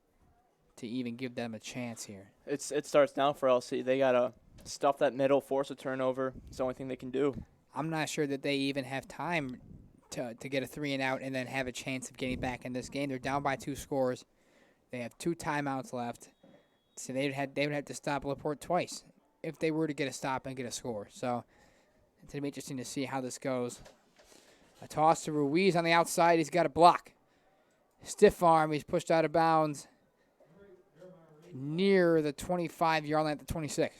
to even give them a chance here. It starts now for LC. They got to stuff that middle, force a turnover. It's the only thing they can do. I'm not sure that they even have time to get a 3-and-out and then have a chance of getting back in this game. They're down by 2 scores. They have 2 timeouts left. So they would have to stop LaPorte twice if they were to get a stop and get a score. So it's going to be interesting to see how this goes. A toss to Ruiz on the outside. He's got a block. Stiff arm. He's pushed out of bounds near the 25-yard line at the 26.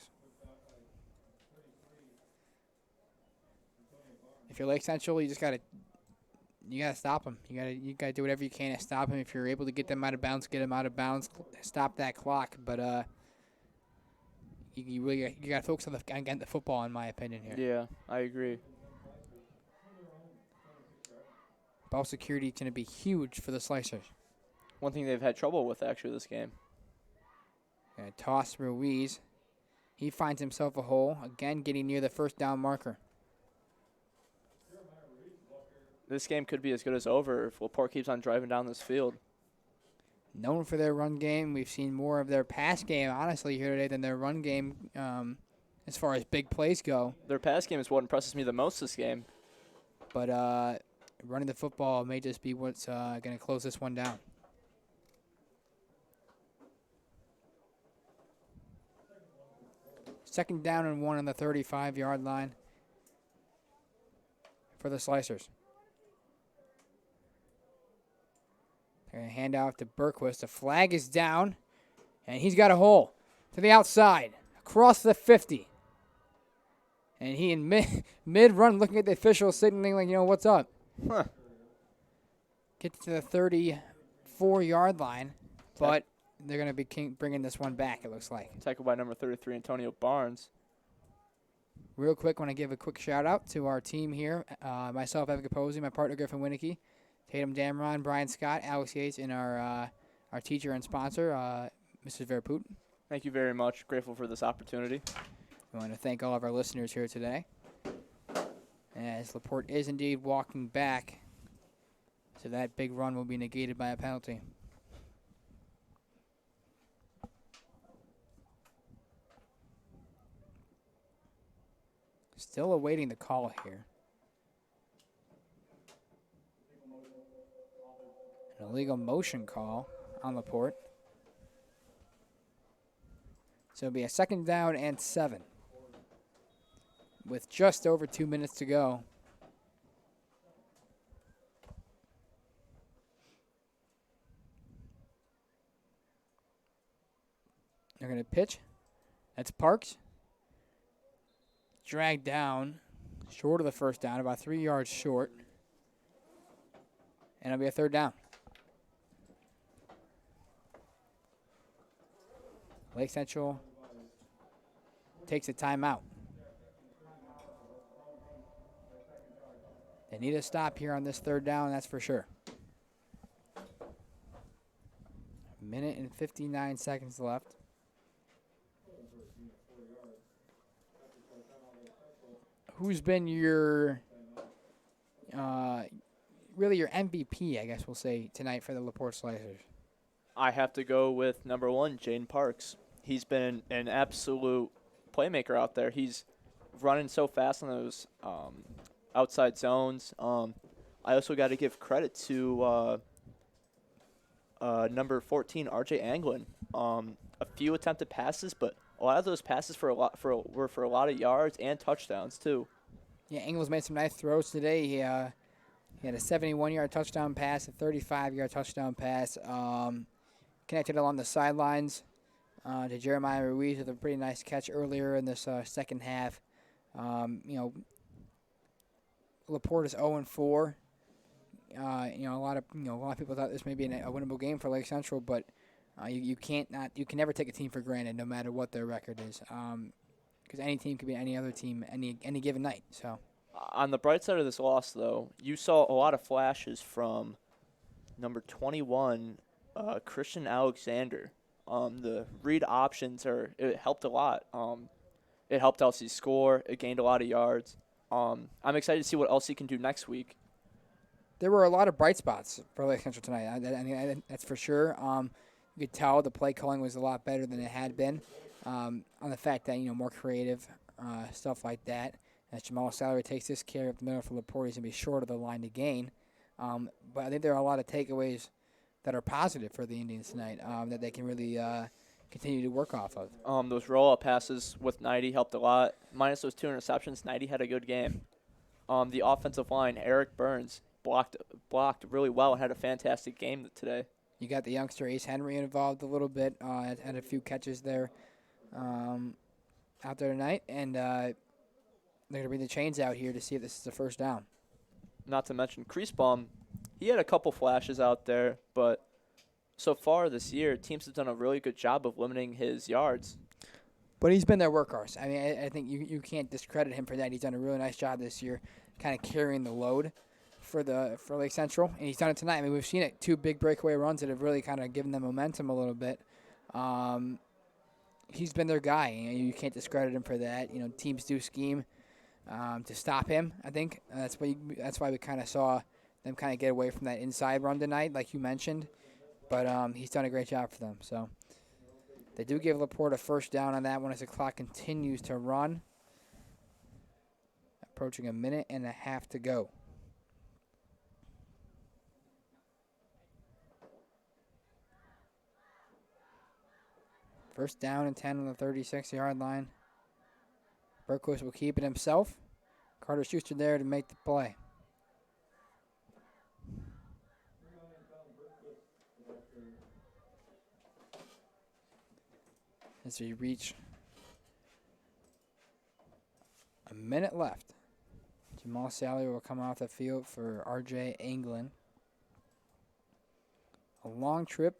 If you're Lake Central, you gotta stop them. You gotta do whatever you can to stop them. If you're able to get them out of bounds, get them out of bounds. Stop that clock. But you really gotta focus on getting the football, in my opinion here. Yeah, I agree. Ball security is gonna be huge for the Slicers. One thing they've had trouble with actually this game. Toss Ruiz. He finds himself a hole again, getting near the first down marker. This game could be as good as over if LaPorte keeps on driving down this field. Known for their run game, we've seen more of their pass game, honestly, here today than their run game as far as big plays go. Their pass game is what impresses me the most this game. But running the football may just be what's going to close this one down. Second down and 1 on the 35-yard line for the Slicers. They're going to hand off to Berquist. The flag is down, and he's got a hole to the outside, across the 50. And he in mid-run looking at the official, signaling like, what's up? Huh. Get to the 34-yard line, but they're going to be bringing this one back, it looks like. Tackled by number 33, Antonio Barnes. Real quick, want to give a quick shout-out to our team here. Myself, Evan Capozzi, my partner, Griffin Winicky, Tatum Damron, Brian Scott, Alex Yates, and our teacher and sponsor, Mrs. Verput. Thank you very much. Grateful for this opportunity. We want to thank all of our listeners here today. As LaPorte is indeed walking back, so that big run will be negated by a penalty. Still awaiting the call here. An illegal motion call on LaPorte. So it'll be a second down and 7. With just over 2 minutes to go. They're going to pitch. That's Parks. Dragged down, short of the first down, about 3 yards short. And it'll be a third down. Lake Central takes a timeout. They need a stop here on this third down, that's for sure. 1 minute and 59 seconds left. Who's been your, really your MVP, I guess we'll say, tonight for the LaPorte Slicers? I have to go with number 1, Jaden Parks. He's been an absolute playmaker out there. He's running so fast on those outside zones. I also got to give credit to number 14, RJ Anglin. A few attempted passes, but a lot of those passes were for a lot of yards and touchdowns too. Yeah, Anglin's made some nice throws today. He had a 71-yard touchdown pass, a 35-yard touchdown pass. Connected along the sidelines to Jeremiah Ruiz with a pretty nice catch earlier in this second half. LaPorte is 0-4. A lot of people thought this may be a winnable game for Lake Central, but you can never take a team for granted, no matter what their record is, because any team could be any other team any given night. So, on the bright side of this loss, though, you saw a lot of flashes from number 21, Christian Alexander. The read options it helped a lot. It helped LC score. It gained a lot of yards. I'm excited to see what LC can do next week. There were a lot of bright spots for Lake Central tonight. I that's for sure. You could tell the play calling was a lot better than it had been. On the fact that more creative stuff like that. As Jamal Salary takes this care of the middle for LaPorte, he's gonna be short of the line to gain. But I think there are a lot of takeaways that are positive for the Indians tonight that they can really continue to work off of. Those roll-up passes with Knighty helped a lot. Minus those 2 interceptions, Knighty had a good game. The offensive line, Eric Burns, blocked really well and had a fantastic game today. You got the youngster Ace Henry involved a little bit, had a few catches there out there tonight, and they're going to bring the chains out here to see if this is a first down. Not to mention Kreisbaum, he had a couple flashes out there, but so far this year, teams have done a really good job of limiting his yards. But he's been their workhorse. I mean, I think you can't discredit him for that. He's done a really nice job this year, kind of carrying the load for Lake Central, and he's done it tonight. I mean, we've seen it, 2 big breakaway runs that have really kind of given them momentum a little bit. He's been their guy. You can't discredit him for that. Teams do scheme to stop him, I think. That's why we kind of saw them kind of get away from that inside run tonight, like you mentioned. But he's done a great job for them. So they do give LaPorte a first down on that one as the clock continues to run. Approaching 1.5 minutes to go. First down and 10 on the 36-yard line Berquist will keep it himself. Carter Schuster there to make the play. As we reach a minute left, Jamal Salyer will come off the field for R.J. England. A long trip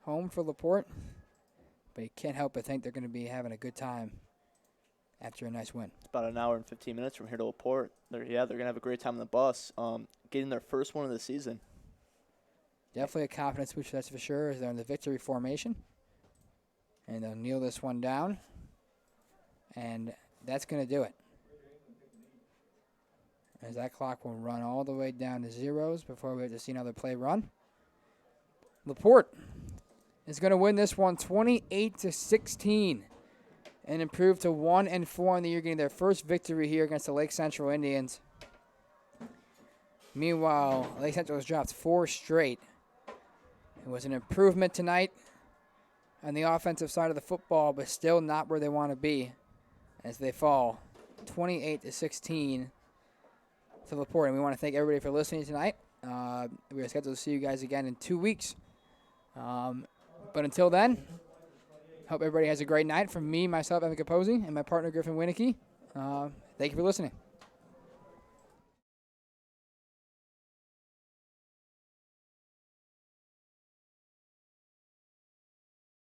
home for LaPorte, but you can't help but think they're going to be having a good time after a nice win. It's about an hour and 15 minutes from here to LaPorte. They're going to have a great time on the bus, getting their first one of the season. Definitely a confidence booster, that's for sure, as they're in the victory formation. And they'll kneel this one down. And that's going to do it. As that clock will run all the way down to zeros before we have to see another play run. LaPorte is going to win this one 28-16 and improve to 1-4 in the year, getting their first victory here against the Lake Central Indians. Meanwhile, Lake Central has dropped 4 straight. It was an improvement tonight on the offensive side of the football, but still not where they want to be as they fall 28-16 to LaPorte. And we want to thank everybody for listening tonight. We are scheduled to see you guys again in 2 weeks. But until then, hope everybody has a great night. From me, myself, Evan Capozzi, and my partner, Griffin Winicky. Thank you for listening.